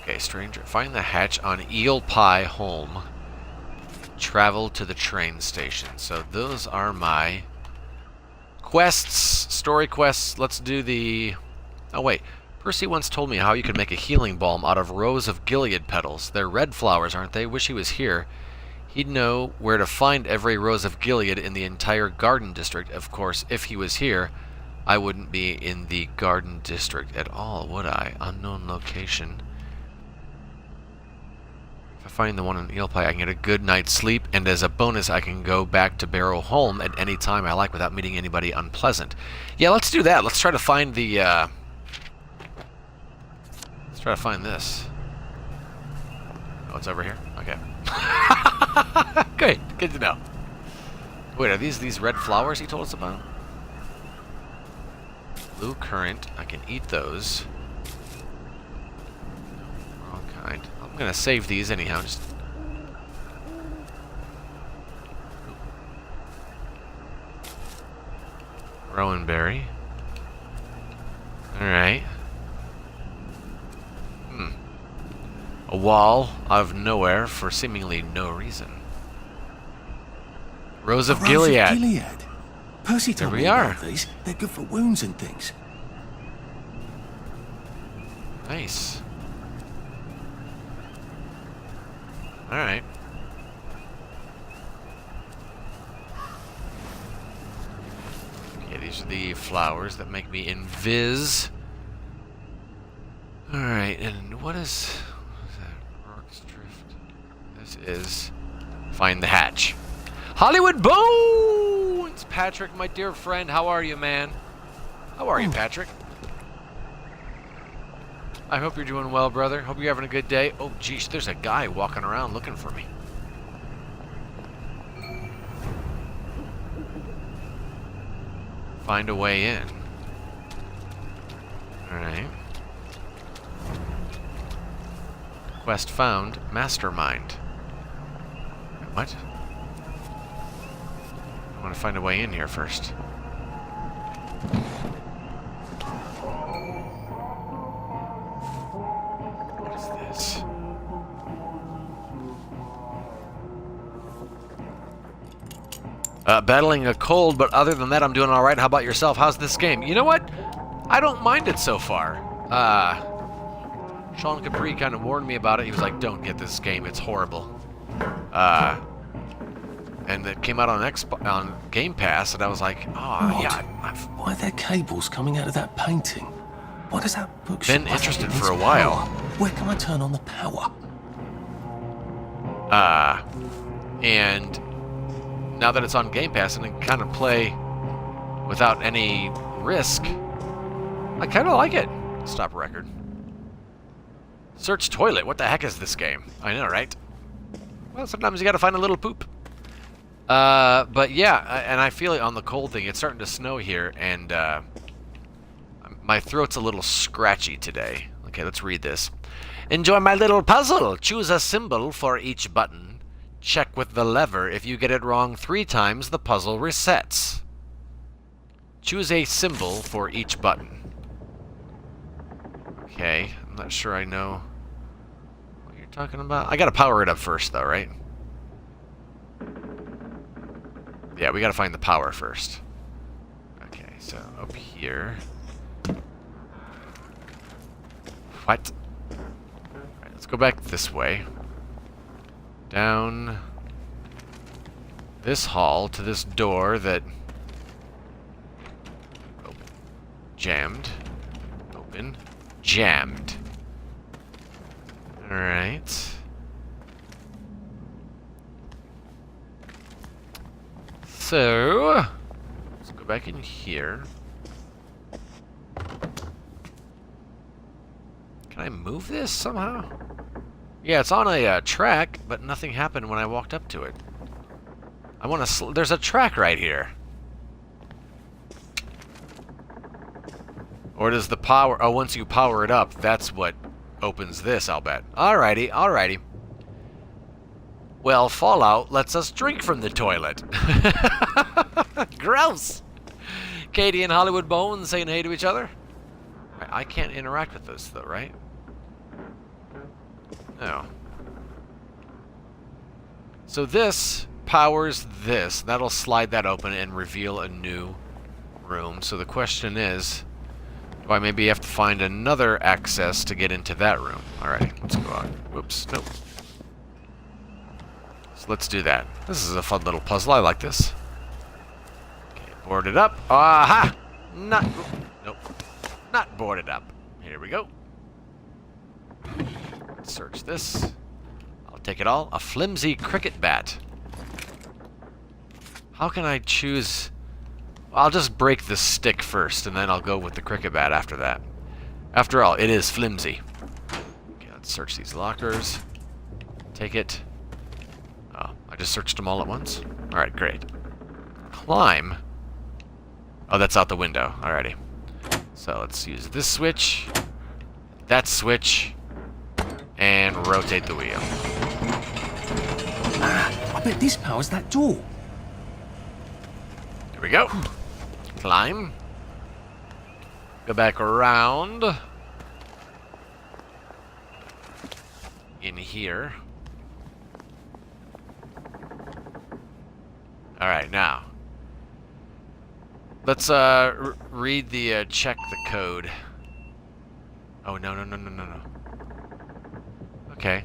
Okay, stranger. Find the hatch on Eel Pie Home. Travel to the train station. So those are my quests, story quests. Let's do the... Oh, wait. Percy once told me how you could make a healing balm out of Rose of Gilead petals. They're red flowers, aren't they? Wish he was here. He'd know where to find every Rose of Gilead in the entire Garden District. Of course, if he was here, I wouldn't be in the Garden District at all, would I? Unknown location. If I find the one in Eel Pie, I can get a good night's sleep, and as a bonus, I can go back to Barrow Home at any time I like without meeting anybody unpleasant. Yeah, let's do that. Let's try to find the, Let's try to find this. Oh, it's over here? Okay. Good. Good to know. Wait, are these red flowers he told us about? Blue currant. I can eat those. Wrong kind. I'm gonna save these anyhow. Just... Rowan berry. Alright. A wall out of nowhere for seemingly no reason. Rose of Gilead. Rose of Gilead. Percy told There me we are. about these. They're good for wounds and things. Nice. Alright. Okay, these are the flowers that make me invis. Alright, and what is that? Rock's Drift. This is find the hatch. Hollywood Bones! Patrick, my dear friend, how are you, man? How are you, Patrick? I hope you're doing well, brother. Hope you're having a good day. Oh, geez, there's a guy walking around looking for me. Find a way in. Alright. Quest found. Mastermind. What? I want to find a way in here first. What is this? Battling a cold, but other than that, I'm doing all right. How about yourself? How's this game? You know what? I don't mind it so far. Sean Capri kind of warned me about it. He was like, don't get this game. It's horrible. And it came out on Game Pass, and I was like, oh, yeah. Why are there cables coming out of that painting? Why does that book been interested for a while. Where can I turn on the power? And now that it's on Game Pass and I can kind of play without any risk, I kind of like it. Stop record. Search toilet. What the heck is this game? I know, right? Well, sometimes you gotta find a little poop. But yeah, and I feel it on the cold thing. It's starting to snow here, and my throat's a little scratchy today. Okay, let's read this. Enjoy my little puzzle. Choose a symbol for each button. Check with the lever. If you get it wrong 3 times, the puzzle resets. Choose a symbol for each button. Okay, I'm not sure I know what you're talking about. I gotta power it up first, though, right? Yeah, we gotta find the power first. Okay, so up here. What? Alright, let's go back this way. Down this hall to this door that... Open. Jammed. Open. Jammed. Alright. So, let's go back in here. Can I move this somehow? Yeah, it's on a track, but nothing happened when I walked up to it. I want to... There's a track right here. Or does the power... Oh, once you power it up, that's what opens this, I'll bet. Alrighty, alrighty. Well, Fallout lets us drink from the toilet. Gross! Katie and Hollywood Bones saying hey to each other. I can't interact with this, though, right? No. So this powers this. That'll slide that open and reveal a new room. So the question is, do I maybe have to find another access to get into that room? Alright, let's go on. Whoops, nope. So let's do that. This is a fun little puzzle. I like this. Okay, board it up. Aha! Not... Nope. Not boarded up. Here we go. Search this. I'll take it all. A flimsy cricket bat. How can I choose... I'll just break the stick first, and then I'll go with the cricket bat after that. After all, it is flimsy. Okay, let's search these lockers. Take it. Oh, I just searched them all at once? Alright, great. Climb. Oh, that's out the window. Alrighty. So let's use this switch, that switch, and rotate the wheel. I bet this powers that door. Here we go. Climb. Go back around. In here. Alright, now. Let's read the check the code. Oh, no. Okay.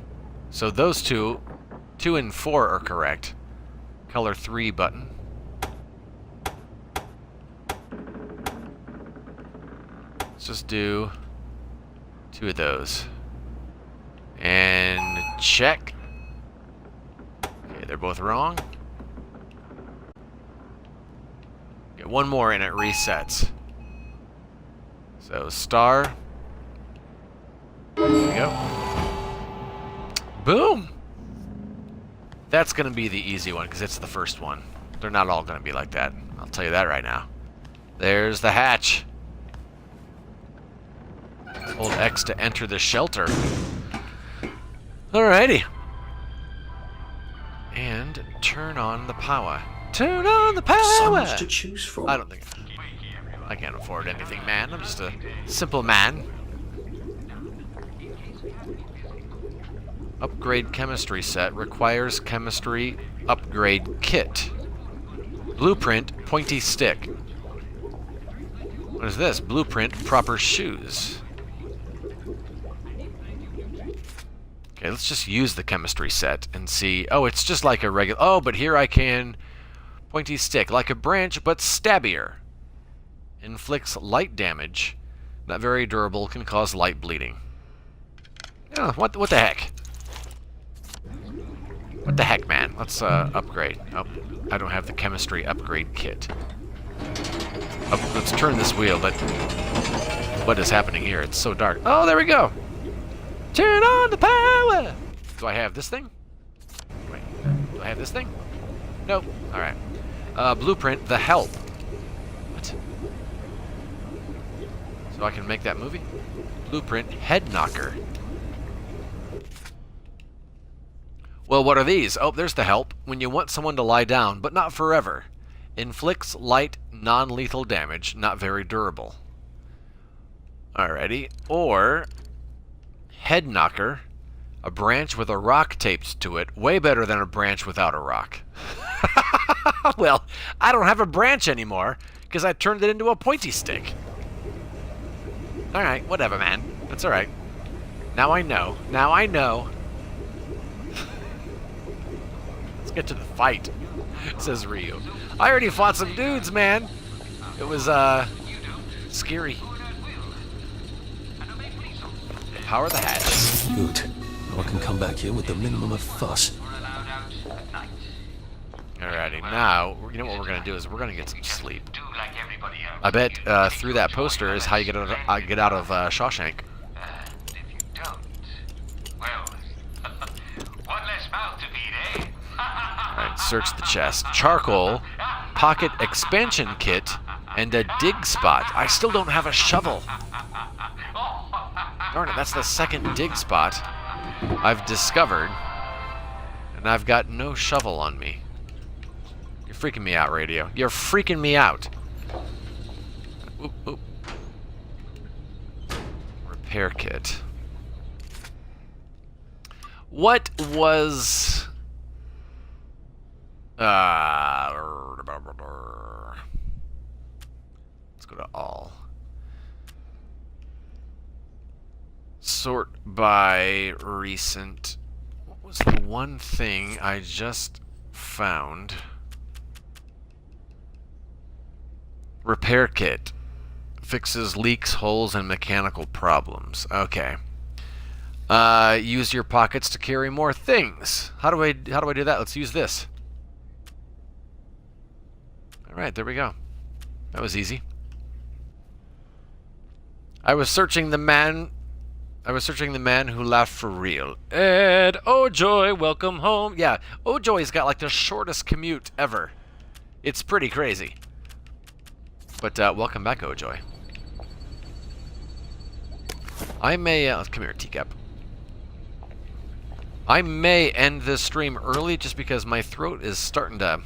So those 2 and 4 are correct. Color 3 button. Let's just do 2 of those. And check. Okay, they're both wrong. Get 1 more and it resets. So star. There we go. Boom! That's going to be the easy one because it's the first one. They're not all going to be like that. I'll tell you that right now. There's the hatch. Hold X to enter the shelter. Alrighty. And turn on the power. Turn on the power! So much to choose from. I don't think... I can't afford anything, man. I'm just a simple man. Upgrade chemistry set requires chemistry upgrade kit. Blueprint pointy stick. What is this? Blueprint proper shoes. Okay, let's just use the chemistry set and see. Oh, it's just like a regular... Oh, but here I can... Pointy stick, like a branch, but stabbier. Inflicts light damage. Not very durable, can cause light bleeding. Oh, what the heck? What the heck, man? Let's upgrade. Oh, I don't have the chemistry upgrade kit. Oh, let's turn this wheel, but what is happening here? It's so dark. Oh, there we go. Turn on the power. Do I have this thing? Wait, do I have this thing? Nope. All right. Blueprint, the help. What? So I can make that movie? Blueprint, head knocker. Well, what are these? Oh, there's the help. When you want someone to lie down, but not forever. Inflicts light, non-lethal damage, not very durable. Alrighty. Or, head knocker. A branch with a rock taped to it. Way better than a branch without a rock. Well, I don't have a branch anymore, because I turned it into a pointy stick. Alright, whatever, man. That's alright. Now I know. Now I know. Let's get to the fight, says Ryu. I already fought some dudes, man. It was, scary. Power the hatch. Good. I can come back here with the minimum of fuss. Alrighty, now, you know what we're going to do is we're going to get some sleep. I bet through that poster is how you get out of Shawshank. Alright, search the chest. Charcoal, pocket expansion kit, and a dig spot. I still don't have a shovel. Darn it, that's the second dig spot I've discovered, and I've got no shovel on me. You're freaking me out, Radio. You're freaking me out. Oop, oop. Repair kit. What was... let's go to all. Sort by recent. What was the one thing I just found? Repair kit. Fixes leaks, holes, and mechanical problems. Okay. Use your pockets to carry more things. How do I do that? Let's use this. Alright, there we go. That was easy. I was searching the man who laughed for real. Ed Ojoy, welcome home. Yeah, Ojoy's got like the shortest commute ever. It's pretty crazy. But welcome back, Ojoy. I may come here, teacup. I may end this stream early just because my throat is starting to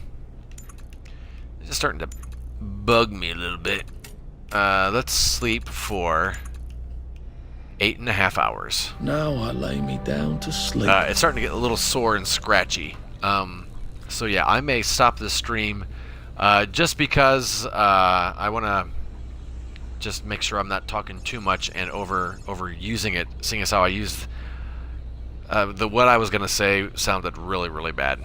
bug me a little bit. Let's sleep for 8.5 hours. Now I lay me down to sleep. It's starting to get a little sore and scratchy. So yeah, I may stop the stream just because I want to just make sure I'm not talking too much and overusing it, seeing as how I used what I was gonna say sounded really, really bad.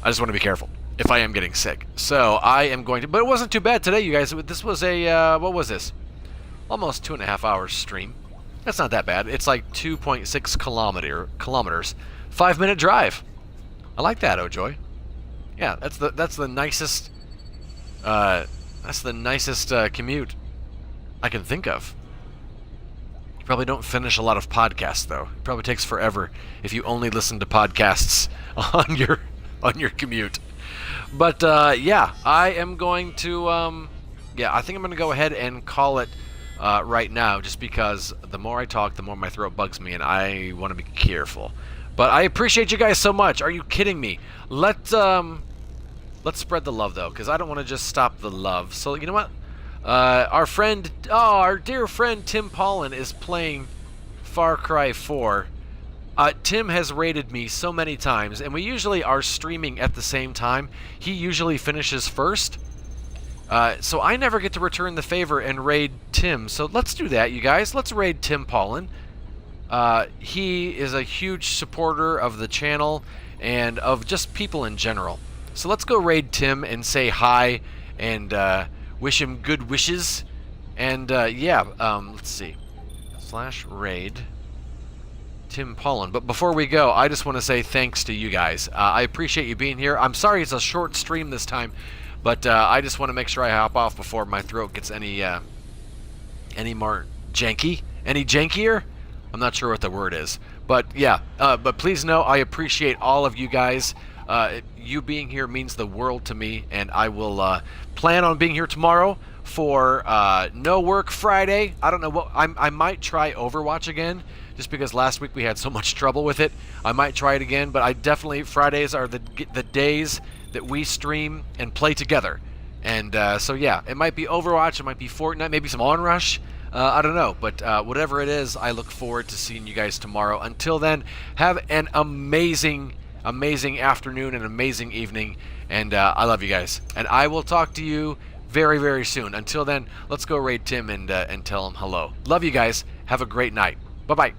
I just want to be careful if I am getting sick. So I am going to, but it wasn't too bad today, you guys. This was a what was this? Almost 2.5 hours stream. That's not that bad. It's like 2.6 kilometers, 5-minute drive. I like that, Ojoy. Yeah, that's the nicest commute I can think of. You probably don't finish a lot of podcasts though. It probably takes forever if you only listen to podcasts on your commute. But yeah, I am going to yeah, I think I'm going to go ahead and call it right now, just because the more I talk, the more my throat bugs me, and I want to be careful. But I appreciate you guys so much. Are you kidding me? Let's spread the love though, because I don't want to just stop the love. So you know what? Our dear friend Tim Paulin is playing Far Cry 4. Tim has raided me so many times, and we usually are streaming at the same time. He usually finishes first. So I never get to return the favor and raid Tim. So let's do that, you guys. Let's raid Tim Paulin. He is a huge supporter of the channel and of just people in general. So let's go raid Tim and say hi and wish him good wishes. And yeah, let's see. /raid Tim Paulin. But before we go, I just want to say thanks to you guys. I appreciate you being here. I'm sorry it's a short stream this time, but I just want to make sure I hop off before my throat gets any more janky, any jankier. I'm not sure what the word is, but yeah. But please know I appreciate all of you guys. You being here means the world to me, and I will plan on being here tomorrow for No Work Friday. I don't know what I might try Overwatch again, just because last week we had so much trouble with it. I might try it again, but I definitely, Fridays are the days that we stream and play together. And so yeah, it might be Overwatch, it might be Fortnite, maybe some Onrush. I don't know, but whatever it is, I look forward to seeing you guys tomorrow. Until then, have an amazing afternoon and amazing evening, and I love you guys. And I will talk to you very, very soon. Until then, let's go raid Tim and tell him hello. Love you guys. Have a great night. Bye-bye.